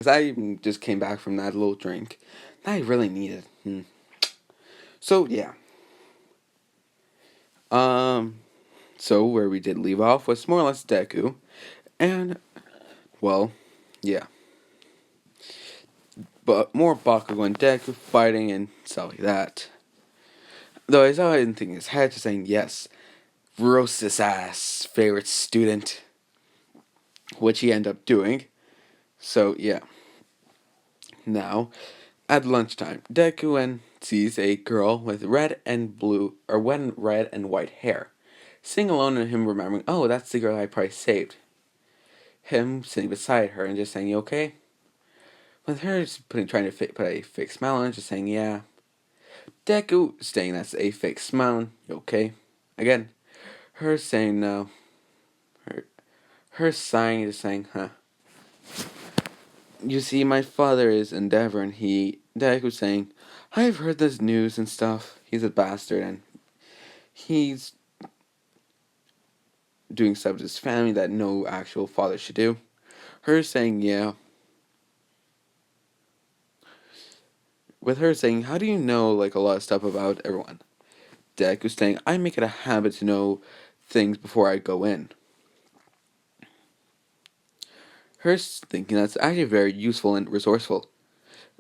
I even just came back from that little drink that I really needed. So yeah. Um. So where we did leave off was more or less Deku, and well, yeah. But more Bakugo and Deku fighting and stuff like that. Though I saw him thinking his head, just saying yes, roast this ass favorite student, which he ended up doing. So yeah. Now, at lunchtime, Deku and sees a girl with red and blue, or red and white hair, sitting alone, and him remembering, oh, that's the girl I probably saved. Him sitting beside her and just saying, you okay? With her just trying to put a fake smile on, just saying, yeah. Deku saying that's a fake smile, you okay? Again, her saying no. Her sighing, just saying, huh. You see, my father is Endeavor, and Deku saying, I've heard this news and stuff. He's a bastard, and he's doing stuff with his family that no actual father should do. Her saying, yeah. With her saying, how do you know, like, a lot of stuff about everyone? Deku saying, I make it a habit to know things before I go in. Her thinking that's actually very useful and resourceful.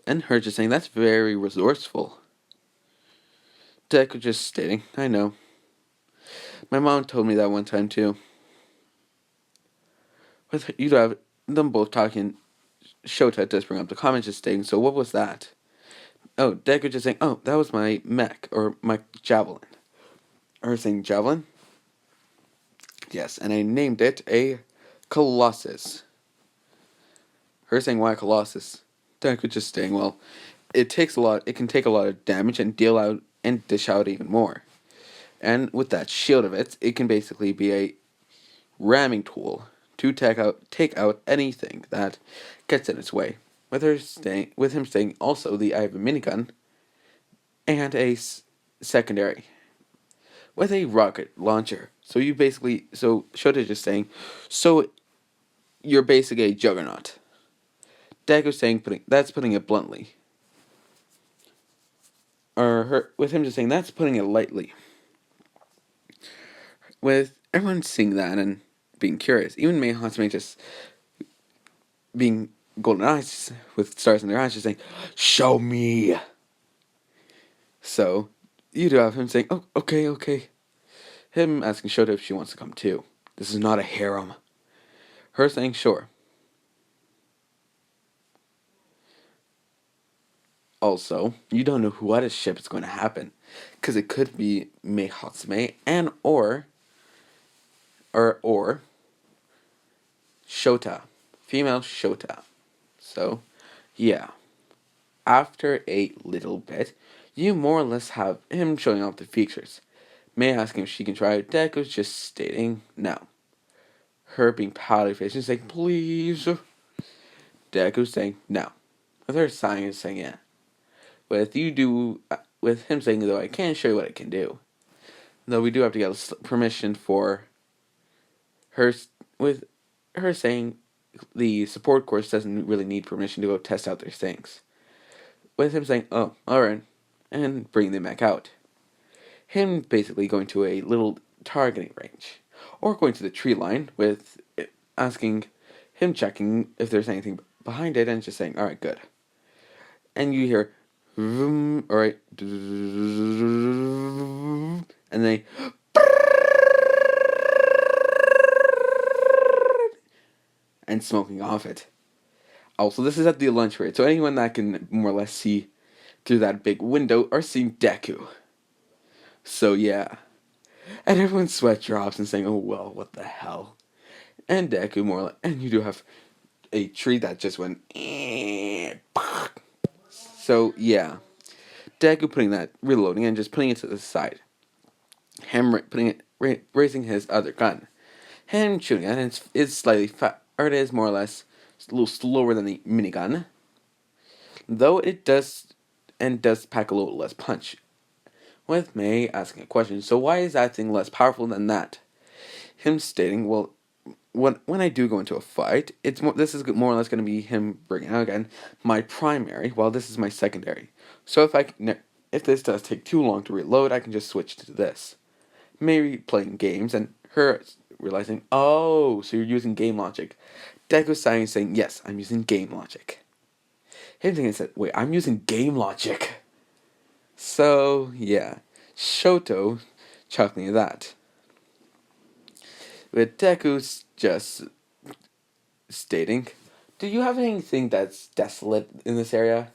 And her just saying, that's very resourceful. Deku just stating, I know. My mom told me that one time too. With you have them both talking, Shota does bring up the comment just stating, so what was that? Oh, Deku just saying, oh, that was my mech, or my javelin. Her saying javelin? Yes, and I named it a Colossus. Her saying, why Colossus? Deku just saying, well, it can take a lot of damage and deal out and dish out even more. And with that shield of it can basically be a ramming tool to take out anything that gets in its way. With him saying also I have a minigun and a secondary with a rocket launcher. So Shota just saying, so you're basically a juggernaut. Deku saying putting it bluntly, with him just saying that's putting it lightly. With everyone seeing that and being curious, even Mei Hatsume just being golden eyes with stars in their eyes, just saying, "Show me." So you do have him saying, "Oh, okay, okay." Him asking Shota if she wants to come too. This is not a harem. Her saying, "Sure." Also, you don't know what his ship is going to happen, because it could be Mei Hatsume and or Shota, female Shota. So, yeah. After a little bit, you more or less have him showing off the features. Mei asking if she can try it. Deku's just stating no. Her being pouty faced and saying, please. Deku saying no. With her sighing and saying yeah. With him saying though, I can't show you what I can do. Though we do have to get permission for her, with her saying the support course doesn't really need permission to go test out their things. With him saying, oh, alright, and bringing them back out. Him basically going to a little targeting range, or going to the tree line with asking him checking if there's anything behind it and just saying, alright, good. And you hear, alright, and they, and smoking off it. Also, this is at the lunch rate, so anyone that can more or less see through that big window are seeing Deku. So yeah. And everyone's sweat drops and saying, oh well, what the hell. And Deku more like, and you do have a tree that just went. So yeah. Deku putting that, reloading and just putting it to the side. Him raising his other gun. Him shooting it, and it's slightly or it is more or less a little slower than the minigun. Though it does pack a little less punch. With Mei asking a question, so why is that thing less powerful than that? Him stating, well, when I do go into a fight, this is more or less going to be him bringing out again my primary, while this is my secondary. So if this does take too long to reload, I can just switch to this. Maybe playing games and her realizing, oh, so you're using game logic. Deku saying, yes, I'm using game logic. Him thinking, said, wait, I'm using game logic. So yeah, Shoto chuckling at that. With Deku's just stating, do you have anything that's desolate in this area?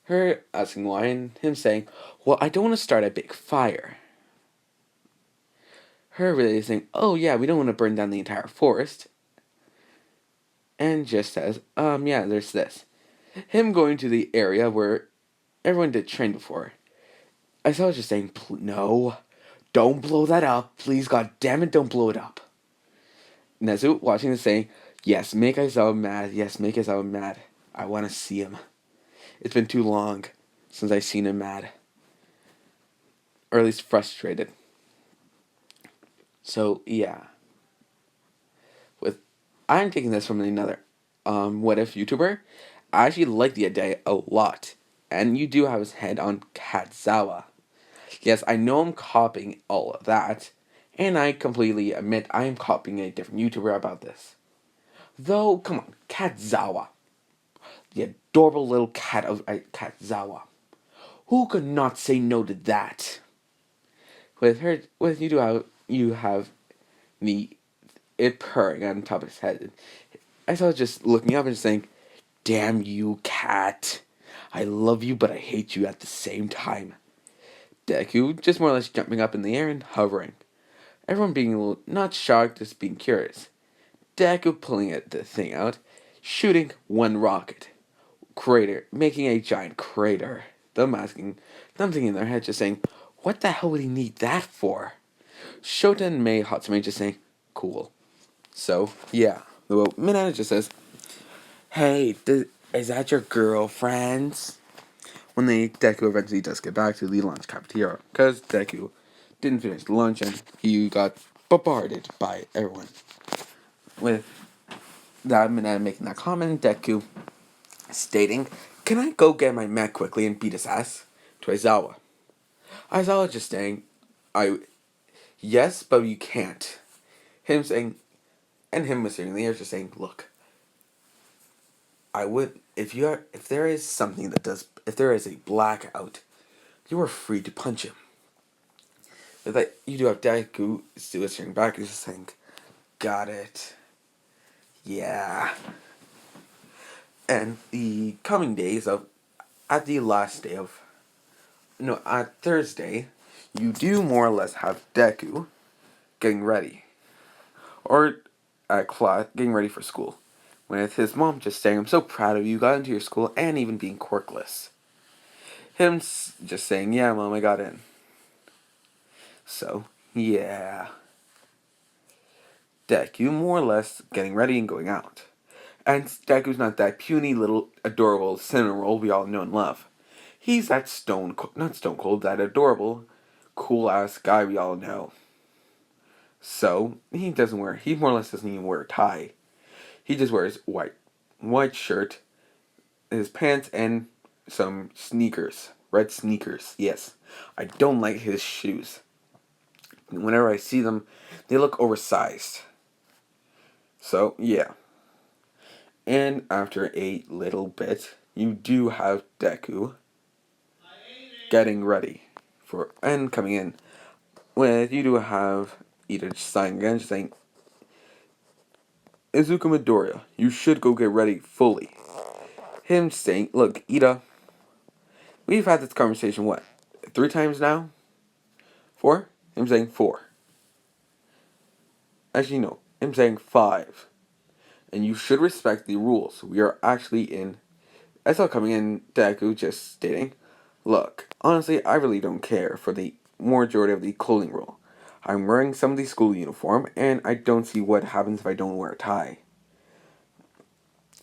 Her asking why, and him saying, well, I don't want to start a big fire. Her really saying, oh yeah, we don't want to burn down the entire forest. And just says, yeah, there's this. Him going to the area where everyone did train before. I saw just saying, no, don't blow that up. Please, god damn it, don't blow it up. Nezu watching this saying, yes, make Aizawa mad. Yes, make Aizawa mad. I want to see him. It's been too long since I've seen him mad. Or at least frustrated. So, yeah. I'm taking this from another what if YouTuber. I actually like the idea a lot. And you do have his head on Katzawa. Yes, I know I'm copying all of that. And I completely admit I am copying a different YouTuber about this. Though, come on, Katzawa. The adorable little cat of Katzawa. Who could not say no to that? You have the it purring on top of his head. I saw it just looking up and just saying, damn you, cat. I love you, but I hate you at the same time. Deku just more or less jumping up in the air and hovering. Everyone being a little, not shocked, just being curious. Deku pulling the thing out, shooting one rocket. Crater, making a giant crater. Them thinking in their head just saying, what the hell would he need that for? Shota and Mei Hatsume just saying, cool. So, yeah. Well, Minata just says, hey, is that your girlfriend? When Deku eventually does get back to the lunch cafeteria, because Deku didn't finish lunch and he got bombarded by everyone. With that Minata making that comment, Deku stating, can I go get my mech quickly and beat his ass? To Aizawa. Aizawa just saying, yes, but you can't. Him saying, and him sitting there just saying, look, I would, if there is something if there is a blackout, you are free to punch him. But that you do have Deku still sitting back and just saying, got it. Yeah. And the coming days at Thursday, you do more or less have Deku getting ready. Or at class, getting ready for school. With his mom just saying, I'm so proud of you, got into your school, and even being quirkless. Him just saying, yeah, Mom, I got in. So, yeah. Deku more or less getting ready and going out. And Deku's not that puny little adorable cinnamon roll we all know and love. He's that not stone cold, that adorable, cool ass guy we all know. So, he more or less doesn't even wear a tie. He just wears white shirt, his pants, and some sneakers. Red sneakers, yes. I don't like his shoes. Whenever I see them, they look oversized. So, yeah. And after a little bit, you do have Deku getting ready and coming in. You do have Ida signing again, just saying, Izuku Midoriya, you should go get ready fully. Him saying, look, Ida, we've had this conversation, 3 times now? 4? Him saying 4. Actually, no. Him saying 5. And you should respect the rules. We are actually in. I saw coming in Deku just stating, look, honestly, I really don't care for the majority of the clothing rule. I'm wearing somebody's school uniform, and I don't see what happens if I don't wear a tie.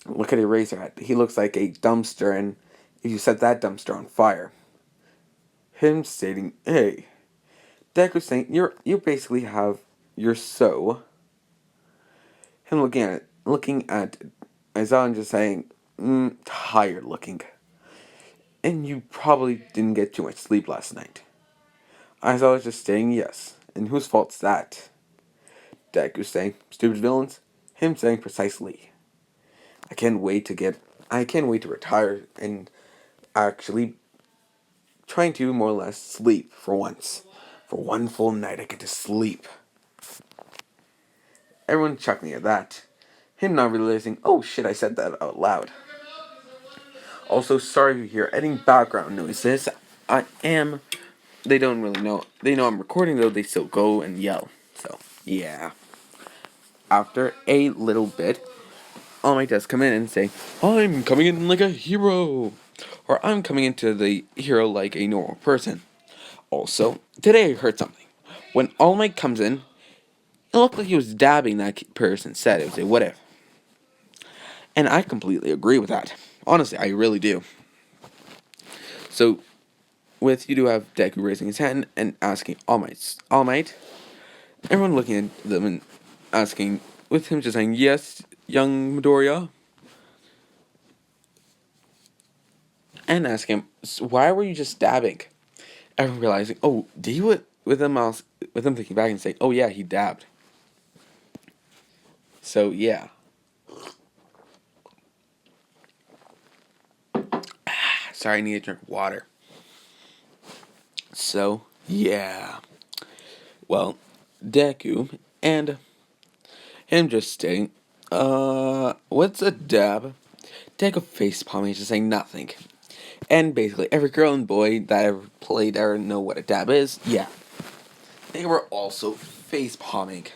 Look at Eraserhead. He looks like a dumpster, and if you set that dumpster on fire. Him stating, hey, Deku saying, you basically have, you're so. Him looking at Aizawa and just saying, tired looking. And you probably didn't get too much sleep last night. Aizawa was just saying yes. And whose fault's that? Deku saying, stupid villains. Him saying precisely. I can't wait to retire and actually trying to more or less sleep for once. For one full night I get to sleep. Everyone chuckling at that. Him not realizing, oh shit, I said that out loud. Also, sorry if you hear any background noises. I am. They don't really know. They know I'm recording though, they still go and yell. So, yeah. After a little bit, All Might does come in and say, I'm coming in like a hero. Or I'm coming into the hero like a normal person. Also, today I heard something. When All Might comes in, it looked like he was dabbing that person said. It was a what if. And I completely agree with that. Honestly, I really do. So, with you do have Deku raising his hand and asking All Might, everyone looking at them and asking, with him just saying, yes, young Midoriya, and asking him, so why were you just dabbing? Everyone realizing, oh, did he with them thinking back and saying, oh yeah, he dabbed. So yeah. Sorry, I need to drink water. So yeah. Well, Deku and him just stating, what's a dab? Deku face palming, just saying nothing. And basically, every girl and boy that ever played ever know what a dab is. Yeah, they were also face palming.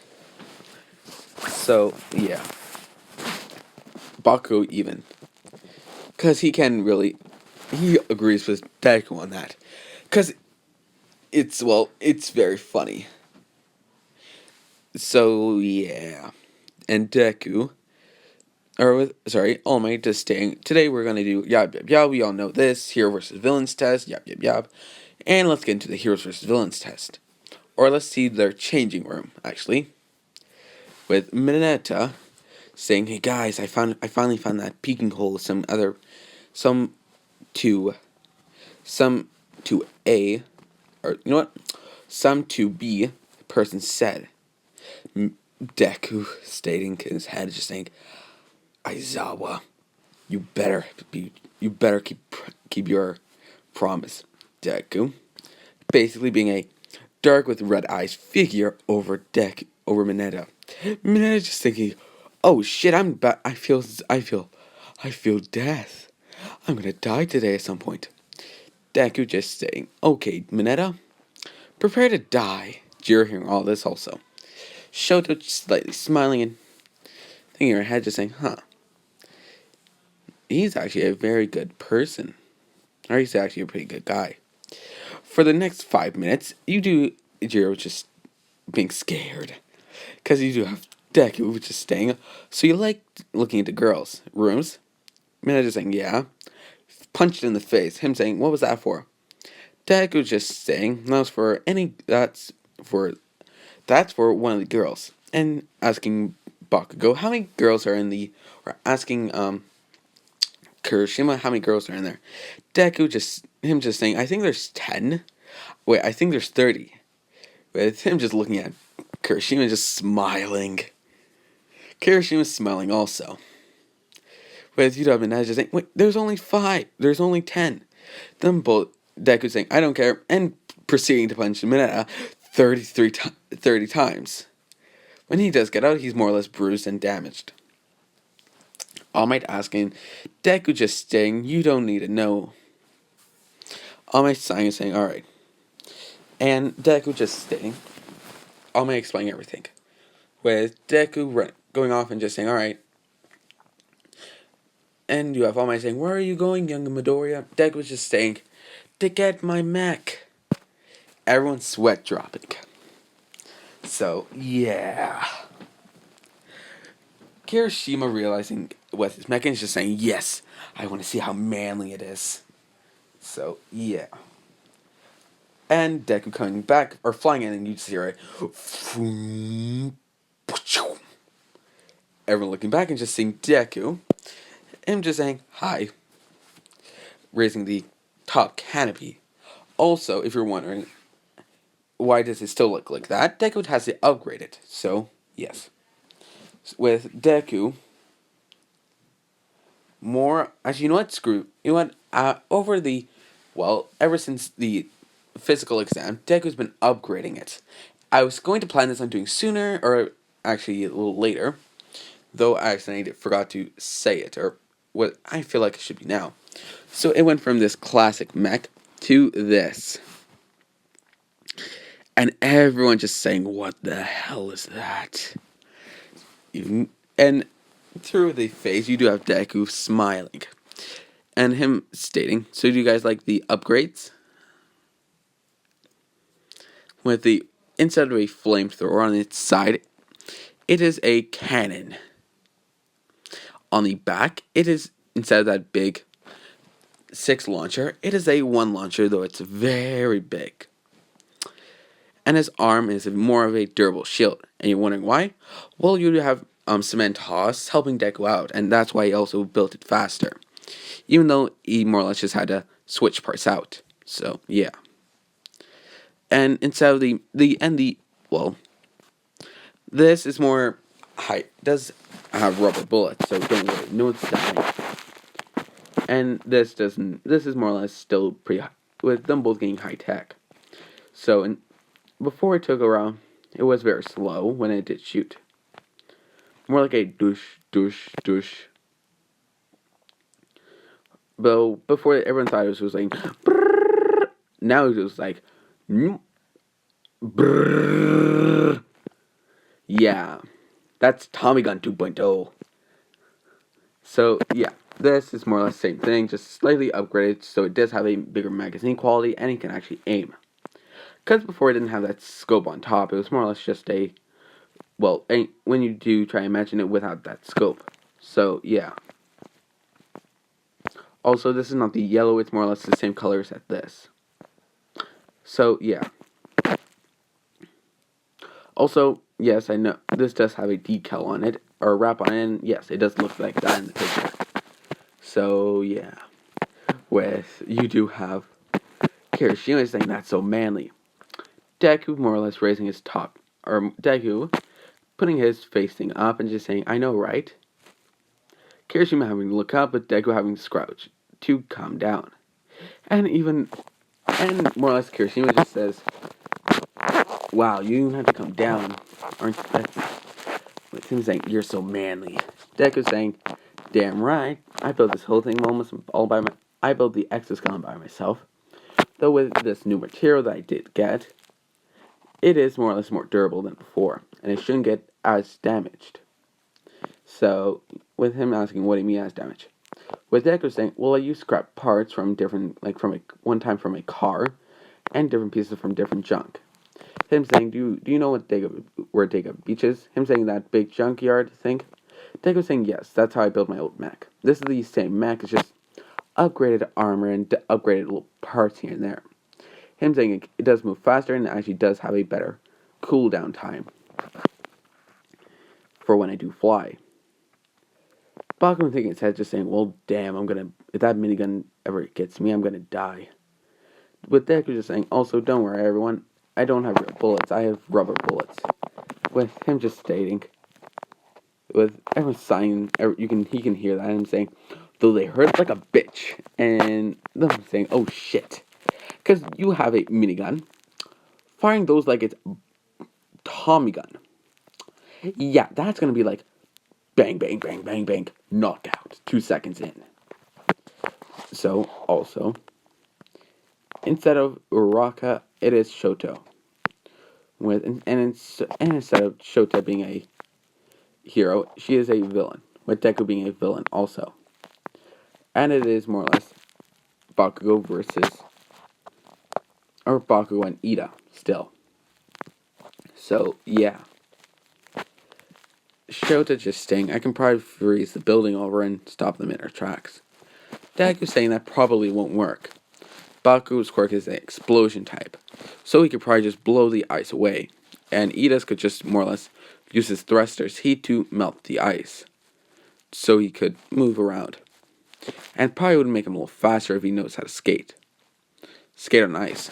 So yeah, Bakugo even, cause he agrees with Deku on that, cause it's very funny. So yeah, and Deku, All Might just saying, today we're gonna do yab yab yab. We all know this hero versus villains test. Yab yab yab, and let's get into the heroes versus villains test. Or let's see their changing room, actually. With Mineta saying, hey guys, I finally found that peeking hole some to A, or you know what? Some to B person said. Deku stating in his head, just saying, Aizawa, you better keep your promise. Deku, basically being a dark with red eyes figure over Mineta. Mineta just thinking, oh shit, I feel death. I'm gonna die today at some point. Deku just saying, okay, Mineta, prepare to die. You're hearing all this also. Shoto just slightly smiling and thinking in her head, just saying, huh, he's actually a very good person. Or he's actually a pretty good guy. For the next 5 minutes, you do Jiro just being scared. Because you do have Deku just staying. So you like looking into girls' rooms. Mineta saying, yeah. Punched in the face. Him saying, what was that for? Deku just saying, that's for one of the girls. And asking Bakugo, how many girls are in the, or asking, Kirishima, how many girls are in there? Deku just saying, I think there's 10. Wait, I think there's 30. With him just looking at Kirishima just smiling. Kirishima's smiling also. With Yuta and just saying, wait, there's only 5. There's only 10. Then both Deku saying, I don't care, and proceeding to punch Mineta 30 times. When he does get out, he's more or less bruised and damaged. All Might asking, Deku just saying, you don't need to know. All Might sighing and saying, alright. And Deku just stating, All Might explaining everything. With Deku going off and just saying, alright. And you have All Might saying, where are you going, young Midoriya? Deku was just saying, to get my mech. Everyone's sweat dropping. So, yeah. Kirishima realizing what his mech is just saying, yes, I want to see how manly it is. So, yeah. And Deku coming back, or flying in, and you just hear it. everyone looking back and just seeing Deku. Him just saying hi, raising the top canopy. Also, if you're wondering why does it still look like that, Deku has to upgrade it. So yes, with Deku, more actually, you know what? Screw you know what? Over the ever since the physical exam, Deku's been upgrading it. I was going to plan this on doing sooner, or actually a little later, though I accidentally forgot to say it, or what I feel like it should be now. So it went from this classic mech to this. And everyone just saying, "What the hell is that?" And through the phase, you do have Deku smiling. And him stating, "So do you guys like the upgrades?" With the, instead of a flamethrower on its side, it is a cannon. On the back, it is, instead of that big 6 launcher, it is a 1 launcher, though it's very big. And his arm is more of a durable shield. And you're wondering why? Well, you have Cement Hoss helping Deku out, and that's why he also built it faster. Even though he more or less just had to switch parts out. So, yeah. And instead of this is more high, does have rubber bullets, so don't worry, no it's dying. And this doesn't, this is more or less still pretty high, with them both getting high tech. So, before it took around, it was very slow when it did shoot. More like a douche, douche, douche. Though, before everyone thought it was like, brrr, now it was like, brrr. Yeah, that's Tommy Gun 2.0. So, yeah, this is more or less the same thing, just slightly upgraded, so it does have a bigger magazine quality, and it can actually aim. Because before it didn't have that scope on top, it was more or less just when you do try and imagine it without that scope. So, yeah. Also, this is not the yellow, it's more or less the same colors as this. So, yeah. Also, yes, I know, this does have a decal on it, or a wrap on it, and yes, it does look like that in the picture. So, yeah. You do have Kirishima saying that's so manly. Deku more or less raising his top, or Deku putting his face thing up and just saying, I know, right? Kirishima having to look up, but Deku having to crouch to calm down. And more or less Kirishima just says, wow, you even have to come down, aren't you? With him saying, you're so manly. Deku saying, damn right, I built this whole thing almost all by I built the exoskeleton by myself. Though with this new material that I did get, it is more or less more durable than before, and it shouldn't get as damaged. So, with him asking what do you mean as damage? With Deku saying, well, I used scrap parts from different, one time from a car, and different pieces from different junk. Him saying, do you know where Deku Beach is? Him saying that big junkyard thing? Deku saying, yes, that's how I built my old mech. This is the same mech, it's just upgraded armor and upgraded little parts here and there. Him saying it does move faster and actually does have a better cooldown time for when I do fly. Bakuman thinking his head just saying, well, damn, if that minigun ever gets me, I'm gonna die. With Deku just saying, also, don't worry, everyone, I don't have real bullets, I have rubber bullets. With him just stating, with everyone sighing, he can hear that, and him saying, though they hurt like a bitch, and them saying, oh shit. Because you have a minigun, firing those like it's Tommy gun. Yeah, that's gonna be like bang, bang, bang, bang, bang, knockout. 2 seconds in. So, also, instead of Uraraka, it is Shoto. Instead of Shota being a hero, she is a villain. With Deku being a villain also. And it is more or less Bakugo Bakugo and Ida still. So, yeah. Shota just saying, I can probably freeze the building over and stop them in their tracks. Deku saying that probably won't work. Bakugo's quirk is an explosion type, so he could probably just blow the ice away, and Ida's could just more or less use his thrusters heat to melt the ice, so he could move around. And probably would make him a little faster if he knows how to skate. Skate on ice.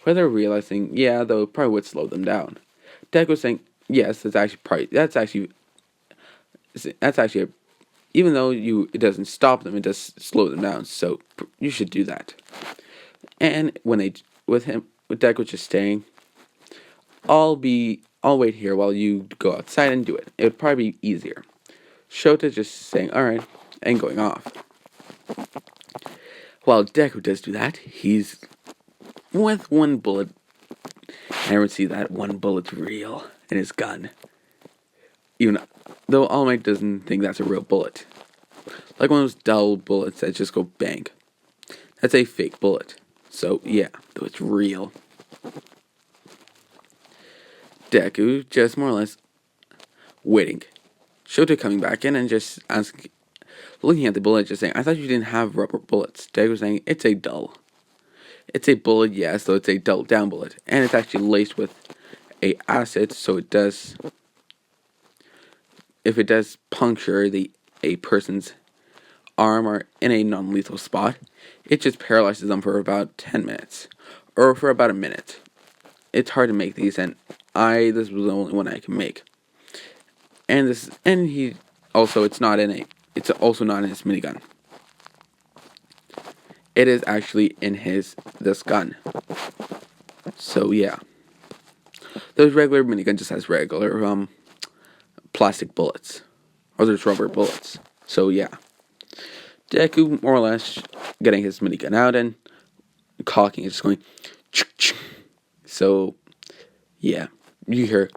Whether realizing, yeah, though it probably would slow them down. Deku was saying, yes, that's actually a, even though it doesn't stop them, it does slow them down. So you should do that. And with Deku just staying, I'll wait here while you go outside and do it. It would probably be easier. Shota just saying, alright, and going off. While Deku does do that, he's with one bullet. And everyone see that one bullet's real in his gun. Even though All Might doesn't think that's a real bullet. Like one of those dull bullets that just go bang. That's a fake bullet. So yeah, though it's real. Deku just more or less waiting. Shota coming back in and just asking, looking at the bullet, just saying, I thought you didn't have rubber bullets. Deku saying, it's a dull. It's a bullet, yes, though it's a dull down bullet. And it's actually laced with a acid, so it does, if it does puncture a person's arm or in a non-lethal spot, it just paralyzes them for about 10 minutes. Or for about a minute. It's hard to make these, and this was the only one I can make. And he also, it's also not in his minigun. It is actually in this gun. So yeah. Those regular minigun just has regular plastic bullets. Or there's rubber bullets. So yeah. Deku more or less getting his minigun out and cocking it, just going so yeah. You hear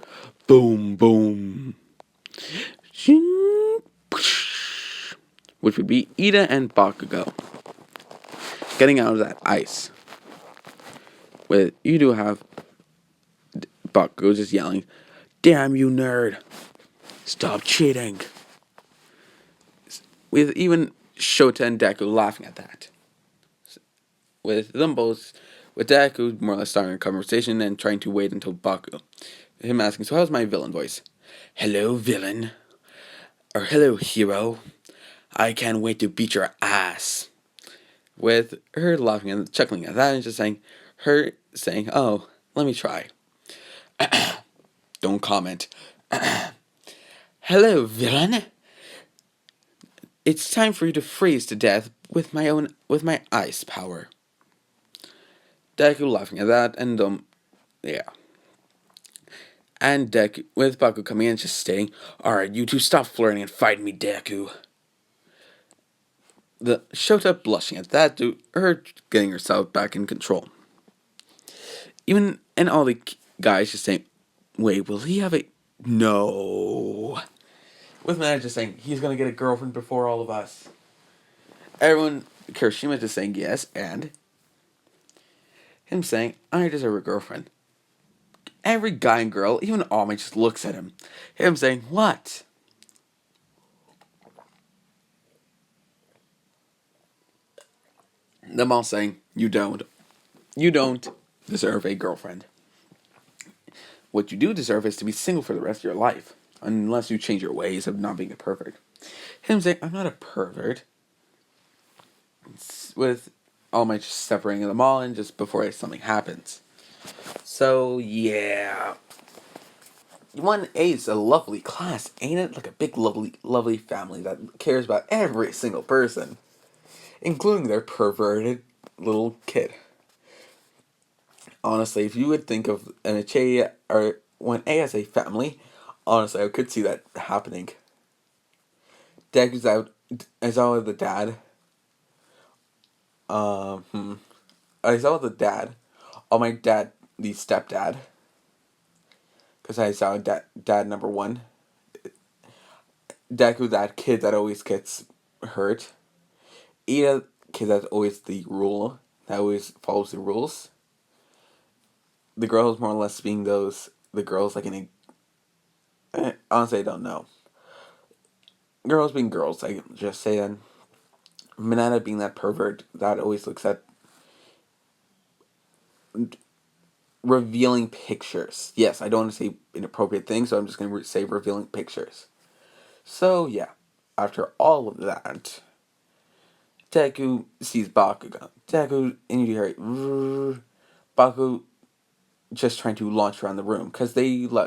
boom boom, which would be Ida and Bakugo getting out of that ice. With you do have Bakugo just yelling, "Damn you, nerd! Stop cheating!" With even Shota and Deku laughing at that. With them both, with Deku more or less starting a conversation and trying to wait until Bakugo. Him asking, so how's my villain voice? Hello, villain. Or hello, hero. I can't wait to beat your ass. With her laughing and chuckling at that and just saying, oh, let me try. Don't comment. Hello, villain. It's time for you to freeze to death with my ice power. Deku laughing at that and yeah. And Deku, with Baku coming in, just stating, alright, you two stop flirting and fight me, Deku. The Shota blushing at that, to her getting herself back in control. And all the guys just saying, wait, will he have a... No. With Mana just saying, he's gonna get a girlfriend before all of us. Everyone, Kirishima just saying yes, and him saying, I deserve a girlfriend. Every guy and girl, even All Might, just looks at him. Him saying, what? Them all saying, you don't deserve a girlfriend. What you do deserve is to be single for the rest of your life. Unless you change your ways of not being a pervert. Him saying, I'm not a pervert. With All Might just separating them all and just before something happens. So, yeah. 1A is a lovely class, ain't it? Like a big, lovely family that cares about every single person, including their perverted little kid. Honestly, if you would think of an HA or 1A as a family, honestly, I could see that happening. Deku's out is out with the dad. I saw the dad. Oh, my dad, the stepdad. Because I saw dad number 1. Deku, that kid that always gets hurt. Ida, kid that's always the rule. That always follows the rules. The girls more or less being the girls like in a... honestly, I don't know. Girls being girls, I just say that. Mineta being that pervert that always looks at revealing pictures. Yes, I don't want to say inappropriate things, so I'm just going to say revealing pictures. So, yeah, after all of that, Deku sees Bakugo. Deku, and you hear it, Baku just trying to launch around the room, because because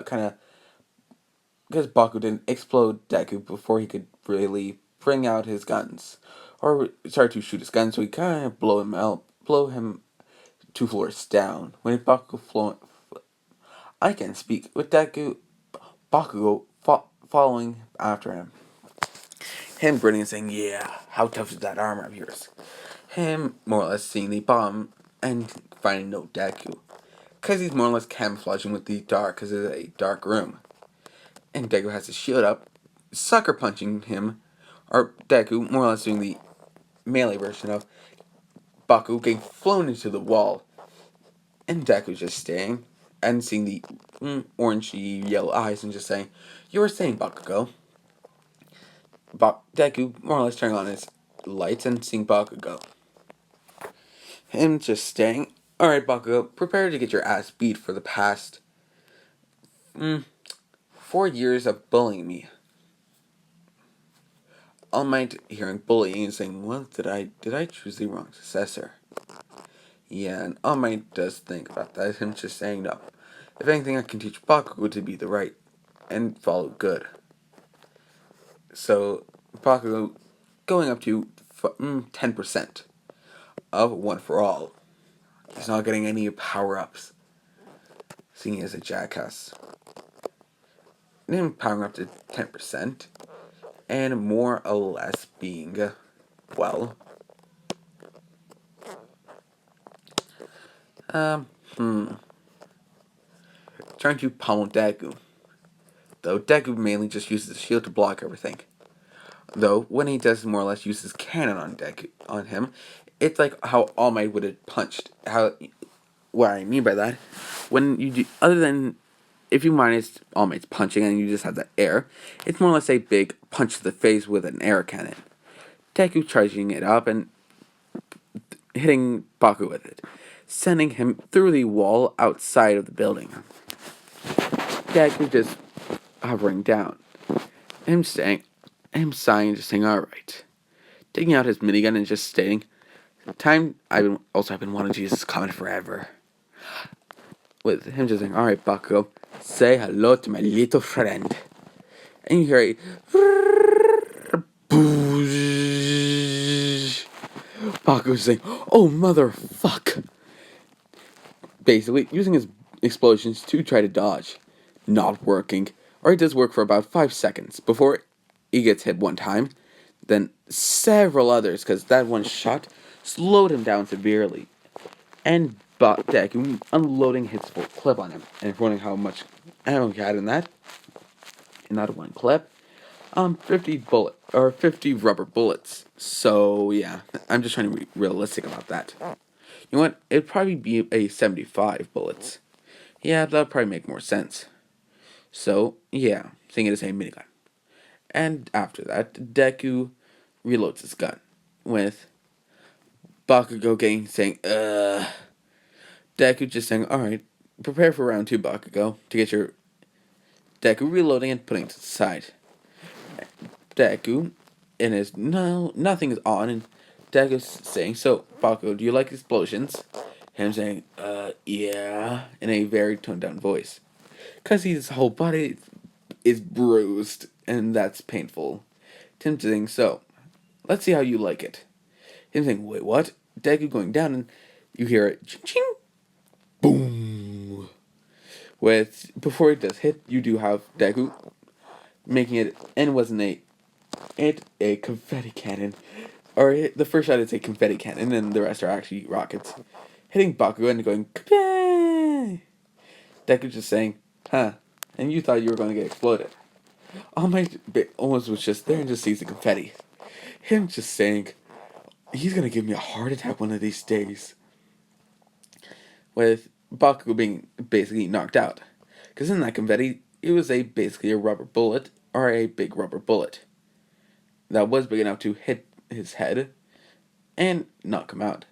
Baku didn't explode Deku before he could really bring out his guns. Or start to shoot his guns, so he kind of blow him 2 floors down. When Bakugo I can speak, with Bakugo following after him. Him grinning and saying, "Yeah, how tough is that armor of yours?" Him more or less seeing the bomb and finding no Deku. Because he's more or less camouflaging with the dark, because it's a dark room. And Deku has his shield up, sucker punching him, or Deku more or less doing the melee version of Baku getting flown into the wall. And Deku's just staying and seeing the orangey yellow eyes and just saying, "You were saying, Bakugo." Deku more or less turning on his lights and seeing Bakugo. Him just staying, "Alright, Bakugo, prepare to get your ass beat for the past 4 years of bullying me." All Might hearing bullying and saying, "Well, did I choose the wrong successor?" Yeah, and All Might does think about that. Him just saying, "No. If anything, I can teach Bakugo to be the right and follow good." So, Bakugo going up to 10% of One for All. He's not getting any power-ups, seeing as a jackass. And him powering up to 10%, and more or less being, well, trying to pummel Deku. Though Deku mainly just uses his shield to block everything. Though, when he does more or less use his cannon on him, it's like how All Might would have punched. What I mean by that, when you do, other than, if you minus All Might's punching and you just have that air, it's more or less a big punch to the face with an air cannon. Deku charging it up and hitting Baku with it, sending him through the wall outside of the building. Deku just hovering down. Him sighing, just saying, "Alright." Taking out his minigun and just stating, I've been wanting to use this comment forever. With him just saying, "Alright, Bakugo, say hello to my little friend." And you hear a Bakugo saying, "Oh, motherfuck." Basically, using his explosions to try to dodge. Not working. Or it does work for about 5 seconds before he gets hit one time. Then several others, because that one shot slowed him down severely. And Deku unloading his full clip on him. And wondering how much ammo he had in that one clip. 50 rubber bullets. So yeah, I'm just trying to be realistic about that. You know what? It'd probably be a 75 bullets. Yeah, that'd probably make more sense. So yeah, seeing it as a minigun. And after that, Deku reloads his gun with Bakugo saying, Deku just saying, "Alright, prepare for round 2, Bakugo," to get your Deku reloading and putting it to the side. Deku, and his nothing is on, and Degu's saying, "So, Bakugo, do you like explosions?" Him saying, yeah," in a very toned down voice. Because his whole body is bruised, and that's painful. Tim saying, "So, let's see how you like it." Him saying, "Wait, what?" Deku going down, and you hear it, ching ching, boom. Before it does hit, you do have Deku making it, and it wasn't a confetti cannon. The first shot is a confetti cannon, and the rest are actually rockets. Hitting Bakugo and going, "Kabang!" Deku just saying, "Huh," and you thought you were going to get exploded. All Might almost was just there and just sees the confetti. Him just saying, "He's going to give me a heart attack one of these days." With Bakugo being basically knocked out. Because in that confetti, it was basically a rubber bullet, or a big rubber bullet. That was big enough to hit his head and knock him out.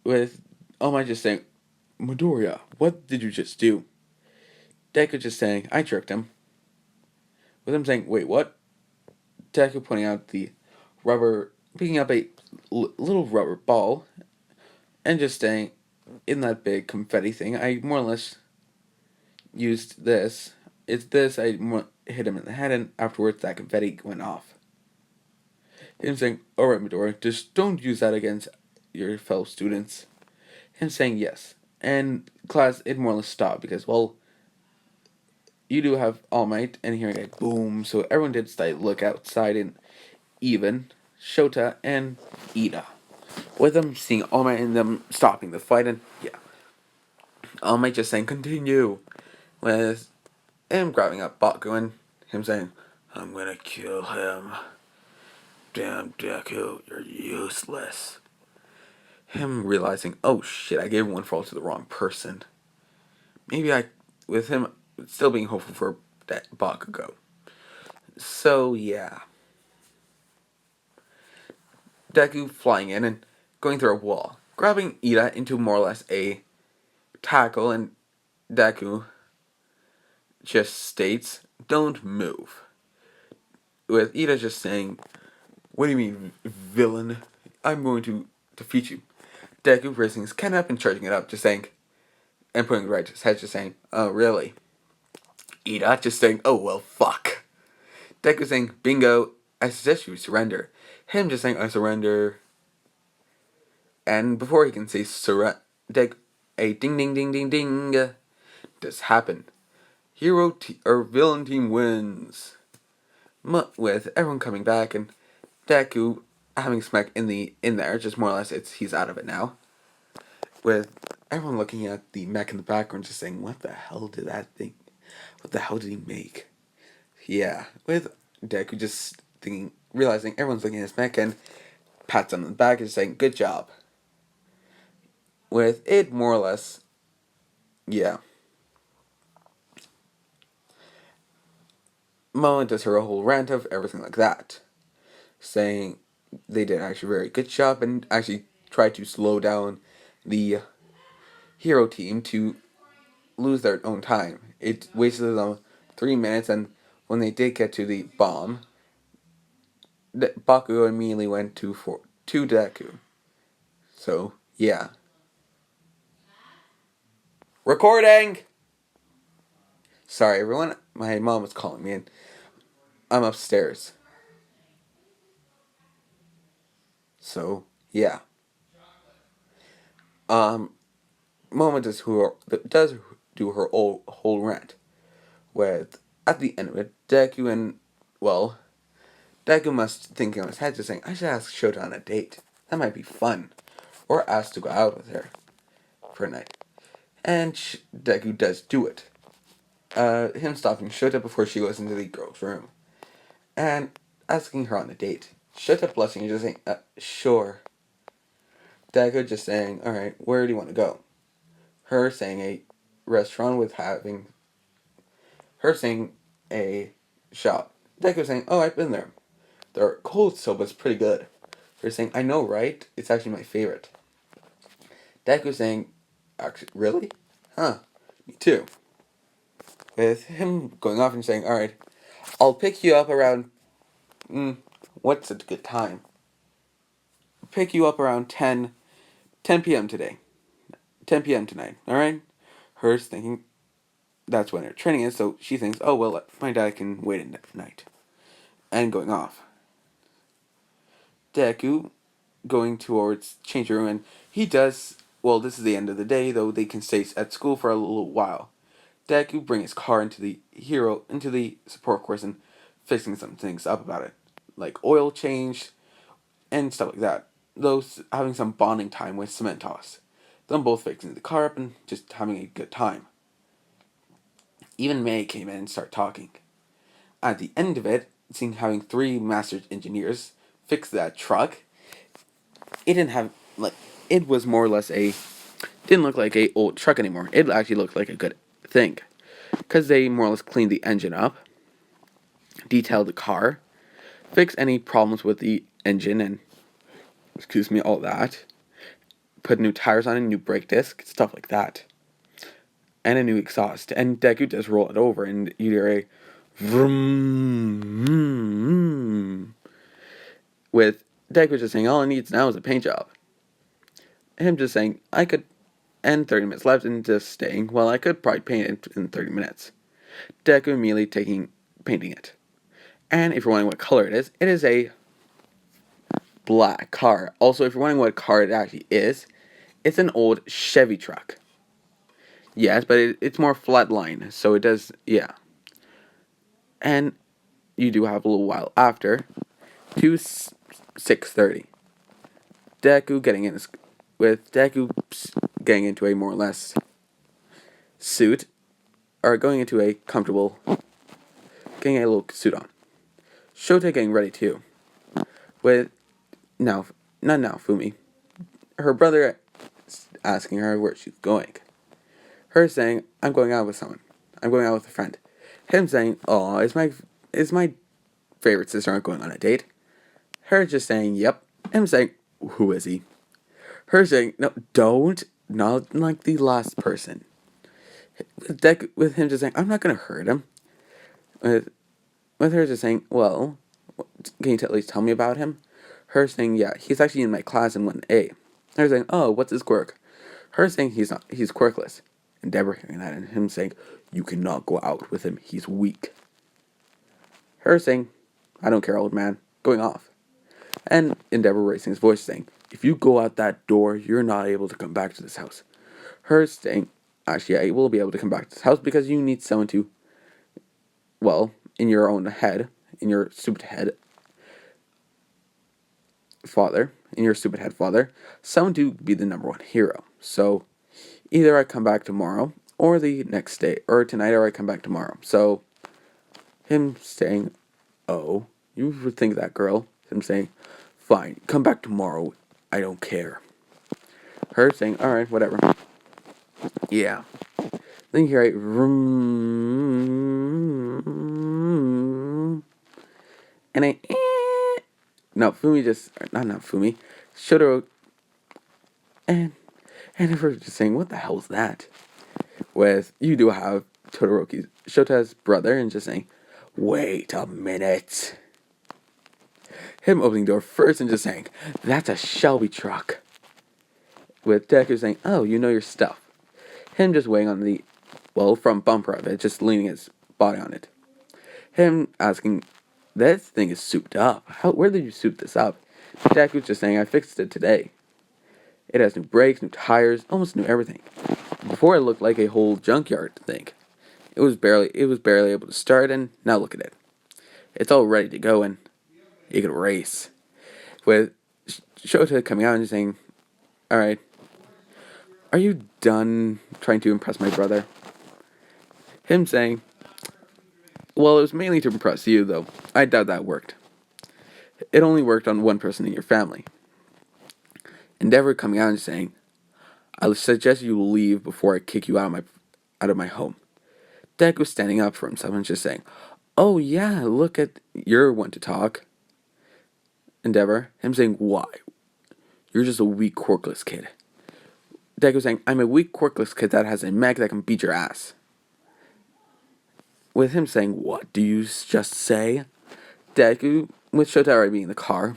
With All Might just saying, Midoriya, what did you just do? Deku just saying, I tricked him. With him saying, wait, what? Deku pointing out the rubber, picking up a little rubber ball, and just saying, in that big confetti thing, I more or less used this. It's this, I hit him in the head, and afterwards that confetti went off. Him saying, alright, Midoriya, just don't use that against your fellow students. Him saying yes. And class, it more or less stopped because, well, you do have All Might, and hearing a boom, so everyone did look outside, and even Shota and Ida. With them seeing All Might and them stopping the fight, and yeah. All Might just saying, continue. With him grabbing up Baku and him saying, I'm gonna kill him. Damn, Deku, you're useless. Him realizing, oh shit, I gave one fall to the wrong person. Maybe with him still being hopeful for that Bakugo. So, yeah. Deku flying in and going through a wall, grabbing Ida into more or less a tackle, and Deku just states, don't move. With Ida just saying, what do you mean, villain? I'm going to defeat you. Deku raising his ken up and charging it up, just saying, and putting it right to his head, just saying, oh, really? Ida just saying, oh, well, fuck. Deku saying, bingo, I suggest you surrender. Him just saying, I surrender. And before he can say surrender, a ding ding ding ding ding does happen. Or villain team wins. With everyone coming back and Deku having smack in there, just more or less he's out of it now. With everyone looking at the mech in the background just saying, what the hell did that thing, what the hell did he make? Yeah, with Deku just realizing everyone's looking at his mech and pats him on the back and saying, good job. With it more or less, yeah. Moa does her whole rant of everything like that, saying they did actually a very good job and actually tried to slow down the hero team to lose their own time. It wasted them 3 minutes, and when they did get to the bomb, Bakugo immediately went to Deku. So, yeah. Recording! Sorry, everyone. My mom was calling me, and I'm upstairs. So, yeah. Mama does do her whole rant. With, at the end of it, Deku must think on his head, just saying, I should ask Shota on a date. That might be fun. Or ask to go out with her for a night. And Deku does do it. Him stopping Shota before she goes into the girl's room. And asking her on a date. Shota blushing and just saying, sure. Deku just saying, alright, where do you want to go? Her saying a restaurant her saying a shop. Deku saying, oh, I've been there. Their cold soba's pretty good. They're saying, I know, right? It's actually my favorite. Deku saying, actually, really? Huh, me too. With him going off and saying, alright, I'll pick you up around, what's a good time? Pick you up around 10 p.m. today. 10 p.m. tonight, alright? Her's thinking that's when her training is, so she thinks, oh, well, my dad can wait at night. And going off. Deku going towards change room, and he does, well, this is the end of the day, though they can stay at school for a little while. Deku bring his car into the support course and fixing some things up about it. Like oil change and stuff like that. Those having some bonding time with Cementos. Them both fixing the car up and just having a good time. Even May came in and started talking. At the end of it, seeing having 3 master engineers fix that truck, it was more or less didn't look like a old truck anymore. It actually looked like a good thing. Because they more or less cleaned the engine up, detailed the car, fixed any problems with the engine and, all that, put new tires on it, new brake disc, stuff like that. and a new exhaust, and Deku just roll it over, and you hear a vroom, with Deku just saying, all it needs now is a paint job. Him just saying, I could, and 30 minutes left, and just staying, well, I could probably paint it in 30 minutes. Deku immediately painting it. And if you're wondering what color it is a black car. Also, if you're wondering what car it actually is, it's an old Chevy truck. Yes, but it's more flatline, so it does, yeah. And you do have a little while after, to 6:30. Deku getting in with Deku getting into a more or less suit, or going into a comfortable, getting a little suit on. Shota getting ready too, with not now Fumi, her brother asking her where she's going. Her saying, I'm going out with someone. I'm going out with a friend. Him saying, oh, is my favorite sister not going on a date? Her just saying, yep. Him saying, who is he? Her saying, no, don't. Not like the last person. With him just saying, I'm not going to hurt him. With her just saying, well, can you at least tell me about him? Her saying, yeah, he's actually in my class in 1A. Her saying, oh, what's his quirk? Her saying he's quirkless. And Deborah hearing that and him saying, you cannot go out with him, he's weak. Her saying, I don't care, old man, going off. And Endeavor raising his voice saying, if you go out that door, you're not able to come back to this house. Her saying, actually, I will be able to come back to this house because you need someone to, well, in your own head, in your stupid head father, someone to be the number one hero. So, either I come back tomorrow, or the next day, or tonight, or I come back tomorrow. So, him saying, oh, you would think that girl. Him saying, fine, come back tomorrow, I don't care. Her saying, alright, whatever. Yeah. Then you hear a vroom, and a no, Fumi just, not Fumi, Shotaro, and her just saying, what the hell is that? With, you do have Todoroki's, Shota's brother, and just saying, wait a minute. Him opening the door first and just saying, that's a Shelby truck. With Deku saying, oh, you know your stuff. Him just weighing on the, well, front bumper of it, just leaning his body on it. Him asking, this thing is souped up. Where did you soup this up? Deku's just saying, I fixed it today. It has new brakes, new tires, almost new everything. Before it looked like a whole junkyard thing. It was barely able to start, and now look at it. It's all ready to go, and it could race. With Shota coming out and saying, alright, are you done trying to impress my brother? Him saying, well, it was mainly to impress you, though. I doubt that worked. It only worked on one person in your family. Endeavor coming out and saying, I suggest you leave before I kick you out of my home. Deku was standing up for himself and just saying, oh yeah, look at, you're one to talk. Endeavor, him saying, why? You're just a weak, quirkless kid. Deku saying, I'm a weak, quirkless kid that has a mech that can beat your ass. With him saying, what do you just say? Deku, with Shota already being in the car,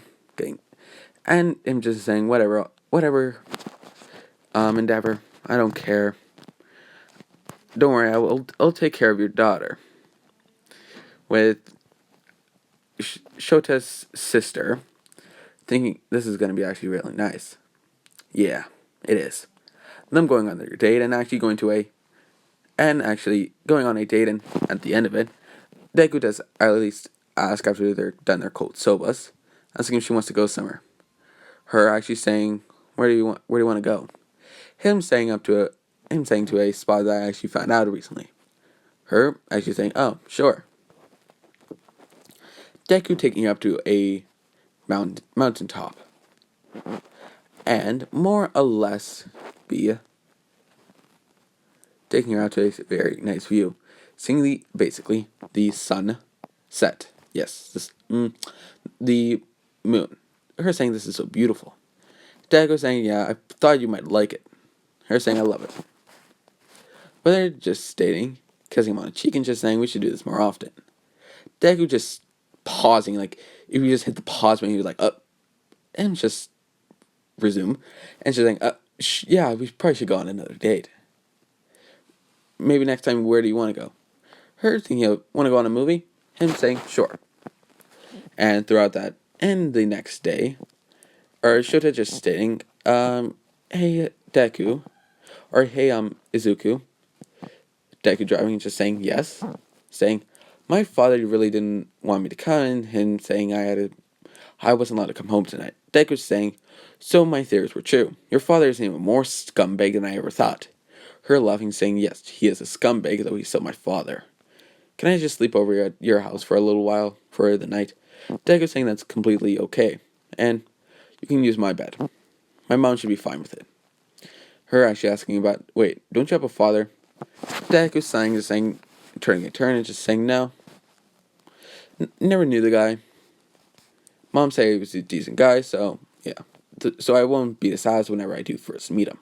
and him just saying, whatever, Endeavor, I don't care. Don't worry, I'll take care of your daughter. With Shota's sister, thinking this is going to be actually really nice. Yeah, it is. Them going on their date and actually going on a date, and at the end of it, Deku does at least ask after they're done their cold sobas, asking if she wants to go somewhere. Her actually saying, where do you want to go? Him saying to a spot that I actually found out recently. Her actually saying, oh, sure. Deku taking you up to a mountain top, and more or less be taking her out to a very nice view, seeing basically the sun set. Yes, the moon. Her saying this is so beautiful. Deku saying, yeah, I thought you might like it. Her saying, I love it. Where they're just stating, kissing him on the cheek and just saying we should do this more often. Deku just pausing, like, if you just hit the pause button, he was like, and just resume. And she's saying, yeah, we probably should go on another date. Maybe next time, where do you want to go? Her thinking, want to go on a movie? Him saying, sure. And throughout that, and the next day, or Shota just stating, hey, Deku, or hey, Izuku. Deku driving and just saying yes. Saying, my father really didn't want me to come, and him saying I wasn't allowed to come home tonight. Deku saying, so my theories were true. Your father is even more scumbag than I ever thought. Her laughing, saying, yes, he is a scumbag, though he's still my father. Can I just sleep over at your house for a little while, for the night? Deku saying that's completely okay, and you can use my bed. My mom should be fine with it. Her actually asking about, wait, don't you have a father? Deku sighing, just saying, turning a turn and just saying no. Never knew the guy. Mom said he was a decent guy, so yeah. So I won't beat his ass whenever I do first meet him.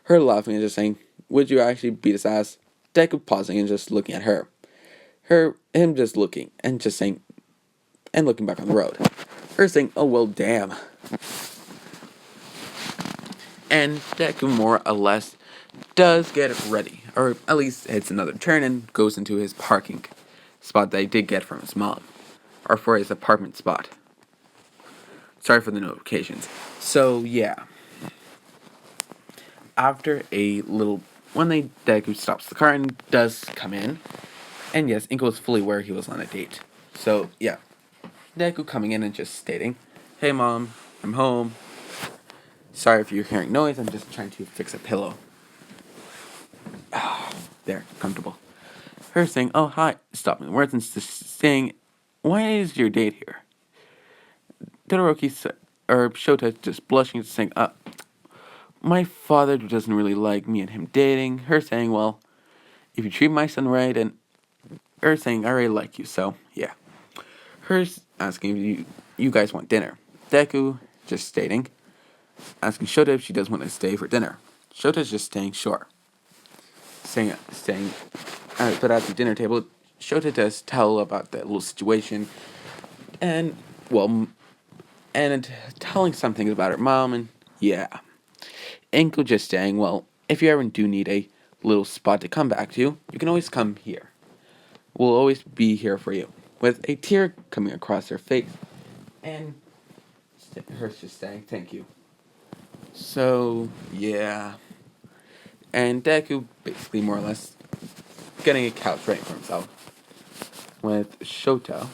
Her laughing and just saying, would you actually beat his ass? Deku pausing and just looking at her. Him just looking and just saying, and looking back on the road. Her saying, oh well, damn. And Deku more or less does get ready, or at least hits another turn and goes into his parking spot that he did get from his mom, or for his apartment spot. Sorry for the notifications. So yeah, after a little, Deku stops the car and does come in, and yes, Inko was fully aware he was on a date. So yeah, Deku coming in and just stating, "Hey mom, I'm home. Sorry if you're hearing noise. I'm just trying to fix a pillow." There, comfortable. Her saying, "Oh hi," stopping the words and saying, "Why is your date here?" Todoroki or Shota just blushing, saying, my father doesn't really like me and him dating." Her saying, well, if you treat my son right, and her saying, I already like you, so yeah. Her asking if you guys want dinner. Deku just stating, asking Shota if she does want to stay for dinner. Shota's just saying, sure. But at the dinner table, Shota does tell about that little situation, and, well, and telling something about her mom, and yeah. Inko just saying, well, if you ever do need a little spot to come back to, you can always come here. We'll always be here for you. With a tear coming across her face, and her just saying, thank you. So, yeah. And Deku basically more or less getting a couch ready for himself. With Shota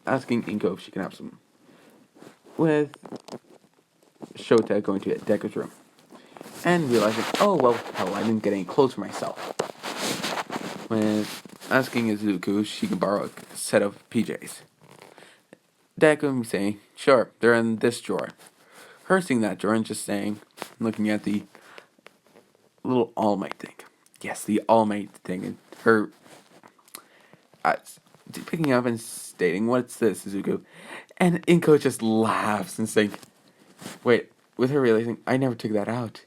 asking Inko if she can have some. With Shota going to Deku's room. And realizing, oh, well, hell, I didn't get any clothes for myself. When asking Izuku if she can borrow a set of PJs. Deku saying, sure, they're in this drawer. Her seeing that drawer and just saying, looking at the little All Might thing. Yes, the All Might thing. And her picking up and stating, what's this, Izuku? And Inko just laughs and saying, wait, with her realizing, I never took that out.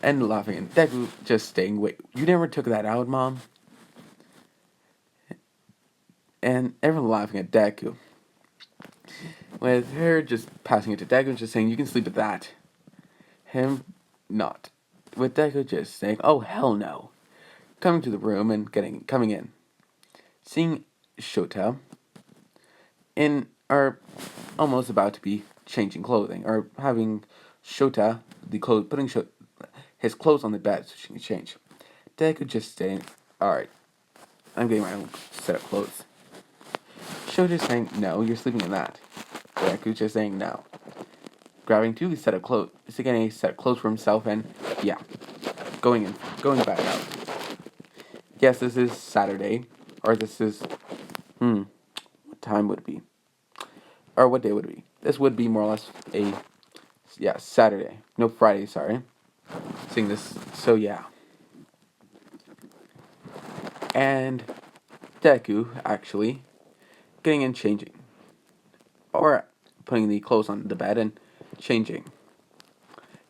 And laughing, and Deku just saying, wait, you never took that out, Mom? And everyone laughing at Deku. With her just passing it to Deku and just saying, you can sleep with that. Him, not. With Deku just saying, oh, hell no. Coming to the room and coming in. Seeing Shota are almost about to be changing clothing, or having Shota, putting his clothes on the bed so she can change. Deku just saying, alright, I'm getting my own set of clothes. Shota's saying, no, you're sleeping in that. Deku just saying, no. Grabbing a set of clothes, getting a set of clothes for himself, and yeah, going back out. Yes, this is Saturday, or this is, what time would it be? Or what day would it be? This would be more or less Saturday. No, Friday, sorry. Seeing this, so yeah. And Deku, actually, getting and changing. Or putting the clothes on the bed and changing.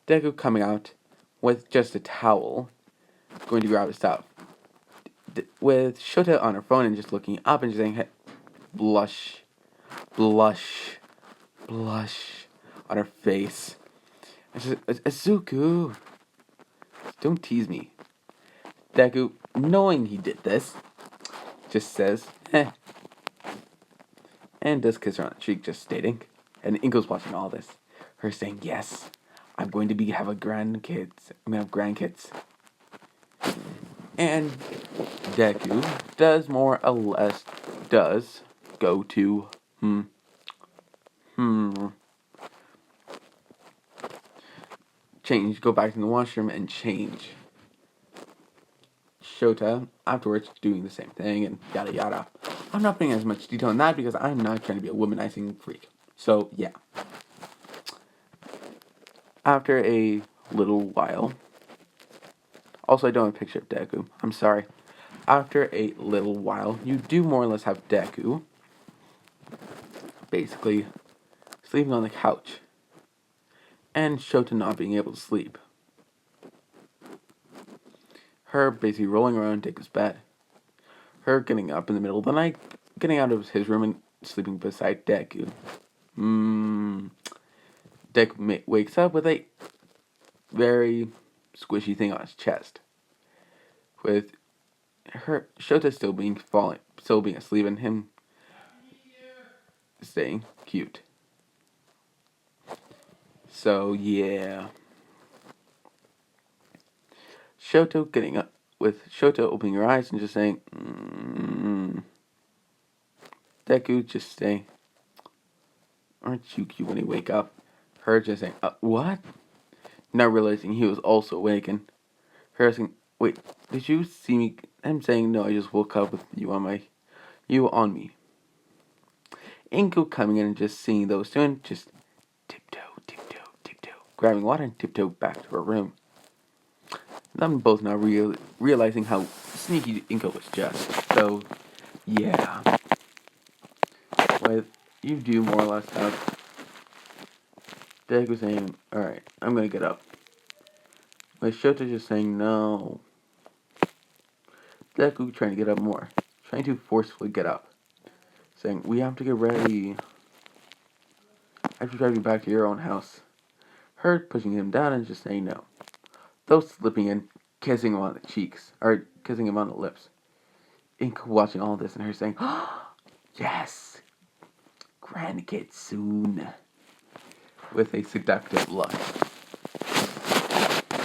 Deku coming out with just a towel, going to grab his stuff. With Shota on her phone and just looking up and just saying, hey, blush, blush, blush on her face. And she's like, Azuku, don't tease me. Deku, knowing he did this, just says, eh, and does kiss her on the cheek, just stating. And Inko's watching all this. Her saying, yes, I'm going to have grandkids. I'm going to have grandkids. And Deku does more or less go to change, go back to the washroom and change. Shota afterwards doing the same thing and yada yada. I'm not putting as much detail in that because I'm not trying to be a womanizing freak. So yeah. After a little while, also I don't have a picture of Deku. I'm sorry. After a little while, you do more or less have Deku basically sleeping on the couch and Shota not being able to sleep. Her basically rolling around Deku's bed. Her getting up in the middle of the night, getting out of his room and sleeping beside Deku. Deku wakes up with a very squishy thing on his chest. With her Shota still being asleep and him staying cute. So yeah. Shota getting up with Shota opening her eyes and just saying, Deku just saying, aren't you cute when you wake up? Her just saying, what? Not realizing he was also awake and her asking, wait, did you see me? I'm saying, no, I just woke up with you on me. Inko coming in and just seeing those two and just tiptoe, grabbing water and tiptoe back to her room. Them both now realizing how sneaky Inko was just. So, yeah. With you do more or less have Deku saying, alright, I'm gonna get up. With Shota just saying no. Deku trying to get up more. Trying to forcefully get up. Saying, we have to get ready. I have to drive you back to your own house. Her pushing him down and just saying no. Those slipping in, kissing him on the cheeks. Or kissing him on the lips. Inko watching all this and her saying, oh, yes! Grandkids soon. With a seductive look.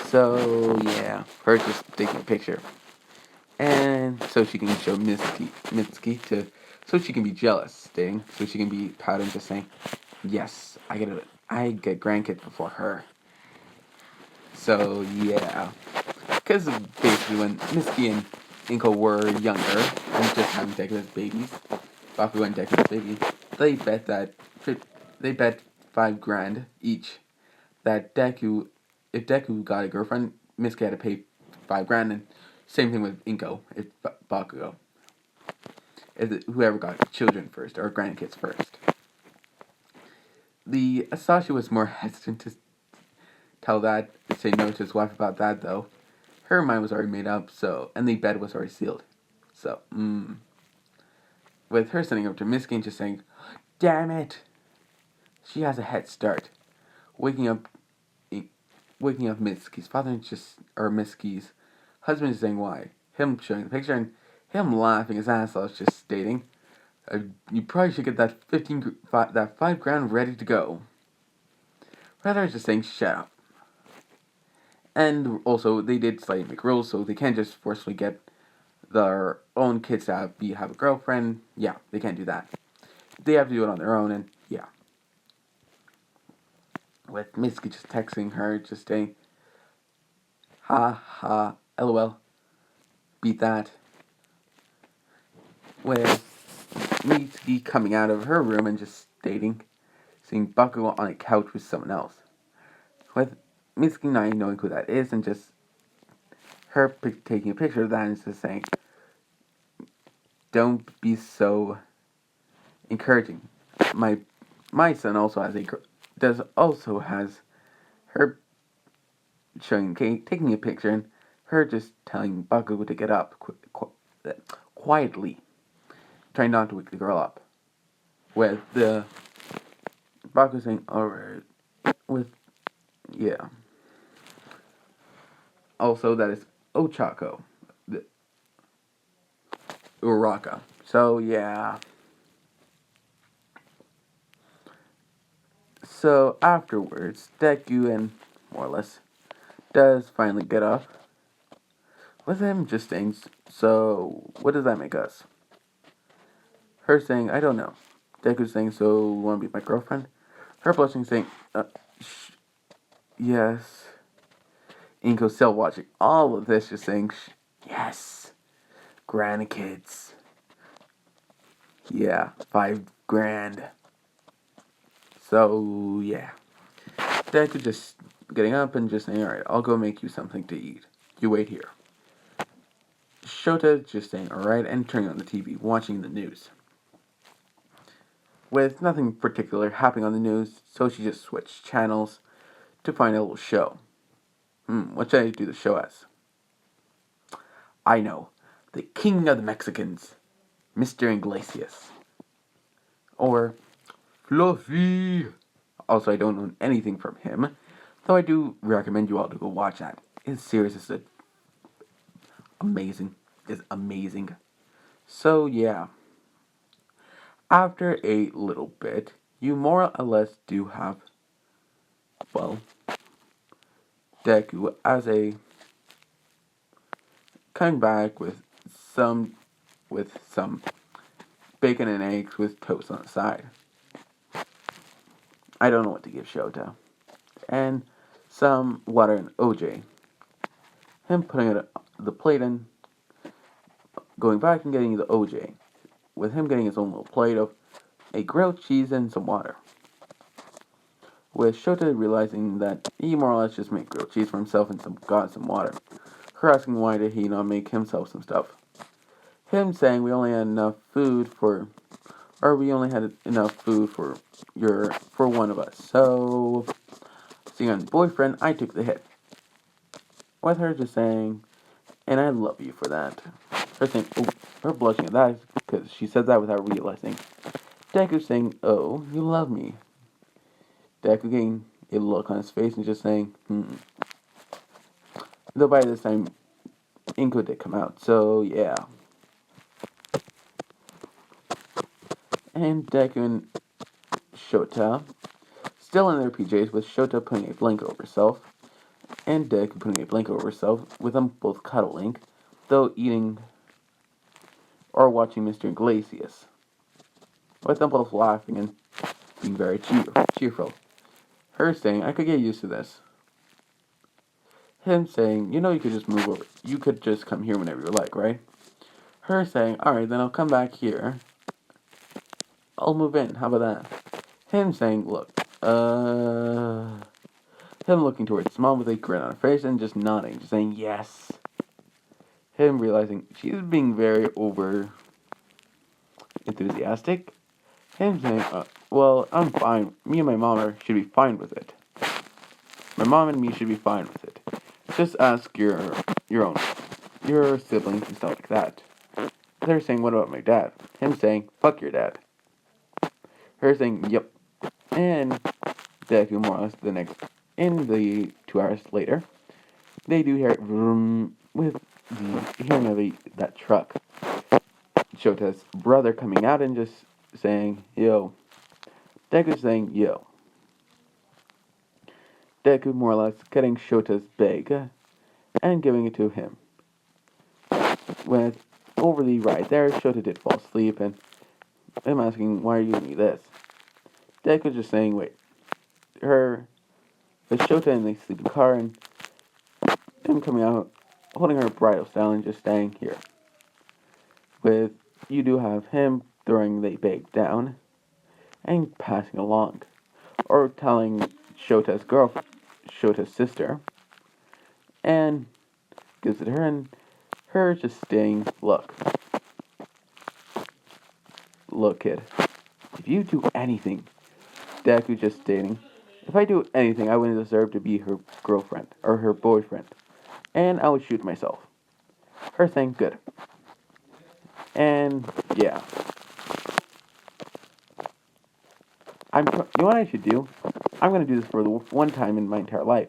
So, yeah. Her just taking a picture. And so she can show Mitsuki so she can be jealous, stating, so she can be proud and just saying, yes, I get grandkids before her. So, yeah. Because basically when Mitsuki and Inko were younger and just having Deku as babies, Bakugo and Deku as babies, they bet $5,000 each that if Deku got a girlfriend, Mitsuki had to pay $5,000, and same thing with Inko, if Bakugo. Whoever got children first, or grandkids first. The Asashi was more hesitant to say no to his wife about that, though. Her mind was already made up, and the bed was already sealed. So, with her sending up to Mitsuki and just saying, damn it! She has a head start. Waking up Mitsuki's father and Mitsuki's husband is saying why. Him showing the picture and him laughing his ass off, just stating, you probably should get that $5,000 ready to go. Rather just saying, shut up. And also, they did slightly make rules, so they can't just forcefully get their own kids to have a girlfriend. Yeah, they can't do that. They have to do it on their own, and yeah. With Mitsuki just texting her, just saying, ha ha, lol, beat that. With Mitsuki coming out of her room and just seeing Bakugo on a couch with someone else. With Mitsuki not knowing who that is and just her taking a picture of that and just saying, don't be so encouraging. My son also has her showing Kate taking a picture and her just telling Baku to get up quietly, trying not to wake the girl up. With the Baku saying, alright, with, yeah. Also, that is Ochako, the Uraka. So, yeah. So, afterwards, Deku and, more or less, does finally get up. With him just saying, so, what does that make us? Her saying, I don't know. Deku saying, so, you want to be my girlfriend? Her blushing saying, yes. Inko still watching all of this, just saying, yes. Grandkids. Yeah, $5,000. So, yeah. Deku just getting up and just saying, alright, I'll go make you something to eat. You wait here. Shota just saying, alright, and turning on the TV, watching the news. With nothing particular happening on the news, so she just switched channels to find a little show. What should I do the show as? I know. The King of the Mexicans, Mr. Iglesias. Or Fluffy. Also, I don't know anything from him, though I do recommend you all to go watch that. His series is amazing. It's amazing. So, yeah. After a little bit, you more or less do have, well, Deku as a coming back with some bacon and eggs with toast on the side. I don't know what to give Shota. And some water and OJ. Him putting the plate in, going back and getting the OJ. With him getting his own little plate of a grilled cheese and some water. With Shota realizing that he more or less just made grilled cheese for himself and some water. Her asking why did he not make himself some stuff. Him saying we only had enough food for one of us. So, seeing on boyfriend, I took the hit. With her just saying, and I love you for that. Her saying, her blushing at that because she said that without realizing. Deku saying, oh, you love me. Deku getting a look on his face and just saying, Though by this time, Inko did come out, so yeah. And Deku and Shota, still in their PJs, with Shota putting a blanket over herself, and Deku putting a blanket over herself, with them both cuddling, though eating or watching Mr. Iglesias. With them both laughing and being very cheerful. Her saying, I could get used to this. Him saying, you could just move over. You could just come here whenever you like, right? Her saying, alright, then I'll come back here. I'll move in. How about that? Him saying, look, him looking towards his mom with a grin on her face and just nodding, just saying, yes. Him realizing she's being very over enthusiastic. Him saying, well, I'm fine. Me and my mom should be fine with it. My mom and me should be fine with it. Just ask your siblings and stuff like that. They're saying, what about my dad? Him saying, fuck your dad. Her saying, yep. And Deku more or less in the 2 hours later, they do hear vroom with the hearing of that truck. Shota's brother coming out and just saying, yo. Deku's saying, yo. Deku more or less cutting Shota's bag and giving it to him. With over the ride there, Shota did fall asleep and I'm asking, why are you giving me this? Deku's just saying, wait. With Shota in the sleeping car and him coming out, holding her bridal style and just staying here. With, you do have him throwing the bag down and passing along. Or telling Shota's sister, and gives it to her, and her just saying, look, kid, if you do anything, Deku just stating, If I do anything, I wouldn't deserve to be her girlfriend or her boyfriend. And I would shoot myself. Her saying, good. And yeah. You know what I should do? I'm going to do this for the one time in my entire life.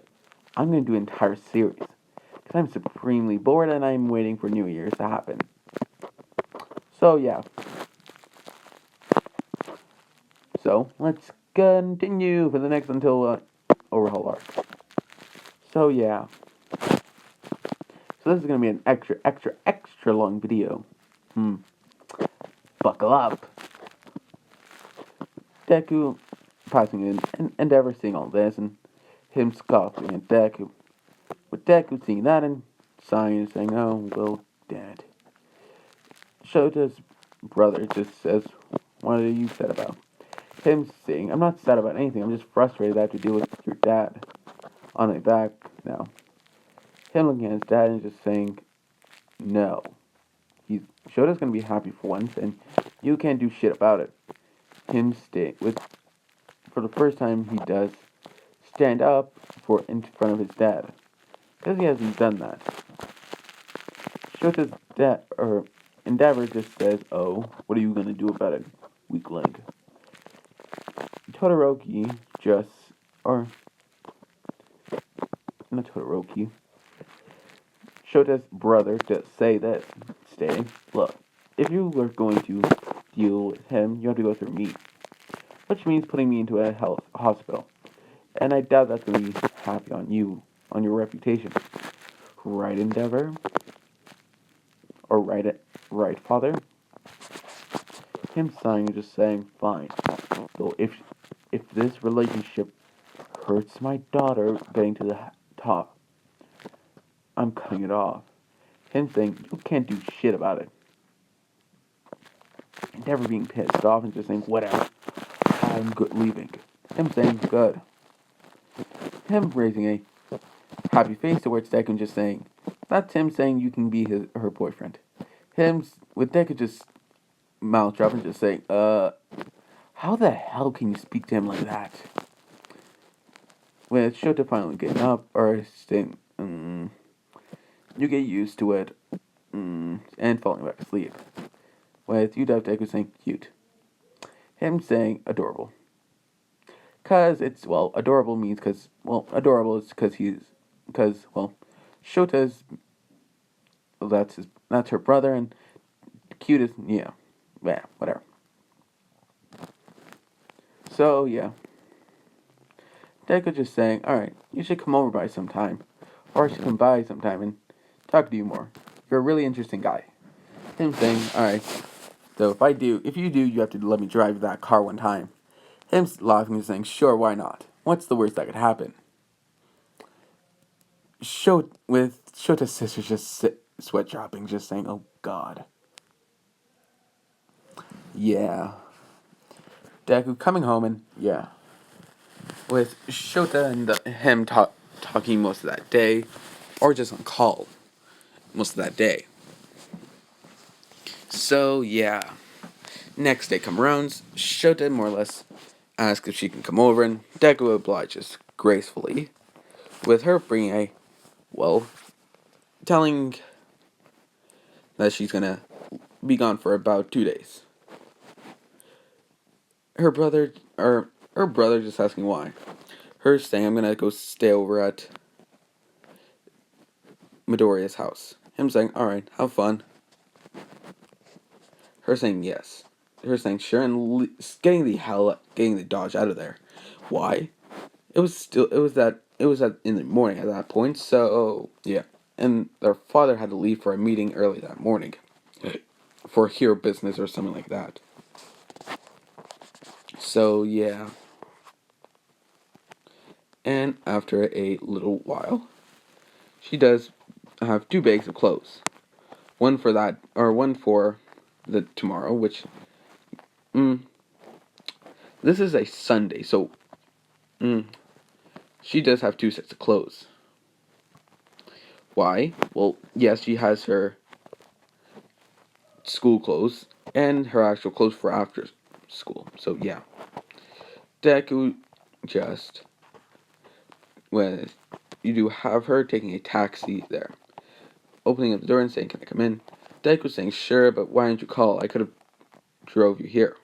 I'm going to do an entire series. Because I'm supremely bored and I'm waiting for New Year's to happen. So yeah. So let's continue for the next until overhaul arc. So yeah. So this is going to be an extra long video. Buckle up. Deku passing in and Endeavor seeing all this and him scoffing at Deku. With Deku seeing that and sighing and saying, oh, well, Dad. Shota's brother just says, what are you sad about? Him saying, I'm not sad about anything, I'm just frustrated I have to deal with your dad on my back now. Him looking at his dad and just saying, no. Shota's gonna be happy for once and you can't do shit about it. Him stay with for the first time he does stand up for in front of his dad. Because he hasn't done that. Shota's dad or Endeavor just says, oh, what are you gonna do about it, weak leg? Todoroki just or not Todoroki. Shota's brother just say this. Stay. Look, if you are going to deal with him, you have to go through me. Which means putting me into a hospital. And I doubt that's going to be happy on you, on your reputation. Right, Endeavor? Or right, Father? Him sighing and just saying, fine. So if this relationship hurts my daughter getting to the top, I'm cutting it off. Him saying, you can't do shit about it. Endeavor being pissed off and just saying, whatever. I'm good leaving. Him saying, good. Him raising a happy face towards Deku and just saying, that's him saying you can be her boyfriend. Him, with Deku just mouth dropping, just saying, how the hell can you speak to him like that? With Shota finally getting up, or saying, you get used to it, and falling back asleep. With Yuda Deku saying, cute. Him saying, adorable. Cause it's, well, adorable means adorable is because Shota's, that's her brother, and cute is, yeah, whatever. So, yeah. Deku just saying, alright, you should come over by sometime. Or I should come by sometime and talk to you more. You're a really interesting guy. Him saying, alright, so if you do, you have to let me drive that car one time. Him laughing and saying, sure, why not? What's the worst that could happen? Shota's sister just sweat dropping, just saying, oh god. Yeah. Deku coming home and, yeah. With Shota and him talking most of that day, or just on call most of that day. So, yeah. Next day come around, Shota more or less asks if she can come over, and Deku obliges gracefully, with her bringing telling that she's gonna be gone for about 2 days. Her brother just asking why. Her saying, I'm gonna go stay over at Midoriya's house. Him saying, alright, have fun. Her saying yes. Her saying sure, and getting the Dodge out of there. Why? It was in the morning at that point, so yeah. And their father had to leave for a meeting early that morning. For hero business or something like that. So yeah. And after a little while, she does have 2 bags of clothes. One for the tomorrow, which this is a Sunday, so she does have 2 sets of clothes. Why? Well, yes, she has her school clothes and her actual clothes for after school. So yeah. Deku just with you do have her taking a taxi there, opening up the door and saying, "Can I come in?" Deku saying, "Sure, but why didn't you call? I could have drove you here."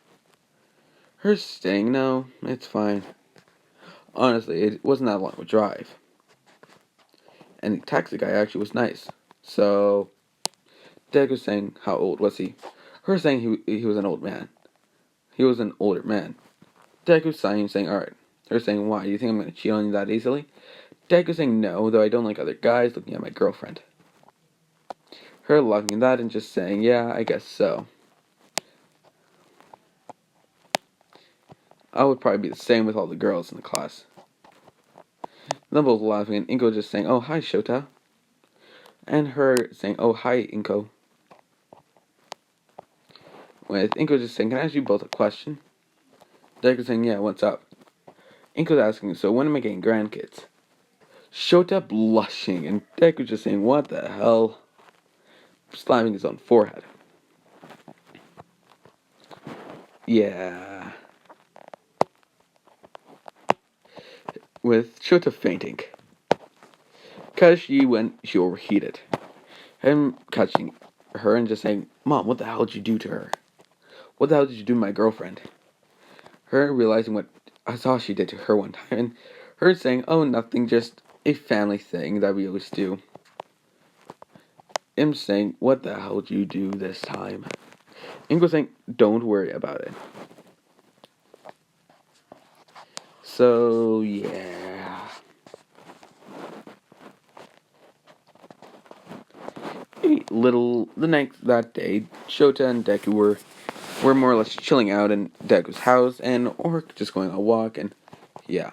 Her saying, "No, it's fine. Honestly, it wasn't that long of a drive." And the taxi guy actually was nice. So Deku saying, "How old was he?" Her saying he was an old man. He was an older man. Deku sighing, saying, "Alright." Her saying, "Why? Do you think I'm going to cheat on you that easily?" Deku saying, "No, though I don't like other guys looking at my girlfriend." Her laughing at that and just saying, "Yeah, I guess so. I would probably be the same with all the girls in the class." Them both laughing and Inko just saying, "Oh, hi, Shota." And her saying, "Oh, hi, Inko." With Inko just saying, "Can I ask you both a question?" Deku saying, "Yeah, what's up?" Inko's asking, "So when am I getting grandkids?" Shota blushing and Deku just saying, "What the hell?" Slapping his own forehead. Yeah. With Shota fainting. Cause she overheated. Him catching her and just saying, "Mom, what the hell did you do to her? What the hell did you do to my girlfriend?" Her realizing what I saw she did to her one time, and her saying, "Oh, nothing, just a family thing that we always do." Him saying, "What the hell did you do this time?" Ingo saying, "Don't worry about it." So, yeah. The next that day, Shota and Deku were more or less chilling out in Deku's house, and or just going on a walk, and yeah.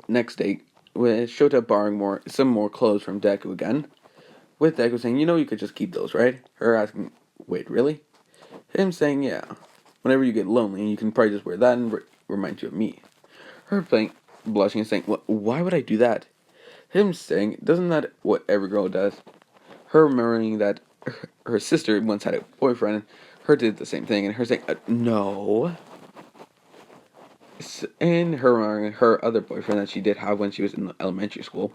Next day, with Shota borrowing some more clothes from Deku again, with Deku saying, "You know you could just keep those, right?" Her asking, "Wait, really?" Him saying, "Yeah. Whenever you get lonely, you can probably just wear that and remind you of me." Her blushing and saying, "Why would I do that?" Him saying, "Doesn't that what every girl does?" Her remembering that her sister once had a boyfriend, and her did the same thing, and her saying, "No." And her remembering her other boyfriend that she did have when she was in elementary school,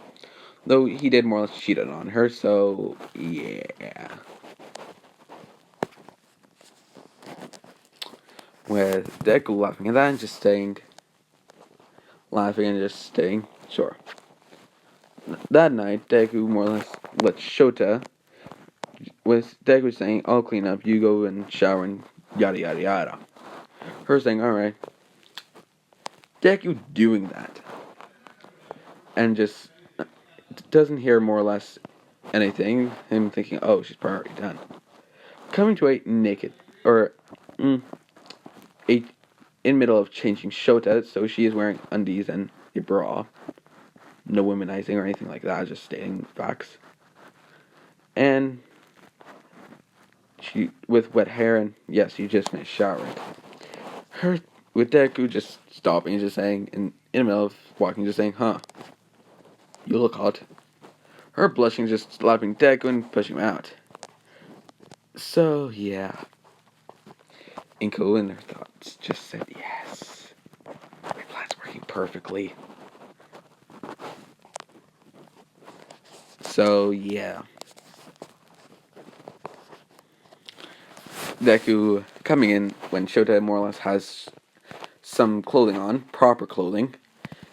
though he did more or less cheat on her, so yeah. With Deku laughing at that and just staying, laughing and just staying, sure. That night, Deku more or less lets Shota, with Deku saying, "I'll clean up, you go and shower and yada yada yada." Her saying, "Alright." Deku doing that. And just doesn't hear more or less anything. Him thinking, "Oh, she's probably done." Coming to a naked, or a in middle of changing Shota, so she is wearing undies and a bra. No womanizing or anything like that, just stating facts. And she, with wet hair, and yes, she just finished showering. Her, with Deku just stopping, just saying, in the middle of walking, just saying, "Huh, you look hot." Her blushing, just slapping Deku and pushing him out. So, yeah. Inko in her thoughts just said, "Yes, my plan's working perfectly." So, yeah. Deku coming in when Shota more or less has some clothing on, proper clothing,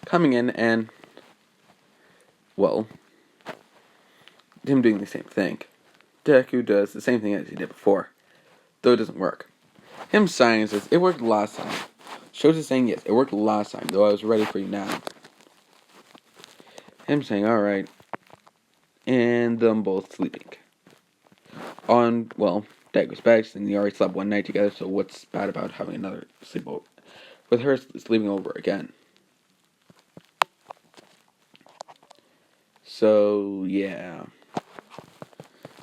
coming in and, well, him doing the same thing. Deku does the same thing as he did before, though it doesn't work. Him sighing says, "It worked last time." Shota saying, "Yes, it worked last time, though I was ready for you now." Him saying, "Alright," and them both sleeping. On, well, Deku's bed, and they already slept one night together, so what's bad about having another sleepover? With her sleeping over again. So, yeah.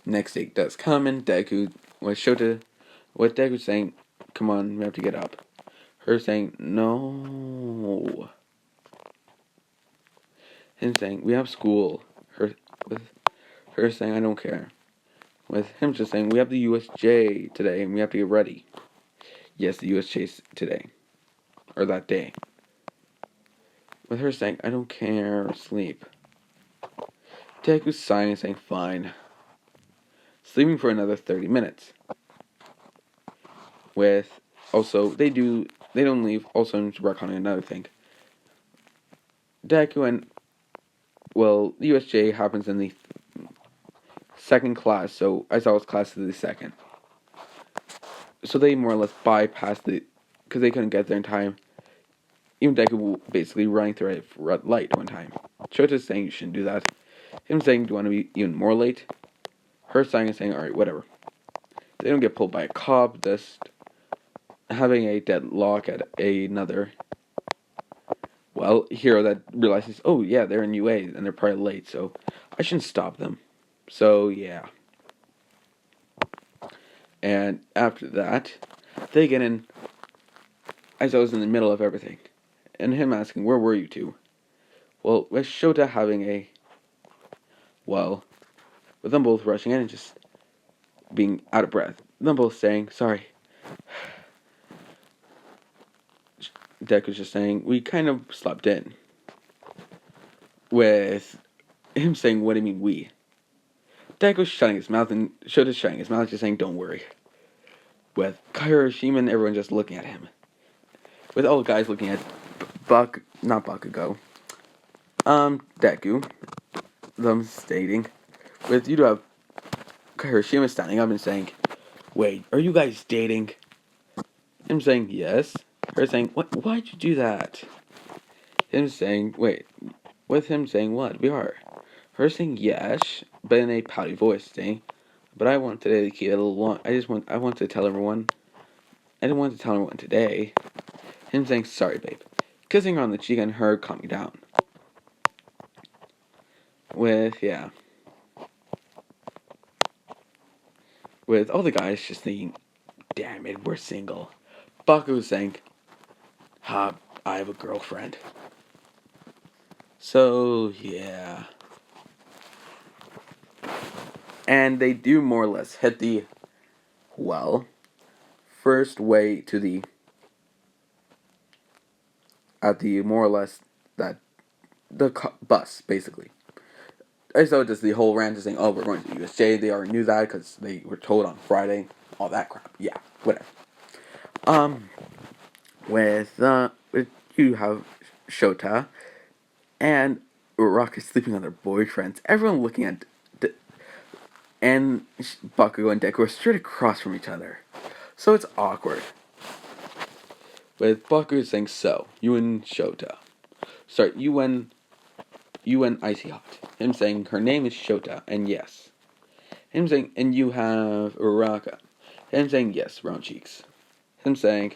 Next day does come, and Deku, with Deku saying, "Come on, we have to get up." Her saying, "No." Him saying, "We have school." With her saying, "I don't care." With him just saying, "We have the USJ today, and we have to get ready." Yes, the USJ today. or that day. With her saying, I don't care, sleep. Deku's sighing and saying, fine. Sleeping for another 30 minutes. With, also, they don't leave, also to work on another thing. Deku and, well, the USJ happens in the second class, so Aizawa's class is the second. So they more or less bypassed because they couldn't get there in time. Even Deku basically running through a red light one time. Chota's saying you shouldn't do that. Him saying, do you want to be even more late? Her sighing and saying, alright, whatever. They don't get pulled by a cop, just having a deadlock at another, well, hero that realizes, oh yeah, they're in UA and they're probably late, so I shouldn't stop them. So, yeah. And after that, they get in, as I was in the middle of everything. And him asking, where were you two? Well, with Shota having with them both rushing in and just being out of breath. Them both saying, sorry. Deku's just saying, we kind of slept in. With him saying, what do you mean we? Deku's shutting his mouth and Shota's shutting his mouth, just saying, don't worry. With Kairashima and everyone just looking at him. With all the guys looking at not Bakugo. Deku. Them stating. With you to have Kairashima standing up and saying, wait, are you guys dating? Him saying, yes. Her saying, what? Why'd you do that? Him saying, wait. With him saying, what? We are. Her saying, yes, but in a pouty voice, saying, but I want today to keep it a little long. I want to tell everyone. I didn't want to tell everyone today. Him saying, sorry, babe. Kissing her on the cheek and her calming down. With all the guys just thinking, damn it, we're single. Baku saying, I have a girlfriend. So, yeah. And they do more or less hit the, first way to at the more or less, the bus, basically. I saw just the whole rant saying, oh, we're going to the USJ. They already knew that because they were told on Friday. All that crap. Yeah, whatever. With you have Shota and Uraraka sleeping on their boyfriends. Everyone looking at and Bakugo and Deku are straight across from each other. So it's awkward. With Bakugo saying, so, you and Shota. Sorry, you and Icy Hot. Him saying, her name is Shota, and yes. Him saying, and you have Uraraka. Him saying, yes, round cheeks. Him saying,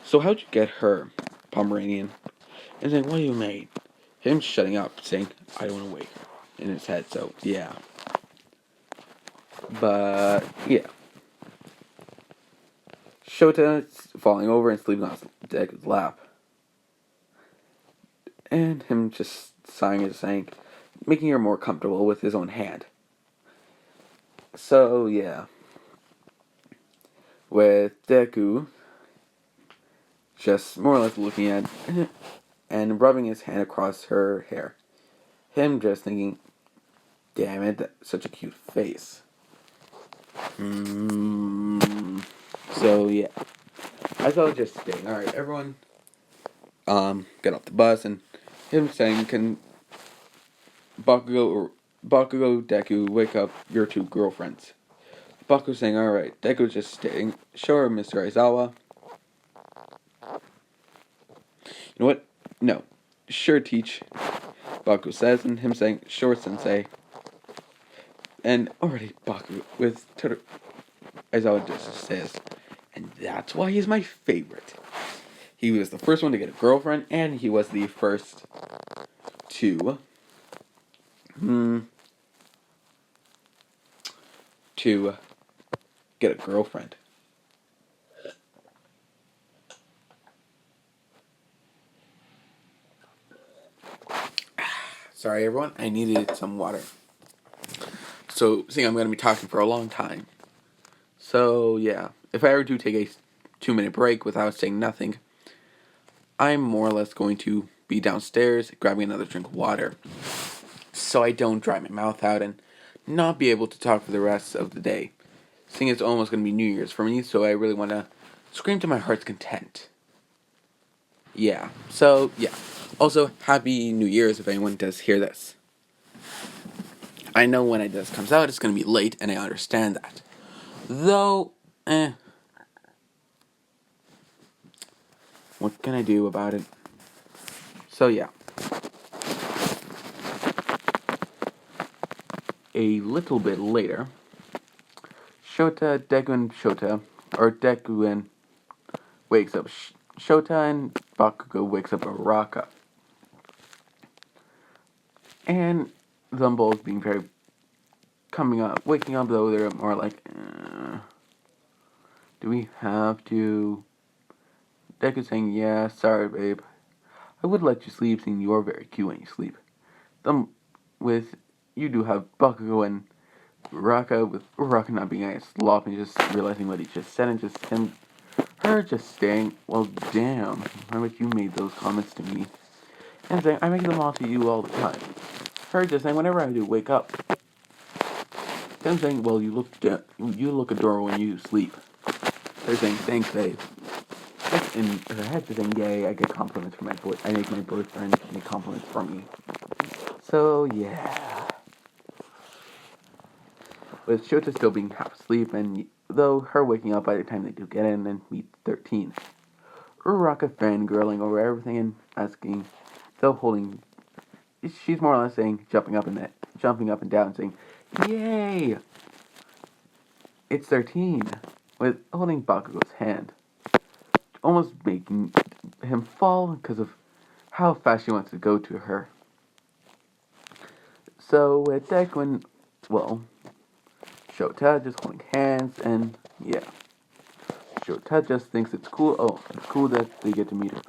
so how'd you get her, Pomeranian? Him saying, what do you mean? Him shutting up, saying, I don't want to wake her. In his head, so, yeah. But, yeah. Shota falling over and sleeping on Deku's lap. And him just sighing and saying, making her more comfortable with his own hand. So, yeah. With Deku just more or less looking at and rubbing his hand across her hair. Him just thinking, damn it, that's such a cute face. So, yeah. I thought just saying, alright, everyone, get off the bus, and him saying, can Bakugo, Deku, wake up your two girlfriends. Bakugo saying, alright, Deku just stating, sure, Mr. Aizawa. You know what? No. Sure, teach. Bakugo says, and him saying, sure, sensei. And already, Bakugo, with Aizawa just says, and that's why he's my favorite. He was the first one to get a girlfriend, and he was the first to get a girlfriend. Sorry, everyone. I needed some water. So, seeing I'm going to be talking for a long time. So, yeah. If I ever do take a 2-minute break without saying nothing, I'm more or less going to be downstairs grabbing another drink of water so I don't dry my mouth out and not be able to talk for the rest of the day. Seeing it's almost going to be New Year's for me, so I really want to scream to my heart's content. Yeah, so yeah. Also, Happy New Year's if anyone does hear this. I know when this comes out, it's going to be late, and I understand that. Though, what can I do about it? So yeah. A little bit later, Deku wakes up Shota and Bakugo wakes up Araka. And them both being very waking up though, they're more like, do we have to? Deku saying, yeah, sorry babe. I would let you sleep, seeing you're very cute when you sleep. Them with, you do have Bakugo and Raka, with Raka not being a slop and just realizing what he just said and just her just saying, well damn, I bet you made those comments to me. And saying, I make them all to you all the time. Her just saying, whenever I do wake up. Them saying, well you look adorable when you sleep. They're saying, thanks babe. In her head, she's saying, yay, I get compliments from I make my boyfriend make compliments from me. So, yeah. With Shota still being half asleep, and though her waking up by the time they do get in and meet 13. Uraraka fangirling over everything and asking, still holding, she's more or less saying, jumping up and down, saying, yay! It's 13, with holding Bakugo's hand. Almost making him fall because of how fast she wants to go to her. So with Deku, Shota just holding hands, and yeah. Shota just thinks it's cool. Oh, it's cool that they get to meet her.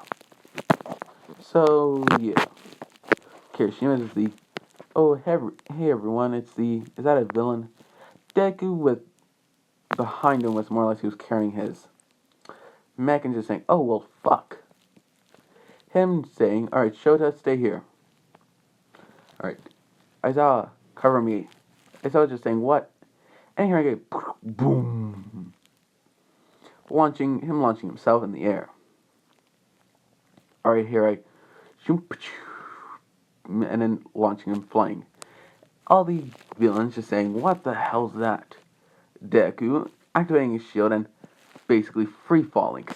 So yeah. Kirishima is the, oh hey everyone, is that a villain? Deku with behind him was more or less he was carrying his mech and just saying, oh well fuck. Him saying, alright Shota, stay here. Alright, Aizawa, cover me. Aizawa just saying, what? And here I go, boom. Launching himself in the air. Alright, here I shoot, and then launching him flying. All the villains just saying, what the hell's that? Deku activating his shield and basically free falling.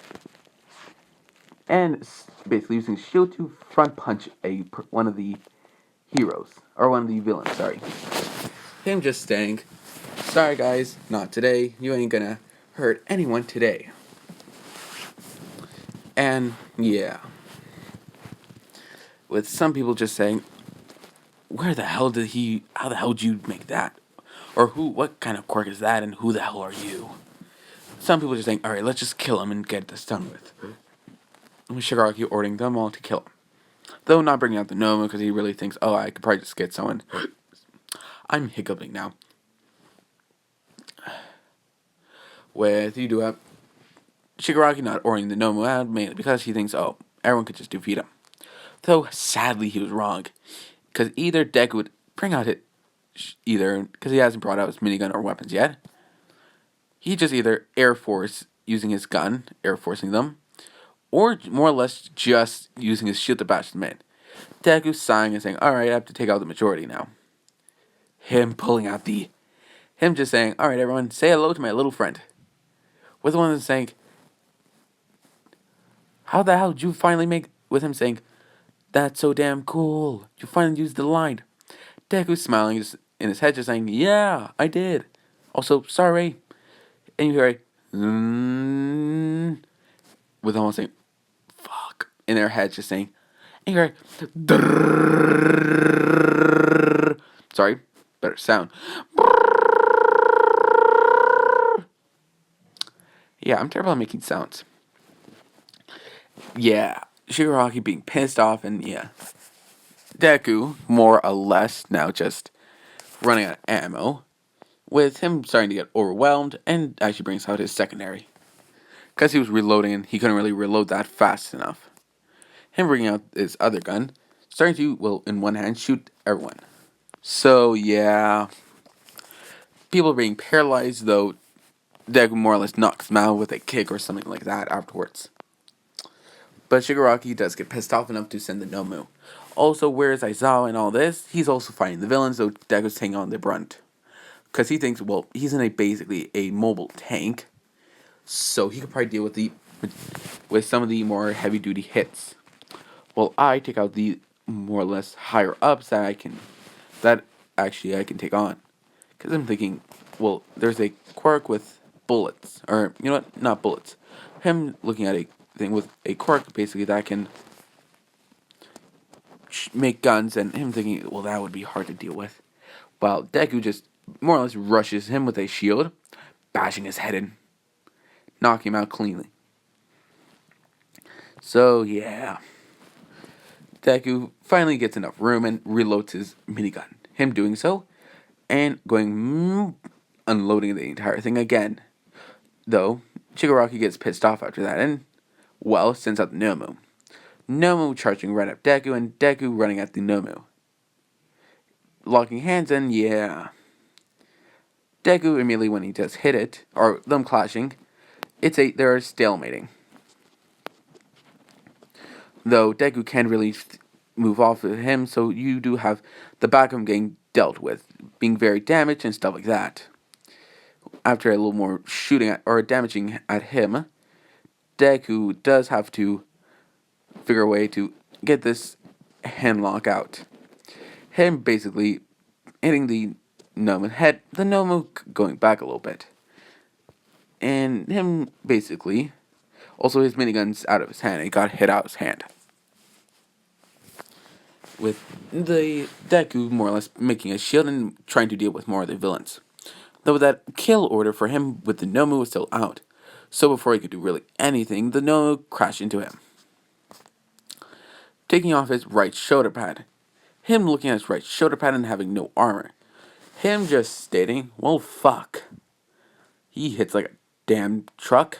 And basically using his shield to front punch one of the heroes. Or one of the villains, sorry. Him just saying, sorry guys, not today. You ain't gonna hurt anyone today. And yeah. With some people just saying, how the hell did you make that? Or what kind of quirk is that, and who the hell are you? Some people just saying, alright, let's just kill him and get this done with. And Shigaraki ordering them all to kill him. Though not bringing out the Nomu because he really thinks, oh, I could probably just get someone. I'm hiccuping now. With you do have Shigaraki not ordering the Nomu out, mainly because he thinks, oh, everyone could just defeat him. Though, sadly, he was wrong. Because either Deku would bring out it, because he hasn't brought out his minigun or weapons yet. He just either Air Force using his gun, Air Forcing them, or more or less just using his shield to bash them in. Deku sighing and saying, alright, I have to take out the majority now. Him just saying, alright everyone, say hello to my little friend. With the one that's saying, how the hell did you finally with him saying, that's so damn cool, you finally used the line. Deku smiling in his head just saying, yeah, I did. Also, sorry. And you hear with almost saying, fuck, in their heads just saying, and you hear sorry, better sound. Yeah, I'm terrible at making sounds. Yeah, Shigaraki being pissed off, and yeah. Deku, more or less, now just running out of ammo, with him starting to get overwhelmed, and actually brings out his secondary. Because he was reloading, and he couldn't really reload that fast enough. him bringing out his other gun, starting to, well, in one hand, shoot everyone. So, yeah, people being paralyzed, though Deku more or less knocks him out with a kick or something like that afterwards. But Shigaraki does get pissed off enough to send the Nomu. Also, where's Aizawa and all this? He's also fighting the villains, though Deku's taking on the brunt. Because he thinks, well, he's in basically a mobile tank, so he could probably deal with some of the more heavy duty hits. Well, I take out the more or less higher ups that actually I can take on. Because I'm thinking, well, there's a quirk with bullets, or you know what, not bullets. Him looking at a thing with a quirk basically that can make guns, and him thinking, well, that would be hard to deal with. While Deku just more or less rushes him with a shield, bashing his head in, knocking him out cleanly. So yeah, Deku finally gets enough room and reloads his minigun. Him doing so, and going unloading the entire thing again. Though Shigaraki gets pissed off after that, and well, sends out the Nomu. Nomu charging right at Deku, and Deku running at the Nomu. Locking hands, and yeah. Deku immediately when he does hit it, or them clashing, they're stalemating. Though Deku can't really move off of him, so you do have the back of him getting dealt with, being very damaged and stuff like that. After a little more shooting or damaging at him, Deku does have to figure a way to get this handlock out. Him basically hitting the Nomu head, the Nomu going back a little bit. And him basically, also his minigun's out of his hand, and he got hit out of his hand. With the Deku more or less making a shield and trying to deal with more of the villains. Though that kill order for him with the Nomu was still out. So before he could do really anything, the Nomu crashed into him, taking off his right shoulder pad. Him looking at his right shoulder pad and having no armor. Him just stating, well, fuck. He hits like a damn truck.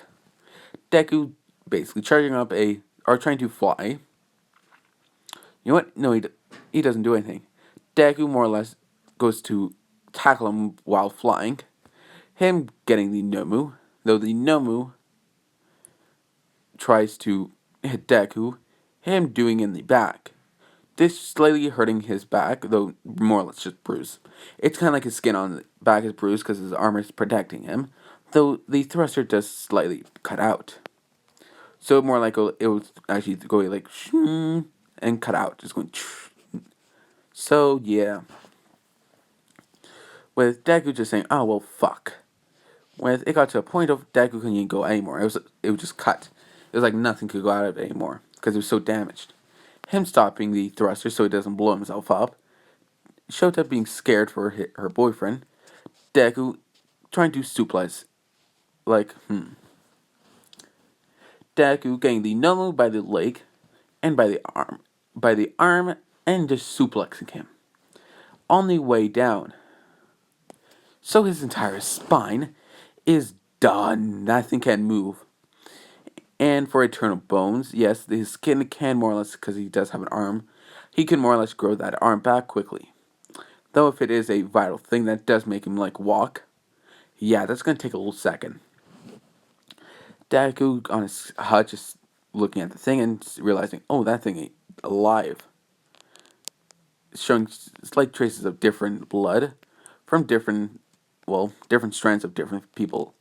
Deku basically charging up or trying to fly. You know what? No, he doesn't do anything. Deku more or less goes to tackle him while flying. Him getting the Nomu, though the Nomu tries to hit Deku, him doing in the back. This slightly hurting his back, though more or less just bruised. It's kind of like his skin on the back is bruised because his armor is protecting him, though the thruster does slightly cut out. So more like it was actually going like and cut out, just going. So yeah, with Deku just saying, "Oh well, fuck." When it got to a point of Deku couldn't go anymore, it was just cut. It was like nothing could go out of it anymore because it was so damaged. Him stopping the thruster so he doesn't blow himself up. Shota being scared for her boyfriend. Deku trying to suplex, like Deku getting the Nomu by the leg and by the arm, and just suplexing him on the way down. So his entire spine is done. Nothing can move. And for Eternal Bones, yes, his skin can more or less, because he does have an arm, he can more or less grow that arm back quickly. Though if it is a vital thing that does make him like walk, yeah, that's gonna take a little second. Deku on his hut just looking at the thing and realizing, oh, that thing ain't alive. Showing slight traces of different blood from different strands of different people.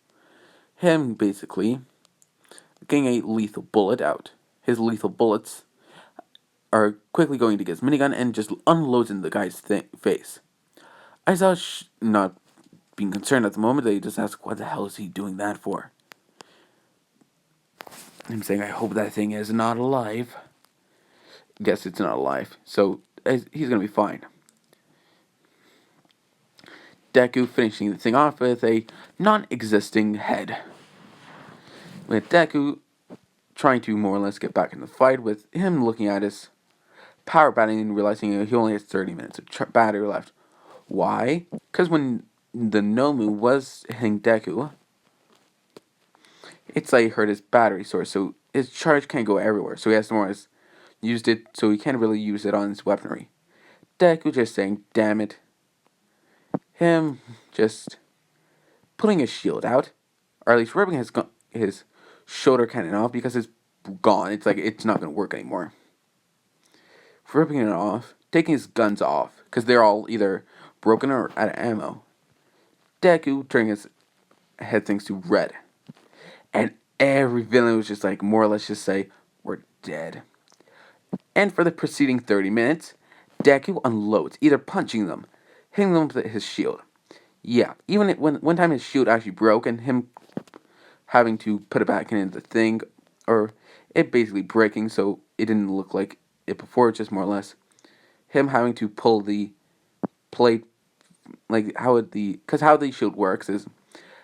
Him basically getting a lethal bullet out. His lethal bullets are quickly going to get his minigun and just unloads in the guy's face. I saw not being concerned at the moment. They just ask, what the hell is he doing that for? I'm saying, I hope that thing is not alive. Guess it's not alive. So he's going to be fine. Deku finishing the thing off with a non-existing head. With Deku trying to more or less get back in the fight, with him looking at his power battery and realizing he only has 30 minutes of battery left. Why? Because when the Nomu was hitting Deku, it's like he hurt his battery source, so his charge can't go everywhere. So he has to more or less used it, so he can't really use it on his weaponry. Deku just saying, damn it. Him just pulling his shield out, or at least ripping his shoulder cannon off because it's gone. It's like it's not going to work anymore. Ripping it off, taking his guns off because they're all either broken or out of ammo. Deku turning his head things to red, and every villain was just like more or less just say, "We're dead." And for the preceding 30 minutes, Deku unloads, either punching them, hitting them with his shield. Yeah, even when one time his shield actually broke and him having to put it back into the thing, or it basically breaking so it didn't look like it before, just more or less him having to pull the plate, like because how the shield works is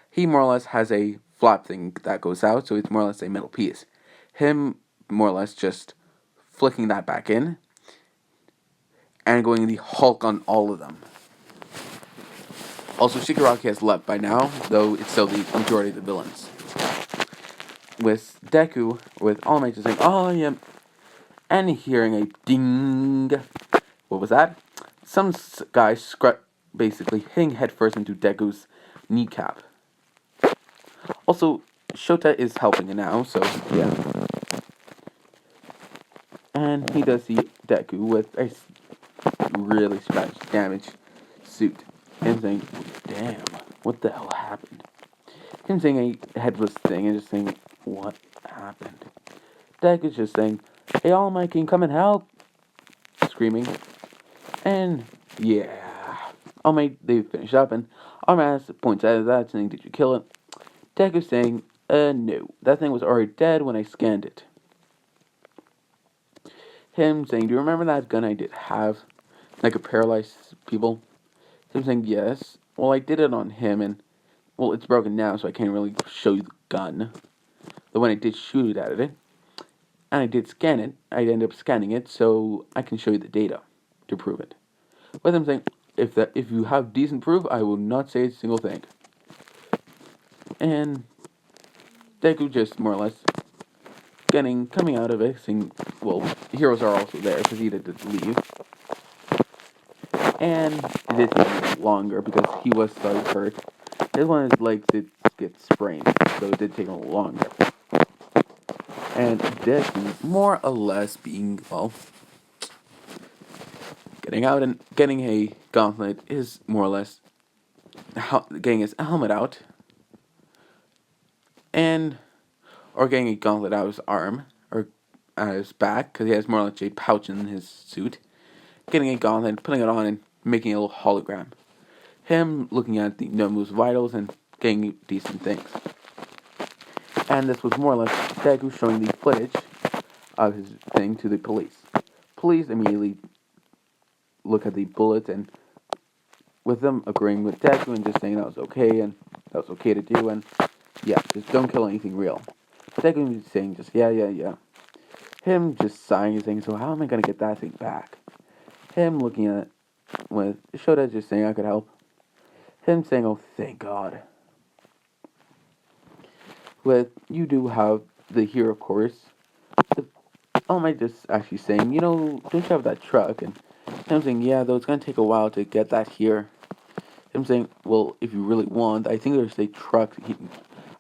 he more or less has a flap thing that goes out, so it's more or less a metal piece. Him more or less just flicking that back in and going the Hulk on all of them. Also, Shigaraki has left by now, though it's still the majority of the villains. With Deku, with All Might just saying, "Oh, yeah," and hearing a ding. What was that? Some guy basically hitting headfirst into Deku's kneecap. Also, Shota is helping now, so yeah. And he does see Deku with a really scratched, damaged suit. And saying, damn, what the hell happened? Him saying a headless thing and just saying, what happened? Deku's just saying, hey, All Might, can you come and help? Screaming. And yeah. All Might, they finish up, and All Might points out that, saying, did you kill it? Deku's saying, no. That thing was already dead when I scanned it. Him saying, do you remember that gun I did have? Like a paralyzed people? Him saying, yes. Well, I did it on him, and, well, it's broken now, so I can't really show you the gun. But when I did shoot it at it, and I did scan it, I ended up scanning it, so I can show you the data to prove it. With him saying, if you have decent proof, I will not say a single thing. And Deku just more or less coming out of it, saying, well, heroes are also there, because he did leave. And it did take longer because he was so hurt. His one of his legs did get sprained, so it did take a little longer. And Deku, more or less being, well, getting out and getting a gauntlet is more or less getting his helmet out. Or getting a gauntlet out of his arm, or out of his back, because he has more or less a pouch in his suit. Getting a gauntlet, putting it on, and making a little hologram. Him looking at the Nomu's vitals and getting decent things. And this was more or less Deku showing the footage of his thing to the police. Police immediately look at the bullets, and with them agreeing with Deku and just saying that was okay, and that was okay to do, and yeah, just don't kill anything real. Deku saying just, yeah. Him just sighing and saying, so how am I going to get that thing back? Him looking at it with Shota just saying I could help. Him saying, oh, thank God. With, you do have the hero, of course. All Might just actually saying, don't you have that truck? And him saying, yeah, though it's going to take a while to get that here. Him saying, well, if you really want, I think there's a truck.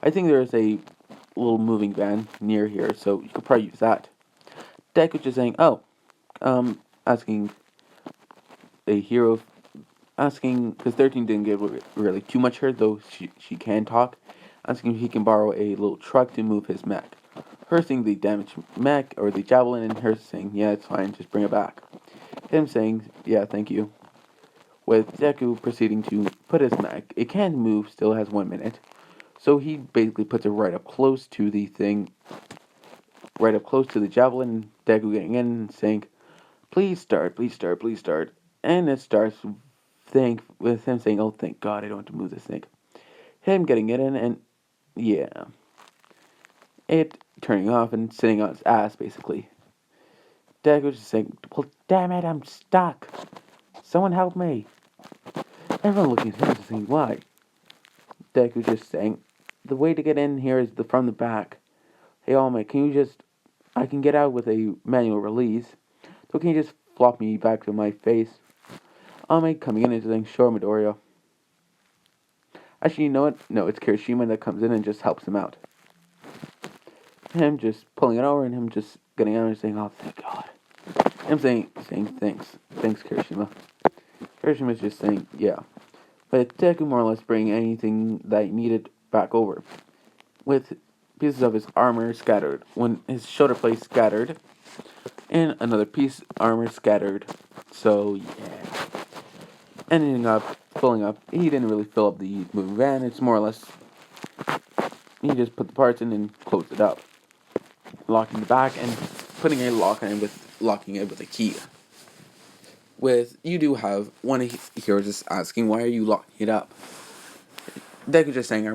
I think there's a little moving van near here, so you could probably use that. Deku just saying, asking a hero, because 13 didn't give really too much hurt, though she can talk, asking if he can borrow a little truck to move his mech. Her seeing the damaged mech, or the javelin, and her saying, yeah, it's fine, just bring it back. Him saying, yeah, thank you. With Deku proceeding to put his mech, it can't move, still has 1 minute, so he basically puts it right up close to the thing, right up close to the javelin. Deku getting in and saying, please start. And it starts with him saying, oh, thank God, I don't have to move this thing. Him getting it in, and yeah. It turning off and sitting on his ass, basically. Deku just saying, well, damn it, I'm stuck. Someone help me. Everyone looking at him and saying, why? Deku just saying, the way to get in here is from the back. Hey, All Might, can you just I can get out with a manual release. So can you just flop me back to my face? Ame coming in and saying, sure, Midoriya. Actually, you know what? No, it's Kirishima that comes in and just helps him out. Him just pulling it over and him just getting out and saying, oh, thank God. Him saying thanks. Thanks, Kirishima. Kirishima's just saying, yeah. But Deku more or less bringing anything that he needed back over. With pieces of his armor scattered. When his shoulder plate scattered. And another piece armor scattered. So, yeah. Ending up filling up. He didn't really fill up the moving van. It's more or less, he just put the parts in and closed it up. Locking the back and putting a lock on it locking it with a key. With, you do have one hero just asking, why are you locking it up? Deku just saying,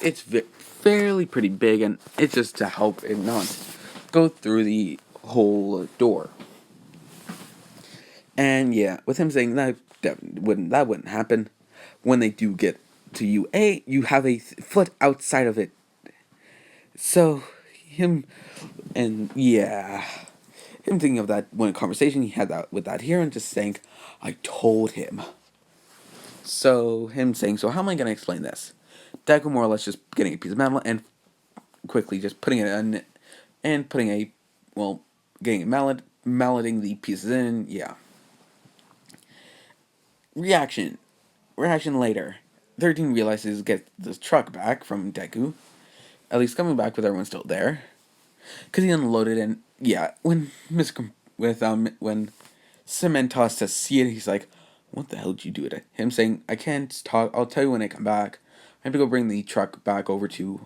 it's fairly pretty big and it's just to help it not go through the whole door. And yeah, with him saying that wouldn't happen. When they do get to UA, you have a foot outside of it. So him and yeah, him thinking of that one conversation he had that with that hero and just saying, I told him. So him saying, so how am I gonna explain this? Deku more or less just getting a piece of metal and quickly just putting it in and putting a getting a malleting the pieces in, yeah. Reaction later. 13 realizes get the truck back from Deku. At least coming back with everyone still there. Cause he unloaded and yeah, when when Cementos to see it, he's like, what the hell did you do to him? Saying, I can't talk, I'll tell you when I come back. I have to go bring the truck back over to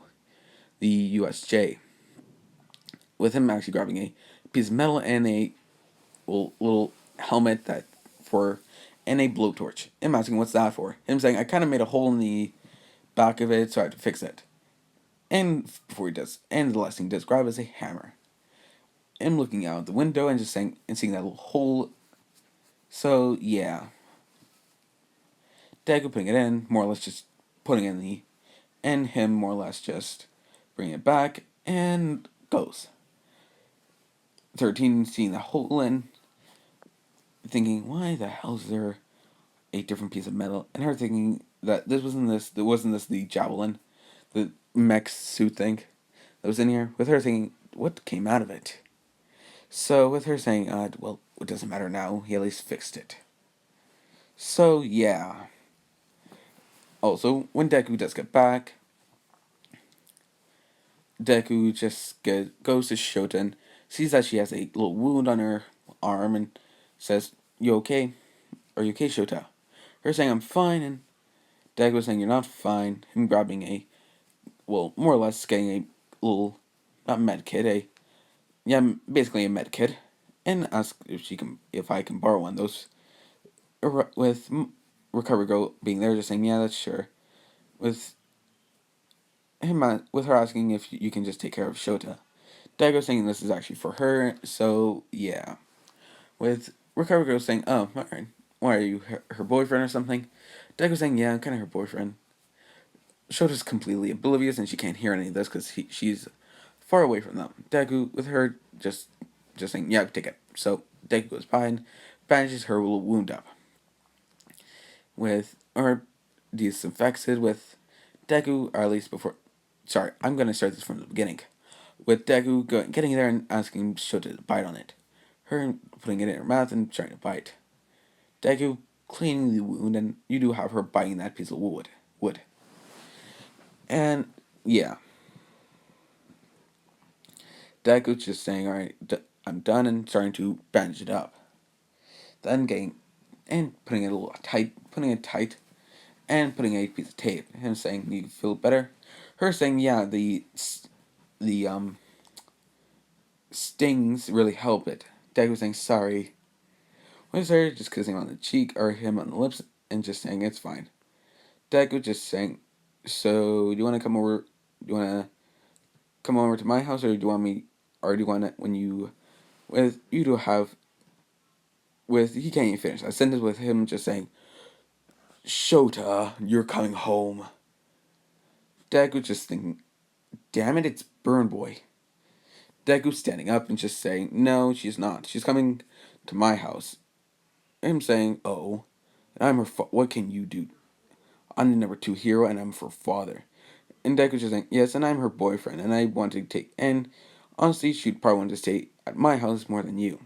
the USJ. With him actually grabbing a piece of metal and a little helmet that for and a blowtorch. Him asking what's that for. Him saying, I kinda made a hole in the back of it, so I had to fix it. And before he does, and the last thing he does grab is a hammer. Him looking out the window and just saying and seeing that little hole. So yeah. Deku putting it in, more or less just putting in and him more or less just bringing it back and goes. 13 seeing the hole in, thinking, why the hell is there a different piece of metal? And her thinking that wasn't this the javelin, the mech suit thing that was in here. With her thinking, what came out of it? So with her saying, well, it doesn't matter now. He at least fixed it. So yeah. Also, when Deku does get back, Deku just goes to Shoten, sees that she has a little wound on her arm, and says, you okay? Are you okay, Shota? Her saying, I'm fine, and Deku saying, you're not fine. Him grabbing more or less getting a little, not med kit, basically a med kit, and ask if I can borrow one of those. With Recovery Girl being there, just saying, yeah, that's sure. With with her asking if you can just take care of Shota. Daigo saying this is actually for her, so yeah. With Recovery Girl saying, oh, alright, why are you her boyfriend or something? Daigo saying, yeah, I'm kind of her boyfriend. Shota's completely oblivious and she can't hear any of this because she's far away from them. Deku, with her, just saying, yeah, take it. So Deku goes by and bandages her little wound up. Or disinfects it with Deku, or at least before. Sorry, I'm going to start this from the beginning. With Deku getting there and asking Shota to bite on it. Her putting it in her mouth and trying to bite. Deku cleaning the wound, and you do have her biting that piece of wood. And, yeah. Deku's just saying, alright, I'm done, and starting to bandage it up. Then putting it a little tight, and putting a piece of tape. Him saying, you feel better? Her saying, yeah, the stings really help it. Deku saying, sorry. Was her just kissing on the cheek or him on the lips and just saying, it's fine. Deku just saying, so do you want to come over? Do you want to come over to my house, or do you want me? Or do you want to when you with you do have with he can't even finish. I sent it with him just saying, Shota, you're coming home. Deku just thinking, damn it, it's Burn Boy. Deku standing up and just saying, no, she's not. She's coming to my house. Him saying, oh, I'm her what can you do? I'm the number 2 hero and I'm her father. And Deku just saying, yes, and I'm her boyfriend and I want to take, and honestly, she'd probably want to stay at my house more than you.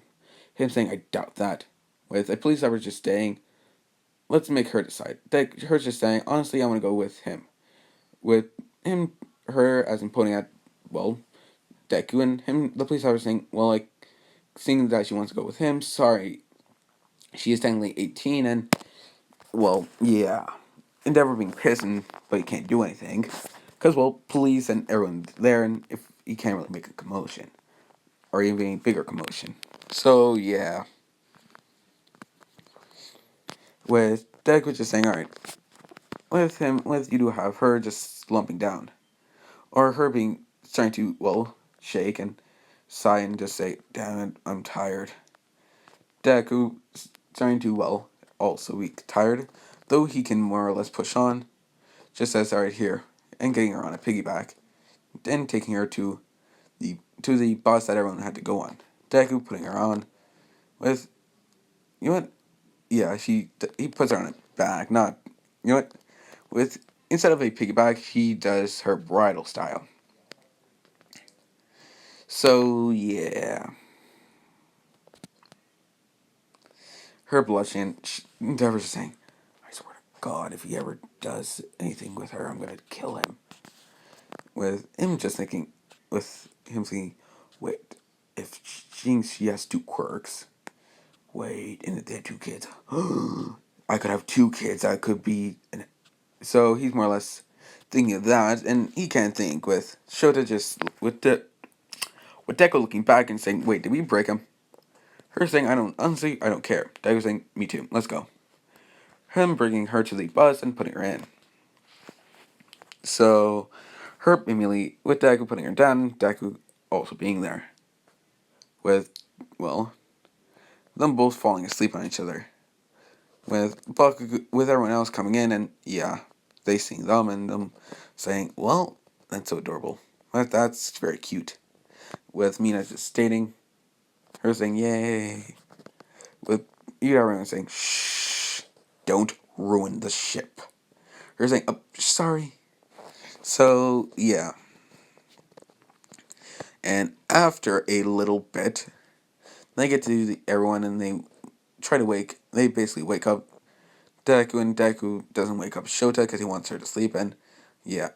Him saying, I doubt that. With a police officer just saying, let's make her decide. Her just saying, honestly, I want to go with him. With him, her, as in pointing at, well, Deku, and him, the police officer saying, well, like, seeing that she wants to go with him, sorry, she is technically 18, and, well, yeah. Endeavor being pissed, but he can't do anything. Because, well, police and everyone's there, and if he can't really make a commotion. Or even a bigger commotion. So, yeah. With Deku just saying, alright, with you do have her just slumping down. Or her being, starting to, well, shake and sigh and just say, damn it, I'm tired. Deku starting to, well, also be tired, though he can more or less push on, just says, alright, here, and getting her on a piggyback, and taking her to the bus that everyone had to go on. Deku putting her on with, you know what, yeah, he puts her on a back, not, you know what, with, instead of a piggyback, he does her bridal style. So, yeah. Her blushing, Endeavor's just saying, I swear to God, if he ever does anything with her, I'm gonna kill him. With him just thinking, with him thinking, wait, if she has 2 quirks, wait, and if they had 2 kids, I could have 2 kids, I could be, so he's more or less thinking of that, and he can't think with Shota just, with Deku looking back and saying, wait, did we break him? Her saying, honestly, I don't care. Deku saying, me too, let's go. Him bringing her to the bus and putting her in. So, her immediately, with Deku putting her down, Deku also being there. With, well, them both falling asleep on each other. With everyone else coming in, and yeah, they seeing them and them saying, well, that's so adorable. That's very cute. With Mina just stating, her saying, yay. With everyone saying, shh, don't ruin the ship. Her saying, oh, sorry. So, yeah. And after a little bit, they get to everyone and they basically wake up Deku, and Deku doesn't wake up Shota because he wants her to sleep, and yeah.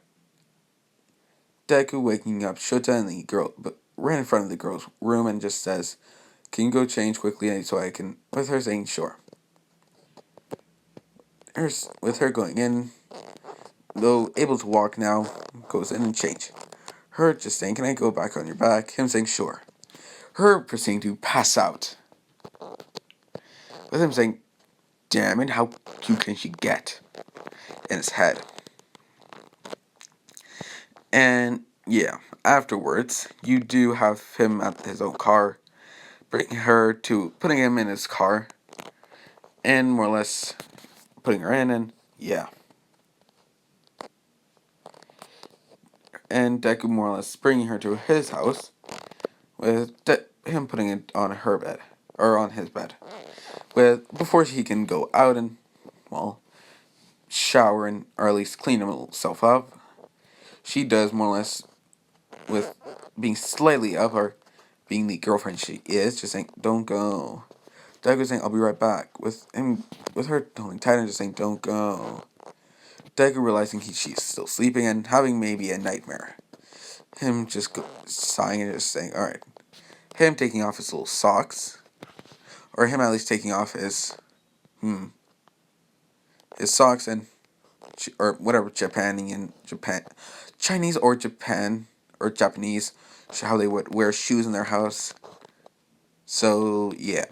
Deku waking up Shota and the girl, but right in front of the girl's room and just says, can you go change quickly so I can, with her saying sure. With her going in, though able to walk now, goes in and change. Her just saying, can I go back on your back? Him saying sure. Her proceeding to pass out. With him saying, damn it, how cute can she get? In his head. And yeah, afterwards, you do have him at his own car, putting him in his car, and more or less putting her in, and yeah. And Deku more or less bringing her to his house, with him putting it on her bed, or on his bed, before he can go out and, well, shower and, or at least clean himself up. She does more or less, with being slightly up, or being the girlfriend she is, just saying, don't go. Deku saying, I'll be right back. With her holding tight and just saying, don't go. Deku realizing she's still sleeping and having maybe a nightmare. Him just sighing and just saying, alright. Him taking off his little socks. Or him at least taking off his socks and, or whatever Chinese or Japan, or Japanese, how they would wear shoes in their house. So, yeah.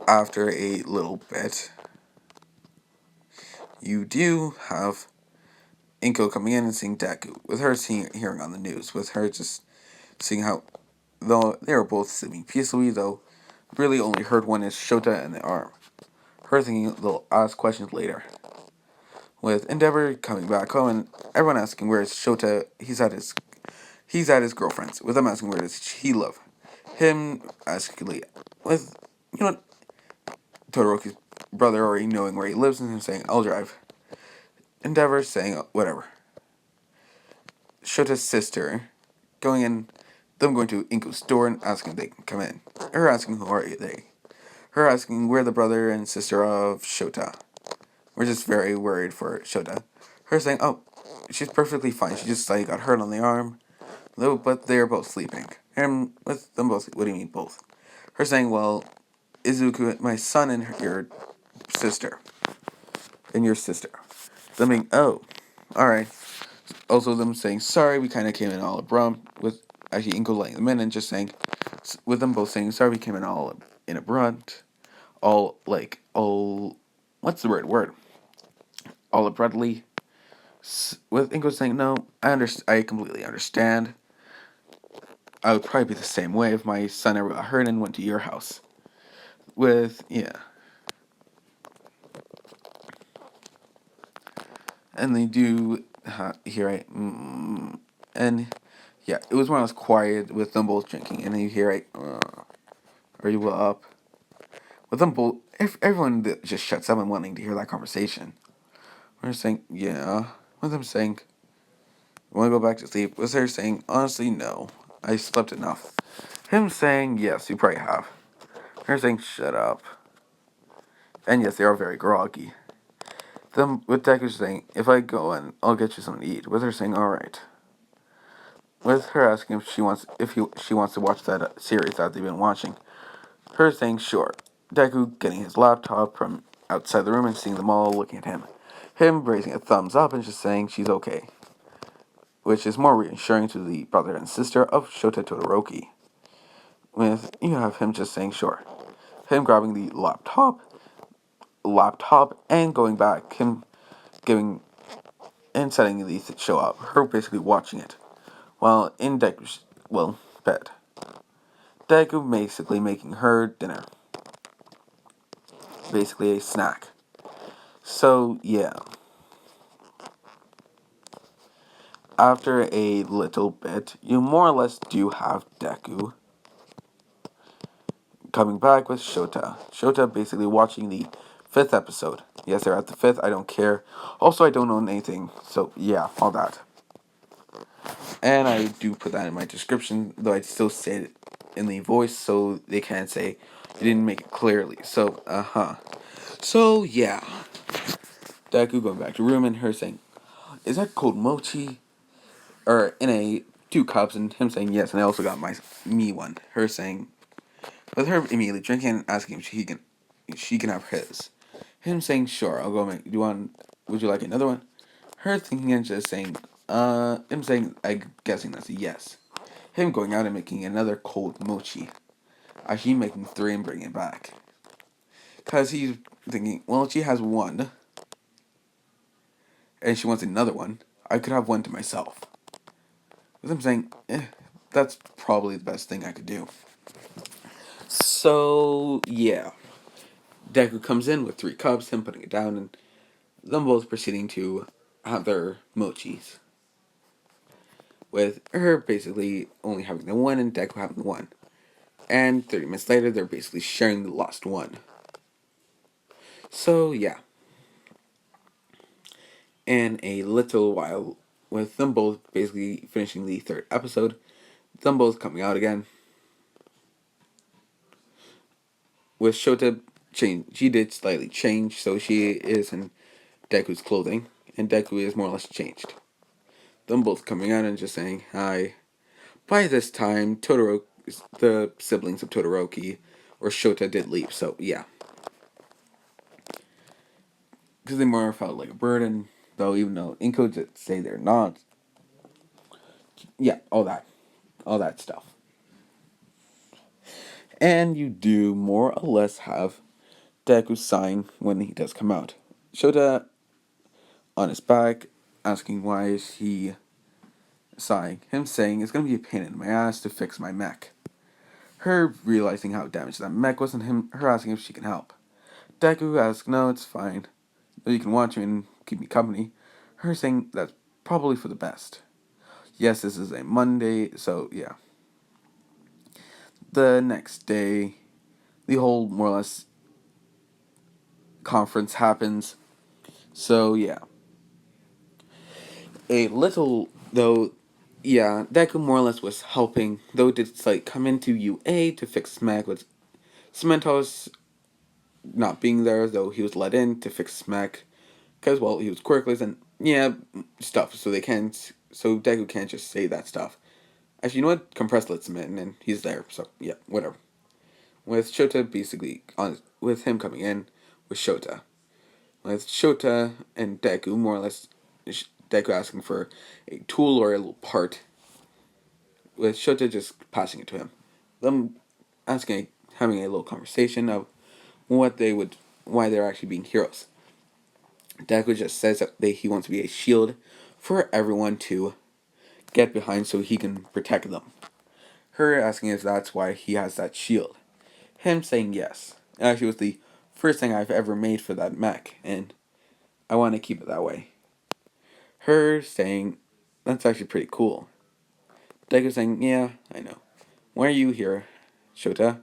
After a little bit, you do have Inko coming in and seeing Deku, with her hearing on the news, with her just seeing how, though they were both sleeping peacefully, though really only heard one is Shota in the arm. Her thinking they'll ask questions later. With Endeavor coming back home and everyone asking where is Shota. He's at his girlfriend's. With them asking where does he live. Him asking Leah. With Todoroki's brother already knowing where he lives and him saying, I'll drive. Endeavor saying, whatever. Shota's sister going in, them going to Inko's store and asking if they can come in. Her asking who are they. Her asking where the brother and sister of Shota. We're just very worried for Shota. Her saying, oh, she's perfectly fine. She just got hurt on the arm. But they're both sleeping. And with them both, what do you mean both? Her saying, well, Izuku, my son and your sister. And your sister. Them being, oh, alright. Also them saying, sorry, we kind of came in all abrupt. With actually Inko letting them in and just saying, with them both saying, sorry, we came in all in abrupt. What's the word? All abruptly. With Inko saying, no, I completely understand. I would probably be the same way if my son ever got hurt and went to your house. And they do, and yeah, it was when I was quiet with them both drinking, and you hear, are you up? With them both, if everyone just shuts up and wanting to hear that conversation. We're saying, yeah. With them saying, you want to go back to sleep? Was there saying, honestly, no. I slept enough. Him saying, yes, you probably have. Her saying, shut up. And yes, they are very groggy. Them with Deku saying, if I go and I'll get you something to eat. With her saying, alright. With her asking if she wants to watch that series that they've been watching. Her saying, sure. Deku getting his laptop from outside the room and seeing them all looking at him. Him raising a thumbs up and just saying she's okay. Which is more reassuring to the brother and sister of Shota Todoroki. With you have him just saying sure. Him grabbing the laptop and going back. Him giving and setting the show up. Her basically watching it. While in Deku's bed. Deku basically making her dinner. Basically a snack. So yeah. After a little bit, you more or less do have Deku coming back with Shota. Shota basically watching the 5th episode. Yes, they're at the 5th, I don't care. Also, I don't own anything, so yeah, all that. And I do put that in my description, though I still say it in the voice so they can't say you didn't make it clearly. So, So, yeah. Deku going back to room and her saying, is that cold mochi? Or in a 2 cups and him saying yes, and I also got me one. Her saying, with her immediately drinking and asking if she can have his. Him saying, sure, I'll go make, would you like another one? Her thinking and just saying, him saying, I'm guessing that's a yes. Him going out and making another cold mochi. Actually making 3 and bringing it back. Because he's thinking, well, if she has one, and she wants another one, I could have one to myself. With him saying, that's probably the best thing I could do. So, yeah. Deku comes in with 3 cups, him putting it down, and them both proceeding to have their mochis. With her basically only having the one and Deku having the one. And 30 minutes later, they're basically sharing the lost one. So, yeah. In a little while, with them both basically finishing the 3rd episode, them both coming out again. With Shota, she did slightly change, so she is in Deku's clothing, and Deku is more or less changed. Them both coming out and just saying hi. By this time, the siblings of Todoroki, or Shota, did leave, so yeah. Because they more felt like a burden, though even though Inko did say they're not. Yeah, all that stuff. And you do more or less have Deku sign when he does come out. Shota on his back, asking why is he sighing. Him saying it's gonna be a pain in my ass to fix my mech. Her realizing how damaged that mech was and her asking if she can help. Deku asks, no, it's fine. But you can watch me and keep me company. Her saying that's probably for the best. Yes, this is a Monday, so yeah. The next day, the whole more or less conference happens. So yeah, a little though. Yeah, Deku more or less was helping, though did like come into UA to fix Smack with Cementos not being there, though he was let in to fix Smack because well he was quirkless and yeah stuff. So they can't. So Deku can't just say that stuff. Actually, you know what? Compress lets him in, and he's there. So yeah, whatever. With Shota basically on with him coming in with Shota. With Shota and Deku more or less, Deku asking for a tool or a little part. With Shota just passing it to him. Them asking, having a little conversation of what they would, why they're actually being heroes. Deku just says that he wants to be a shield for everyone to get behind so he can protect them. Her asking if that's why he has that shield. Him saying yes. It actually was the first thing I've ever made for that mech, and I want to keep it that way. Her saying, that's actually pretty cool. Deku saying, yeah, I know. Why are you here, Shota?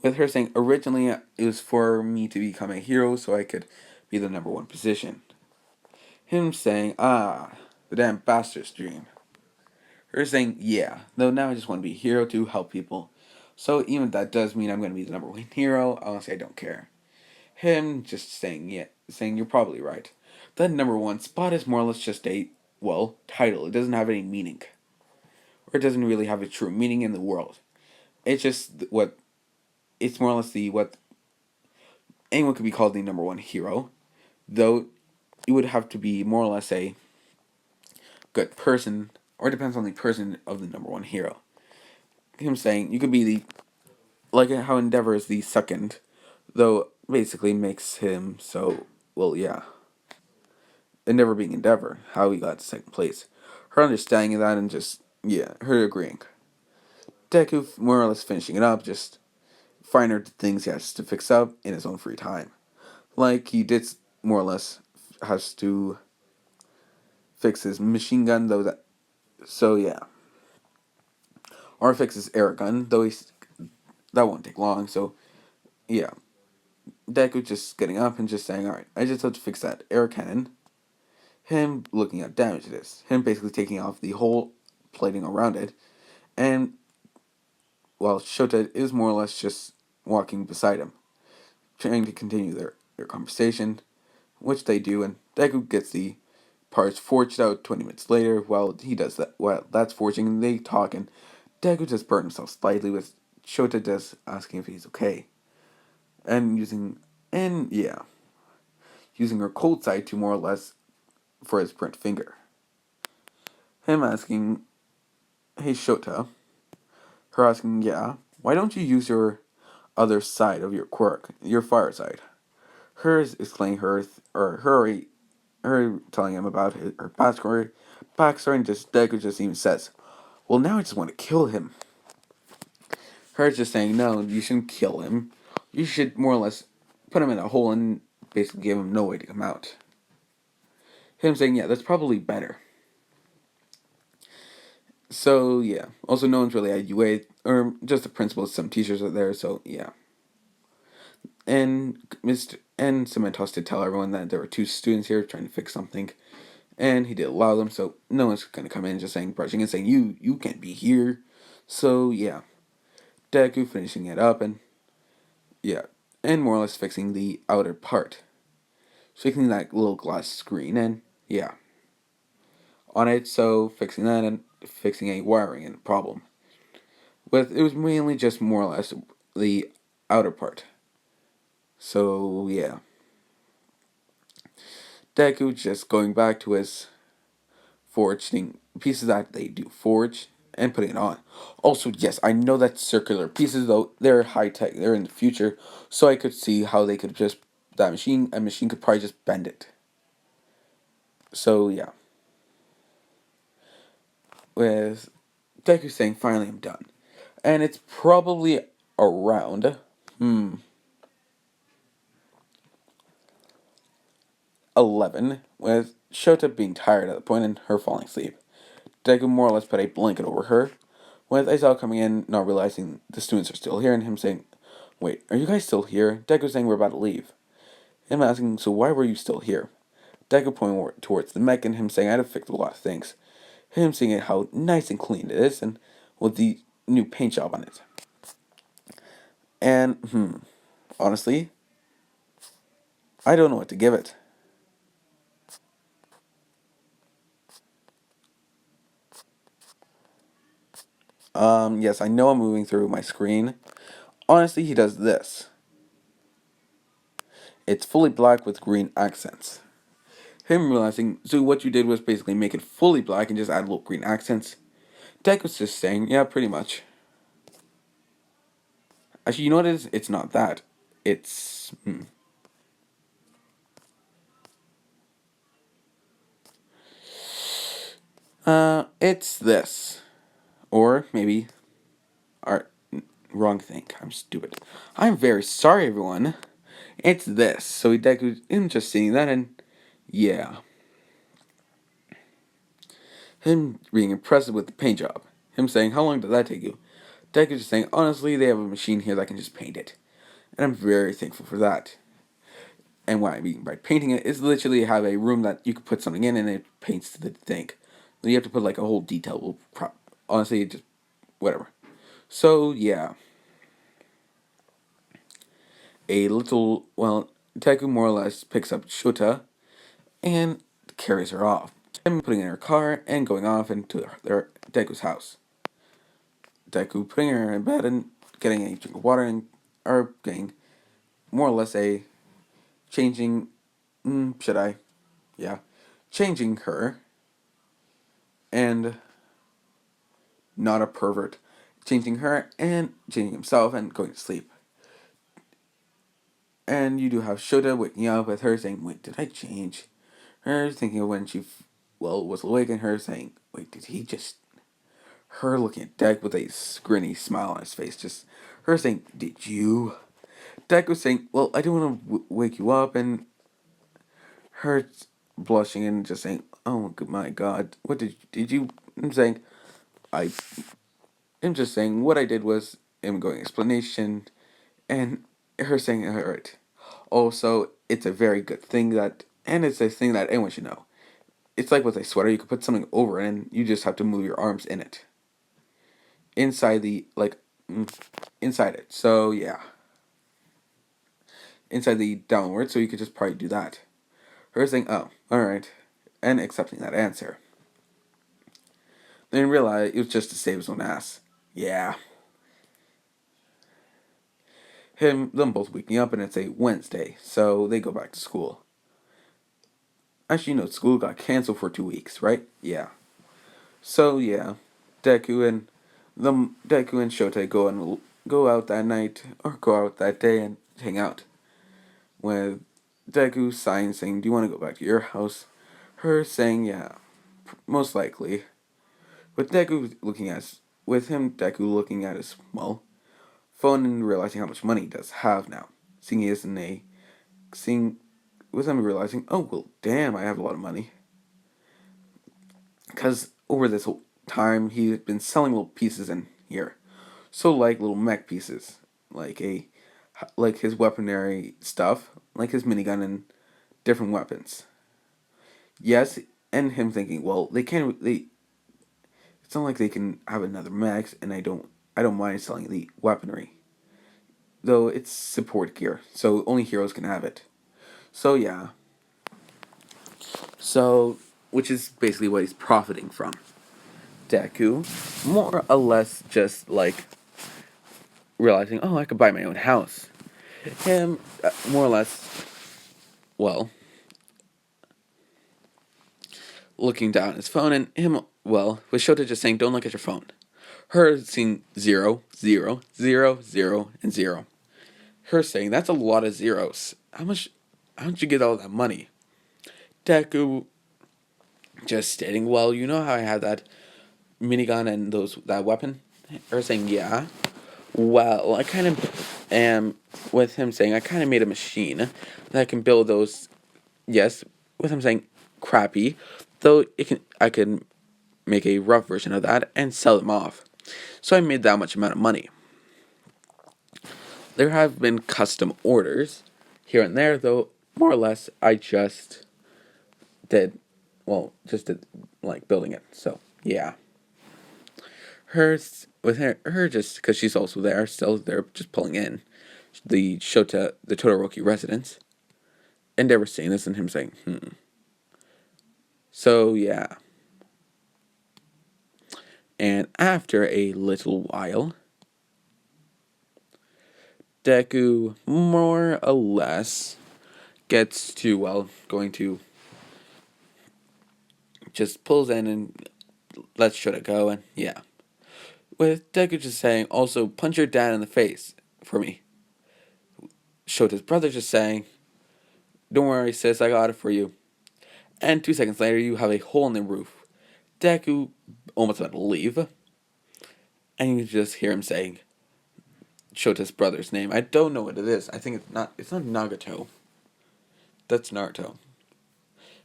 With her saying, originally it was for me to become a hero so I could be the number one position. Him saying, the damn bastard's dream. Her saying, yeah, though now I just want to be a hero to help people. So even if that does mean I'm going to be the number one hero, honestly I don't care. Him just saying, yeah, saying you're probably right. The number one spot is more or less just a, well, title. It doesn't have any meaning. Or it doesn't really have a true meaning in the world. It's just what, it's more or less the, what anyone could be called the number one hero. Though, you would have to be more or less a good person, or it depends on the person of the number one hero. Him saying, you could be the, like how Endeavor is the second, though basically makes him so, well, yeah. Endeavor being Endeavor, how he got to second place. Her understanding of that and just, yeah, her agreeing. Deku more or less finishing it up, just finer things he has to fix up in his own free time. Like he did more or less has to fix his machine gun, though that, so yeah. Or fix his air gun, though that won't take long, so yeah. Deku just getting up and just saying, alright, I just have to fix that air cannon. Him looking at damage it is. Him basically taking off the whole plating around it. And, well, Shota is more or less just walking beside him, trying to continue their conversation, which they do, and Deku gets the parts forged out 20 minutes later. While he does that, while that's forging, and they talk, and Deku just burned himself slightly, with Shota just asking if he's okay. And yeah, using her cold side to more or less for his burnt finger. Him asking, hey Shota, her asking, yeah, why don't you use your other side of your quirk, your fire side? Hers explaining her telling him about her backstory, and just Deku just even says, well, now I just want to kill him. Her just saying, no, you shouldn't kill him. You should more or less put him in a hole and basically give him no way to come out. Him saying, yeah, that's probably better. So, yeah. Also, no one's really at UA, or just the principals, some teachers are there, so, yeah. And Cementos did tell everyone that there were two students here trying to fix something, and he did allow them, so no one's gonna come in just saying, brushing and saying, you can't be here. So, yeah. Deku finishing it up, and, yeah. And more or less fixing the outer part. Fixing that little glass screen, and, yeah. On it, so fixing that and fixing a wiring and problem. But it was mainly just more or less the outer part. So yeah, Deku just going back to his forging pieces that they do forge and putting it on. Also, yes, I know that circular pieces though they're high tech, they're in the future, so I could see how they could just a machine could probably just bend it. So yeah, with Deku saying finally I'm done, and it's probably around 11, with Shota being tired at the point and her falling asleep. Deku more or less put a blanket over her, with Aizawa coming in, not realizing the students are still here, and him saying, "Wait, are you guys still here?" Deku saying, "We're about to leave." Him asking, "So why were you still here?" Deku pointing towards the mech, and him saying, "I had to fix a lot of things." Him seeing how nice and clean it is, and with the new paint job on it. And, honestly, I don't know what to give it. Yes, I know I'm moving through my screen. Honestly, he does this. It's fully black with green accents. Him realizing, so what you did was basically make it fully black and just add little green accents. Deck was just saying, yeah, pretty much. Actually, you know what it is? It's not that. It's, it's this. Or maybe, art, wrong thing. I'm stupid. I'm very sorry, everyone. It's this. So he Deku, him just seeing that, and yeah. Him being impressed with the paint job. Him saying, how long did that take you? Deku just saying, honestly, they have a machine here that can just paint it. And I'm very thankful for that. And what I mean by painting it is literally have a room that you could put something in and it paints the thing. So you have to put like a whole detail. Honestly, just whatever. So yeah, a little Deku more or less picks up Shota and carries her off. And putting in her car and going off into their Deku's house. Deku putting her in bed and getting a drink of water and or getting more or less a changing. Should I? Yeah, changing her and not a pervert, changing her and changing himself and going to sleep. And you do have Shota waking up with her saying, "Wait, did I change?" Her thinking of when she, was awake, and her saying, "Wait, did he just?" Her looking at Deck with a grinny smile on his face, just her saying, "Did you?" Deck was saying, "Well, I don't want to wake you up," and her blushing and just saying, "Oh my God, what did you?" I'm saying, "I." I'm just saying what I did was I'm going explanation, and her saying, "All right." Also, it's a very good thing that, and it's a thing that anyone should know. It's like with a sweater, you could put something over it, and you just have to move your arms in it, inside the inside it. So yeah, inside the downward. So you could just probably do that. Her saying, "Oh, all right," and accepting that answer. Then realize it was just to save his own ass. Yeah. Them both waking up, and it's a Wednesday, so they go back to school. Actually, no, school got canceled for 2 weeks, right? Yeah. So yeah, Deku and Deku and Shota go out that night or go out that day and hang out. With Deku sighing, saying, "Do you want to go back to your house?" Her saying, "Yeah, most likely." With Deku looking at with him, Deku looking at his phone and realizing how much money he does have now. Seeing he is in a seeing with him realizing, oh well, damn, I have a lot of money. Because over this whole time, he's been selling little pieces in here. So like little mech pieces, like like his weaponry stuff, like his minigun and different weapons. Yes, and him thinking, well, they can't. It's not like they can have another mech, and I don't mind selling the weaponry, though it's support gear, so only heroes can have it. So yeah, so which is basically what he's profiting from. Deku, more or less, just like realizing, oh, I could buy my own house. Him, more or less, well, looking down at his phone, and him, with Shota just saying, don't look at your phone. Her seeing 0, 0, 0, 0, and 0. Her saying, that's a lot of zeros. How'd you get all that money? Deku just stating, well, you know how I had that minigun and that weapon? Her saying, yeah. Well, I kind of am, with him saying, I kind of made a machine that can build those, yes, with him saying crappy, though I can make a rough version of that and sell them off. So I made that much amount of money. There have been custom orders here and there, though more or less I just did, just did like building it. So yeah, her just because she's also there, still there, just pulling in the Todoroki residence, and they were seeing this and him saying, So yeah, and after a little while, Deku more or less gets to, going to just pulls in and lets Shota go, and yeah. With Deku just saying, also, punch your dad in the face for me. Shota's brother just saying, don't worry, sis, I got it for you. And 2 seconds later, you have a hole in the roof. Deku almost about to leave, and you just hear him saying Shota's brother's name. I don't know what it is. I think it's not Nagato. That's Naruto.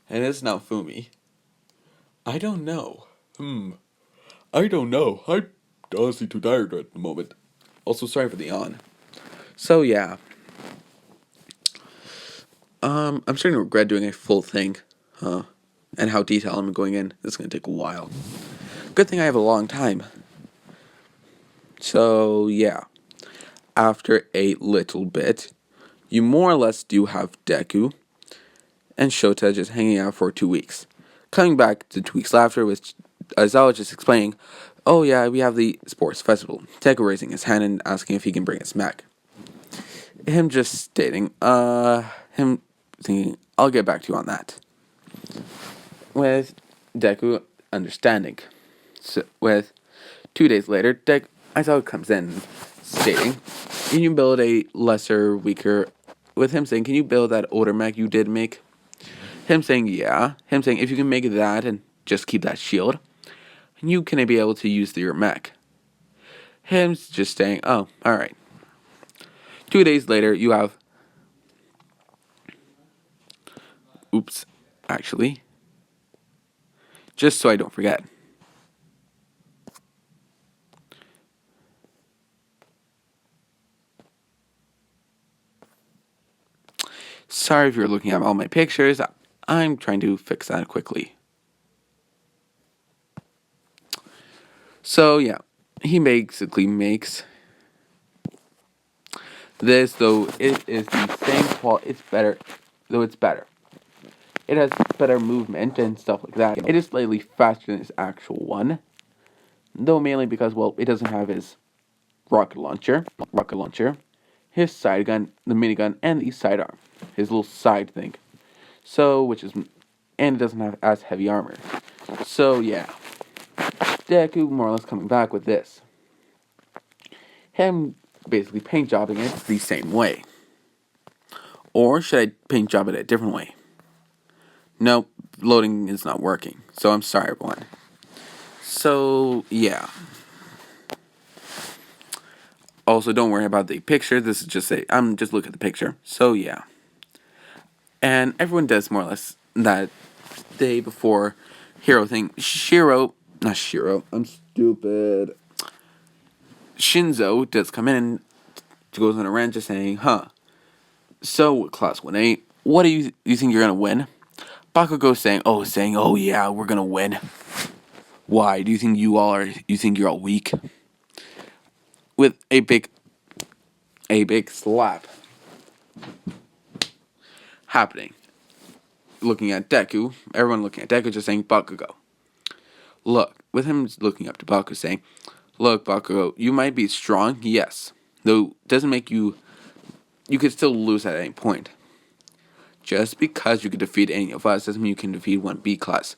And it's not Fumi. I don't know. I don't know. I'm honestly too tired at the moment. Also, sorry for the yawn. So yeah. I'm starting to regret doing a full thing. And how detailed I'm going in. This is gonna take a while. Good thing I have a long time. So yeah. After a little bit, you more or less do have Deku and Shota just hanging out for 2 weeks. Coming back to 2 weeks after, with Aizawa just explaining, oh yeah, we have the sports festival. Deku raising his hand and asking if he can bring his mech. Him just stating, him thinking, I'll get back to you on that. With Deku understanding. So, with 2 days later, Aizawa comes in stating, can you build a lesser, weaker, with him saying, can you build that older mech you did make? Him saying, yeah. Him saying, if you can make that and just keep that shield, you can be able to use your mech. Him just saying, oh, alright. 2 days later, you have... Oops, actually. Just so I don't forget. Sorry if you're looking at all my pictures. I'm trying to fix that quickly. So, yeah. He basically makes this, though it is the same quality. It's better, though it's better. It has better movement and stuff like that. It is slightly faster than its actual one. Though mainly because, it doesn't have his rocket launcher, his side gun, the minigun, and the sidearm. His little side thing. So, and it doesn't have as heavy armor. So, yeah. Deku more or less coming back with this. Him basically paint jobbing it the same way. Or should I paint job it a different way? Nope, loading is not working. So I'm sorry, everyone. So, yeah. Also, don't worry about the picture. This is I'm just looking at the picture. So, yeah. And everyone does more or less that day before hero thing. Not Shiro, I'm stupid. Shinzo does come in and goes on a rant just saying, so, Class 1A, what do you think you're gonna win? Bakugo saying, oh yeah, we're gonna win. Why? Do you think you think you're all weak? With a big slap happening. Looking at Deku, everyone looking at Deku just saying, Bakugo. Look, with him looking up to Bakugo saying, look, Bakugo, you might be strong, yes. Though, doesn't make you could still lose at any point. Just because you can defeat any of us doesn't mean you can defeat 1B class.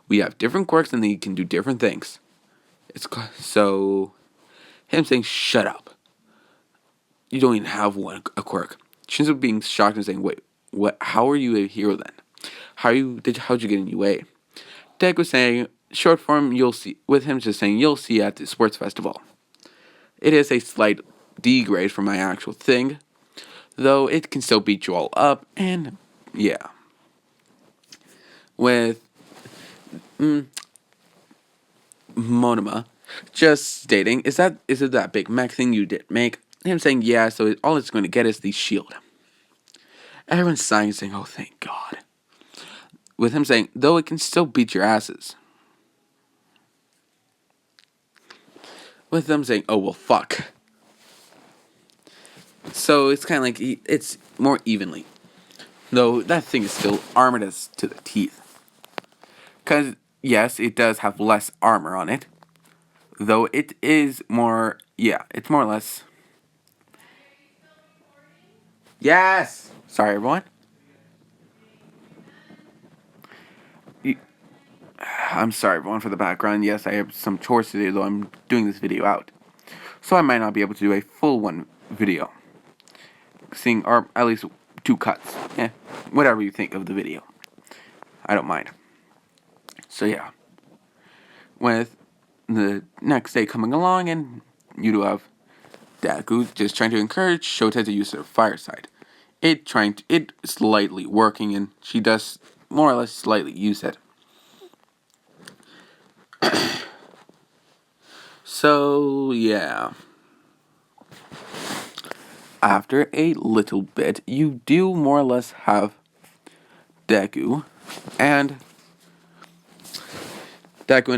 We have different quirks and they can do different things. So, him saying, shut up. You don't even have a quirk. Shinzo being shocked and saying, wait, what? How are you a hero then? How'd you get in UA? Deku saying, short form, you'll see. With him just saying, you'll see at the sports festival. It is a slight degrade from my actual thing, though it can still beat you all up, and yeah. with Monoma just stating, is it that big mech thing you did make? Him saying, yeah, so all it's going to get is the shield. Everyone's sighing, saying, oh, thank God. With him saying, though it can still beat your asses. With them saying, oh, well, fuck. So it's kind of like, it's more evenly. Though that thing is still armored as to the teeth. Because, yes, it does have less armor on it. Though it is more, yeah, it's more or less. Yes! Sorry, everyone. I'm sorry, everyone, for the background. Yes, I have some chores to do, though I'm doing this video out. So I might not be able to do a full one video. Seeing, or at least 2 cuts. Whatever you think of the video. I don't mind. So yeah. With the next day coming along, and you do have Deku just trying to encourage Shota to use her fire side. It slightly working, and she does more or less slightly use it. So yeah. After a little bit, you do more or less have Deku in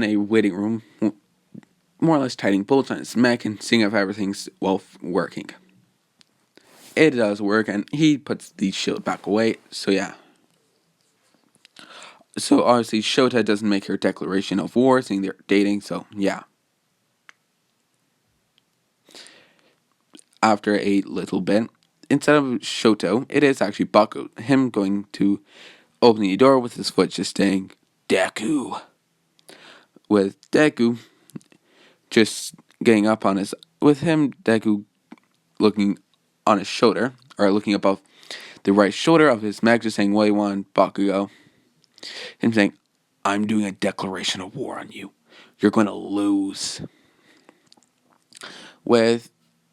a waiting room, more or less tightening bolts on his mech and seeing if everything's well working. It does work, and he puts the shield back away, so yeah. So obviously Shota doesn't make her declaration of war, seeing they're dating, so yeah. After a little bit, instead of Shoto, it is actually Baku, him going to open the door with his foot just saying, Deku. With Deku just getting up on Deku looking on his shoulder, or looking above the right shoulder of his mech, just saying, what do you want, Bakugo? Him saying, I'm doing a declaration of war on you. You're going to lose. With,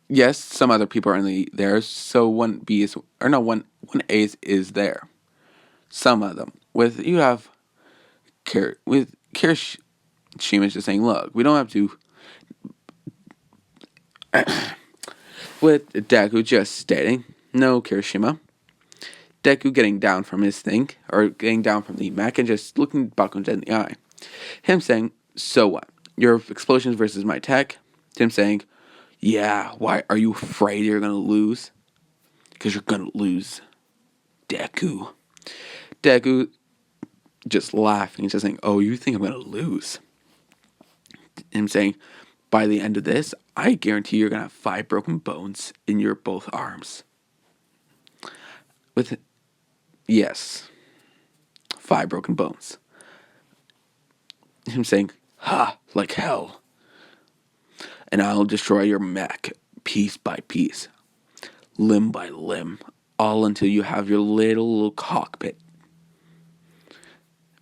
yes, some other people are there, so 1B is, or no, 1A is there. Some of them. You have Kirishima's just saying, look, we don't have to. With Deku just stating, no, Kirishima. Deku getting down from his thing, or getting down from the mech, and just looking Bakugo in the eye. Him saying, so what? Your explosions versus my tech? Him saying, yeah, why are you afraid you're gonna lose? Because you're gonna lose, Deku. Deku just laughing, just saying, oh, you think I'm gonna lose? Him saying, by the end of this, I guarantee you're gonna have 5 broken bones in your both arms. Yes, 5 broken bones. Him saying, ha, like hell. And I'll destroy your mech, piece by piece, limb by limb, all until you have your little cockpit.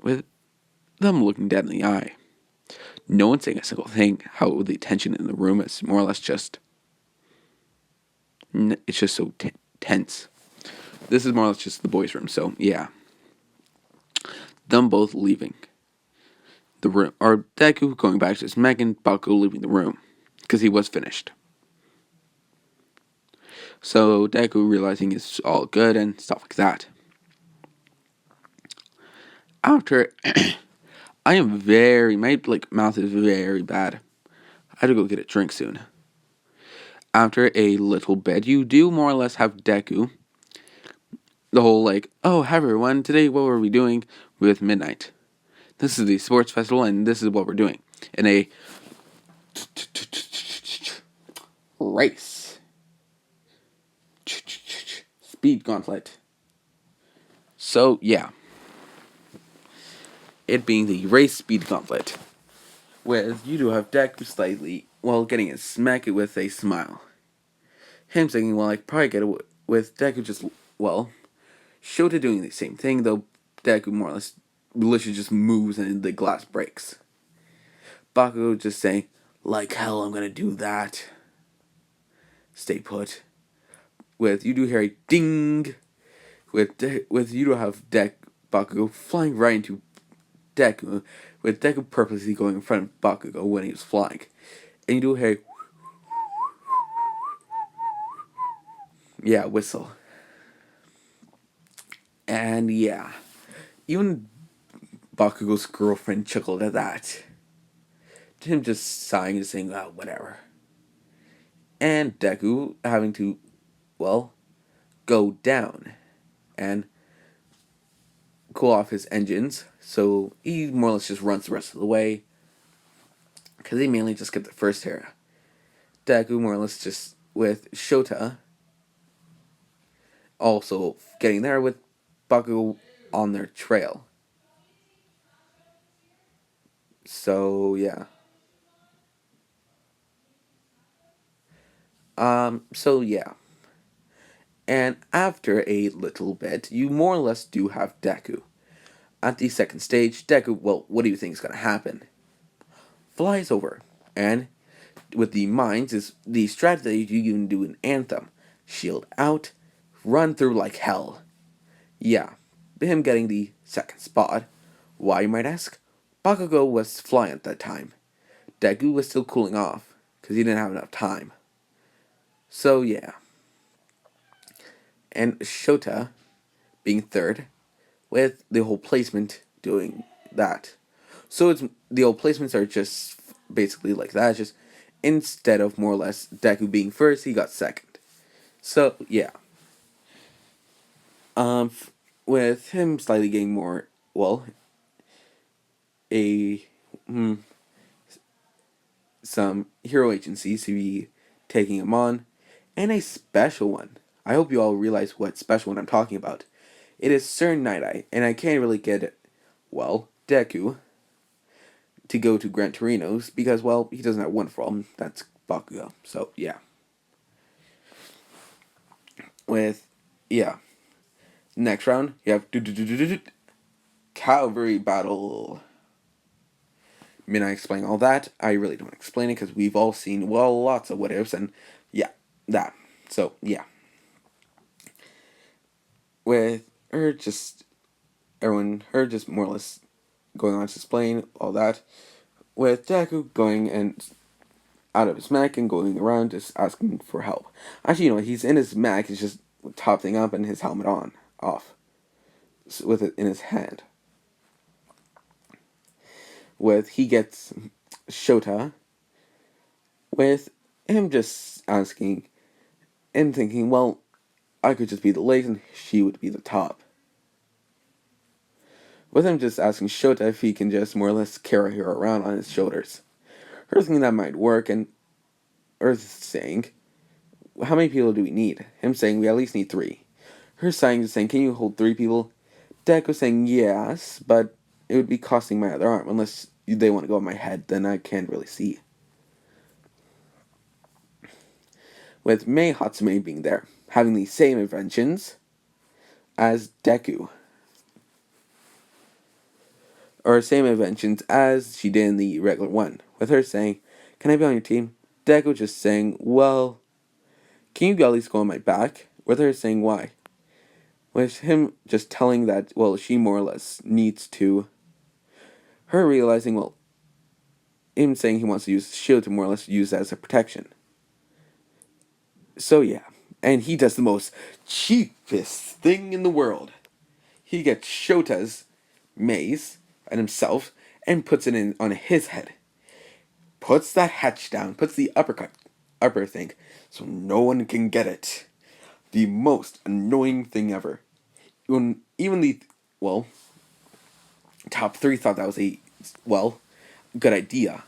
With them looking dead in the eye. No one saying a single thing. How the tension in the room is more or less just, it's just so tense. This is more or less just the boys' room, so yeah. Them both leaving the room, or Deku going back to his mech, and Baku leaving the room, because he was finished. So Deku realizing it's all good and stuff like that. After, I am my mouth is very bad. I have to go get a drink soon. After a little bit, you do more or less have Deku. The whole oh, hi everyone, today what were we doing with Midnight? This is the sports festival and this is what we're doing. In a race. Speed gauntlet. So, yeah. It being the race speed gauntlet. Whereas you do have Deku slightly, getting his smack with a smile. Him saying, I could probably get it with Deku just, Shota doing the same thing, though Deku more or less literally just moves and the glass breaks. Bakugo just saying, like hell I'm gonna do that. Stay put. With you do hear a ding. With you do have Bakugo flying right into Deku, with Deku purposely going in front of Bakugo when he was flying. And you do hear, yeah, whistle. And yeah, even Bakugo's girlfriend chuckled at that. Him just sighing and saying, oh, whatever. And Deku having to, well, go down and cool off his engines. So he more or less just runs the rest of the way. Because he mainly just got the first area. Deku more or less just with Shota also getting there with Bakugo on their trail. So yeah. So yeah. And after a little bit, you more or less do have Deku. At the second stage, Deku, well, what do you think is gonna happen? Flies over, and with the mines is the strategy you can do in Anthem. Shield out, run through like hell. Yeah, him getting the second spot. Why, you might ask? Bakugo was flying at that time. Deku was still cooling off, because he didn't have enough time. So yeah. And Shota being third, with the whole placement doing that. So it's the old placements are just basically like that. It's just instead of more or less Deku being first, he got second. So yeah. With him slightly getting more, well, a some hero agencies to be taking him on, and a special one. I hope you all realize what special one I'm talking about. It is Sir Night Eye, and I can't really get it. Well, Deku to go to Gran Torino's because, well, he doesn't have one problem. That's Bakugo. So yeah. With yeah, next round you have Cavalry Battle. May I explain all that? I really don't explain it because we've all seen, well, lots of what ifs, and yeah, that. So yeah. With her just her just more or less going on to explain all that, with Deku going and out of his mech and going around just asking for help. Actually, he's in his mech, he's just top thing up and his helmet off, with it in his hand. With he gets Shota, with him just asking and thinking, well, I could just be the legs and she would be the top. With him just asking Shota if he can just more or less carry her around on his shoulders. Her thinking that might work, and Earth saying, how many people do we need? Him saying, we at least need 3. Her saying, can you hold 3 people? Deku saying, yes, but it would be costing my other arm. Unless they want to go on my head, then I can't really see. With Mei Hatsume being there, having the same inventions as Deku. Or same inventions as she did in the regular one. With her saying, can I be on your team? Deku just saying, well, can you at least go on my back? With her saying why. With him just telling that, well, she more or less needs to. Her realizing, well, him saying he wants to use the shield to more or less use as a protection. So yeah. And he does the most cheapest thing in the world. He gets Shota's mace and himself and puts it in on his head. Puts that hatch down, puts the upper thing, so no one can get it. The most annoying thing ever. Even the, well, top 3 thought that was a, well, good idea.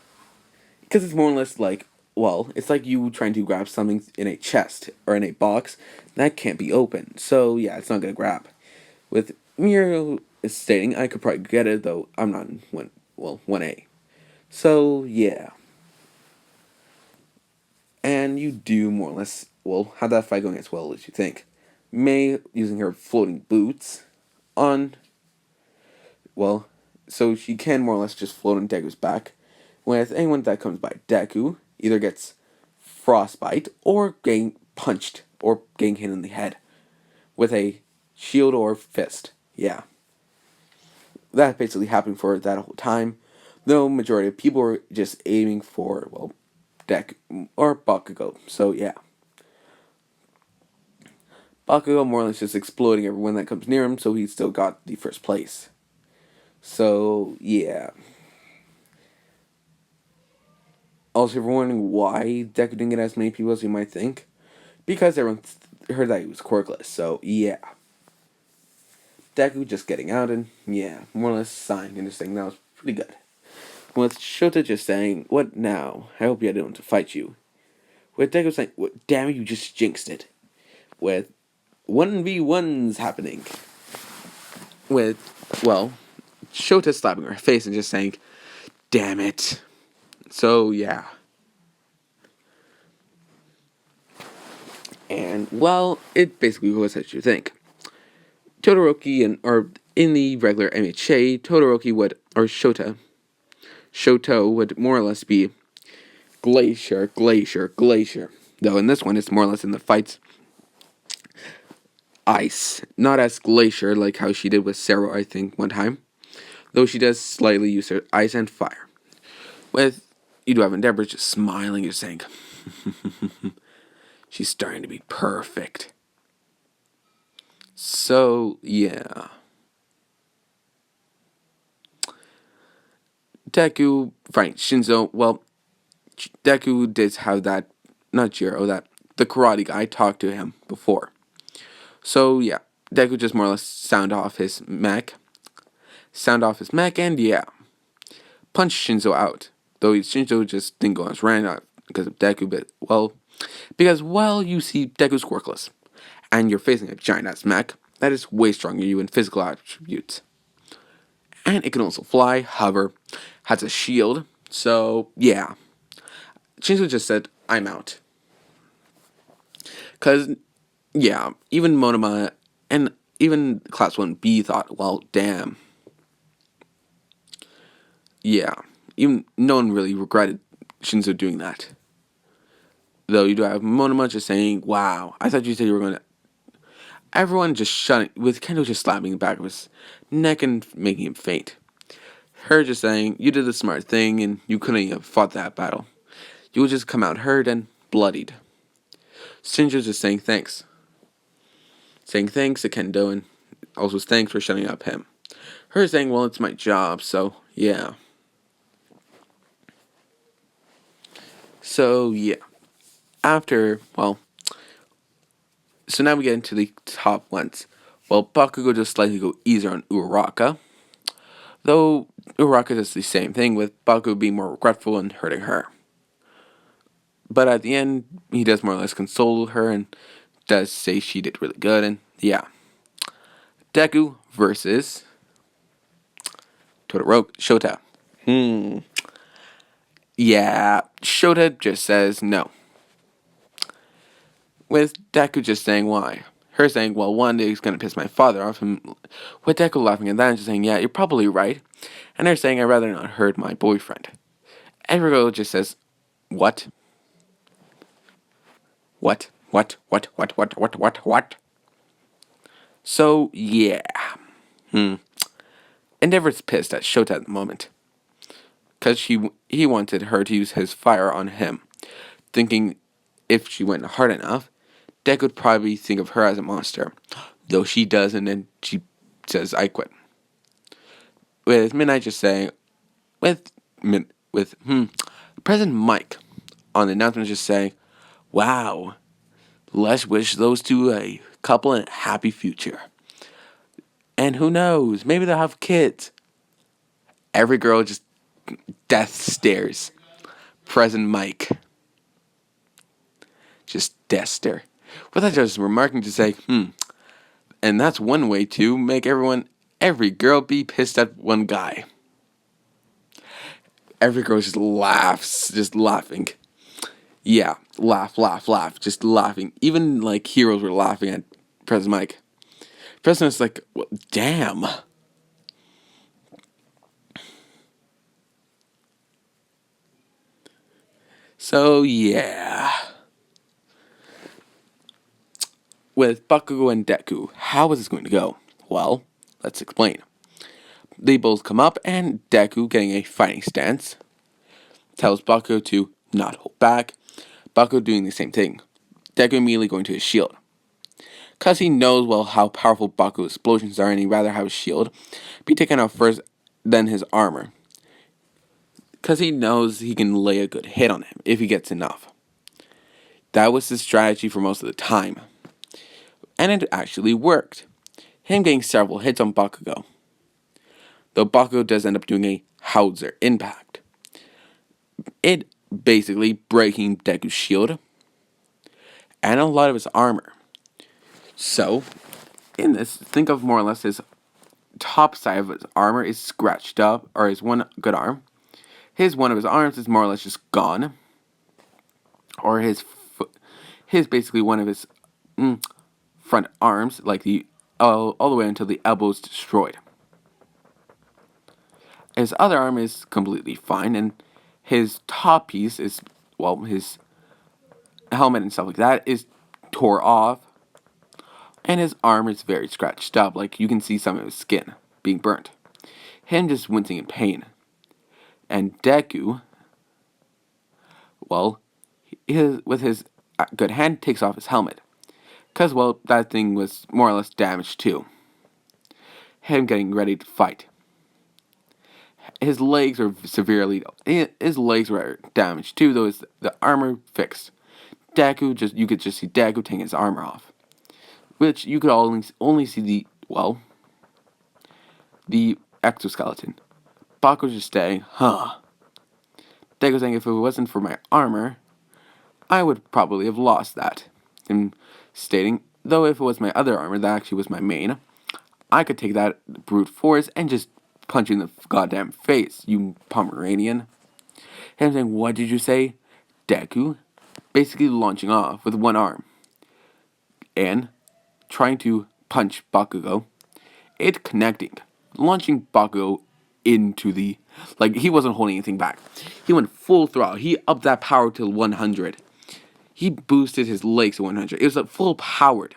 Because it's more or less like, well, it's like you trying to grab something in a chest or in a box that can't be opened. So yeah, it's not going to grab. With Muriel stating, I could probably get it, though I'm not in 1A. So yeah. And you do more or less, well, how'd that fight going as well as you think? Mei using her floating boots on, well, so she can more or less just float on Deku's back. With anyone that comes by Deku, either gets frostbite or getting punched or getting hit in the head with a shield or fist. Yeah. that basically happened for that whole time. Though majority of people were just aiming for, well, Deku or Bakugo. So yeah. Bakugo more or less just exploding everyone that comes near him, so he still got the first place. So yeah. Also, if you're wondering why Deku didn't get as many people as you might think, because everyone heard that he was quirkless. So yeah. Deku just getting out and yeah, more or less sighing and just saying that was pretty good. With Shota just saying, "What now? I hope you don't to fight you." With Deku saying, "Damn it, you just jinxed it." With 1v1s happening. With, well, Shota slapping her face and just saying, "Damn it." So yeah. And well, it basically was as you think. Todoroki or in the regular MHA, Todoroki would, or Shoto would more or less be Glacier. Though in this one, it's more or less in the fights, Ice. Not as Glacier like how she did with Sarah, I think, one time. Though she does slightly use her Ice and Fire. With, you do have Endeavor just smiling and saying, she's starting to be perfect. So, yeah. Deku, right, Shinzo, well, Deku did have that, not Jiro, that the karate guy talked to him before. So yeah, Deku just more or less sound off his mech, and yeah, punch Shinzo out. Though Shinzo just didn't go on his ran out because of Deku, but well, you see Deku's quirkless, and you're facing a giant ass mech that is way stronger than you in physical attributes, and it can also fly, hover, has a shield. So yeah, Shinzo just said, "I'm out." Because, yeah, even Monoma and even Class 1B thought, well, damn. Yeah, even no one really regretted Shinzo doing that. Though you do have Monoma just saying, wow, I thought you said you were going to. Everyone just shutting, with Kendo just slapping the back of his neck and making him faint. Her just saying, you did the smart thing and you couldn't have fought that battle. You would just come out hurt and bloodied. Shinzo just saying thanks. Saying thanks to Kendo and also thanks for shutting up him. Her saying, well, it's my job, so yeah. So yeah. After, well, so now we get into the top ones. Well, Bakugo just slightly go easier on Uraraka. Though Uraraka does the same thing with Bakugo being more regretful and hurting her. But at the end, he does more or less console her and does say she did really good, and yeah. Deku versus Todoroki Shota. Yeah, Shota just says no. With Deku just saying why. Her saying, well, one day he's gonna piss my father off, and with Deku laughing at that and just saying, yeah, you're probably right. And her saying, I'd rather not hurt my boyfriend. Evergo just says, what? What? What? So, yeah. Endeavor's pissed at Shota at the moment. Because he wanted her to use his fire on him. Thinking if she went hard enough, Deku would probably think of her as a monster. Though she doesn't, and she says, I quit. With Midnight just saying, with President Mike on the announcement just saying, wow, let's wish those two a couple and a happy future. And who knows, maybe they'll have kids. Every girl just death stares. President Mike. Just death stare. With that just remarking to say, and that's one way to make every girl be pissed at one guy. Every girl just laughs, just laughing. Yeah, laugh, just laughing. Even like heroes were laughing at President Mike. President's like, well, damn. So yeah. With Bakugo and Deku, how is this going to go? Well, let's explain. they both come up, and Deku, getting a fighting stance, tells Bakugo to not hold back. Bakugo doing the same thing. Deku immediately going to his shield. Because he knows well how powerful Bakugo's explosions are, and he'd rather have his shield be taken out first than his armor. Because he knows he can lay a good hit on him if he gets enough. That was his strategy for most of the time. And it actually worked. Him getting several hits on Bakugo. Though Bakugo does end up doing a Howitzer impact. It basically breaking Deku's shield and a lot of his armor. So, in this, think of more or less his top side of his armor is scratched up, or his one good arm. One of his arms is more or less just gone. Or his basically one of his front arms, like all the way until the elbow is destroyed. His other arm is completely fine, and his top piece is, well, his helmet and stuff like that is tore off, and his arm is very scratched up, like you can see some of his skin being burnt. Him just wincing in pain. And Deku, well, with his good hand, takes off his helmet. Because, well, that thing was more or less damaged too. Him getting ready to fight. His legs are his legs were damaged too, though the armor fixed. You could just see Deku taking his armor off. Which you could only see the exoskeleton. Baku's just saying, Deku saying, if it wasn't for my armor, I would probably have lost that. And stating, though if it was my other armor, that actually was my main, I could take that brute force and just punch you in the goddamn face, you Pomeranian. Him saying, what did you say? Deku basically launching off with one arm and trying to punch Bakugo. It connecting, launching Bakugo into he wasn't holding anything back. He went full throttle. He upped that power to 100. He boosted his legs to 100. It was a full powered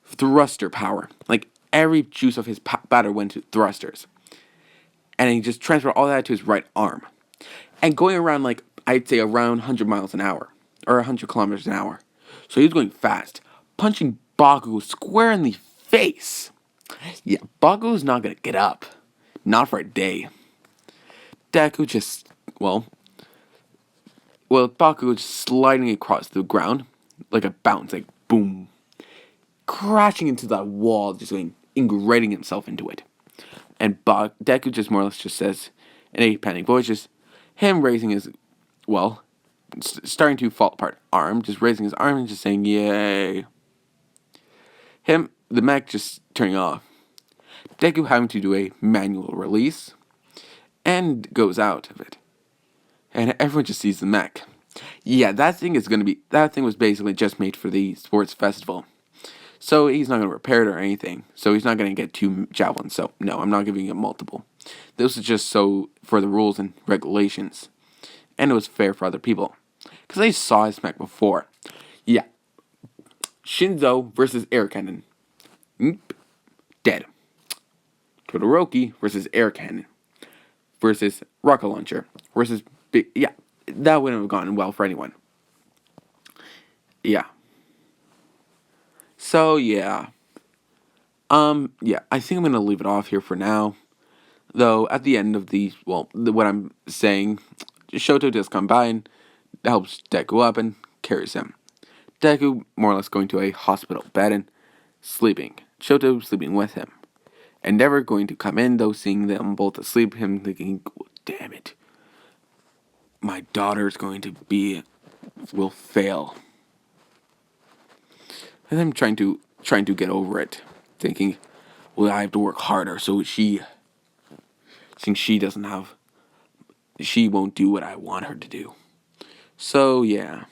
thruster power. Like every juice of his batter went to thrusters. And he just transferred all that to his right arm. And going around I'd say around 100 miles an hour. Or 100 kilometers an hour. So he was going fast. Punching Bakugo square in the face. Yeah, Bakugo's not going to get up. Not for a day. Deku just, Bakugo just sliding across the ground. Like a bounce, like boom. Crashing into that wall, just ingrating himself into it. And Deku just more or less just says, in a panic voice, just him raising his, starting to fall apart arm, just raising his arm and just saying, yay. The mech just turning off. Deku having to do a manual release, and goes out of it. And everyone just sees the mech. Yeah, that thing was basically just made for the sports festival. So he's not going to repair it or anything. So he's not going to get 2 javelins. So no, I'm not giving him multiple. This is just so for the rules and regulations. And it was fair for other people. Because they saw his mech before. Yeah. Shinzo versus air cannon. Dead. Todoroki versus air cannon. Versus rocket launcher. Versus big... Yeah. That wouldn't have gone well for anyone. Yeah. So, yeah. Yeah, I think I'm going to leave it off here for now. Though, at the end of what I'm saying, Shoto does come by and helps Deku up and carries him. Deku, more or less, going to a hospital bed and sleeping. Shoto sleeping with him. And never going to come in, though, seeing them both asleep, him thinking, damn it. My daughter's going to will fail. And I'm trying to get over it, thinking, well, I have to work harder so she won't do what I want her to do. So, yeah.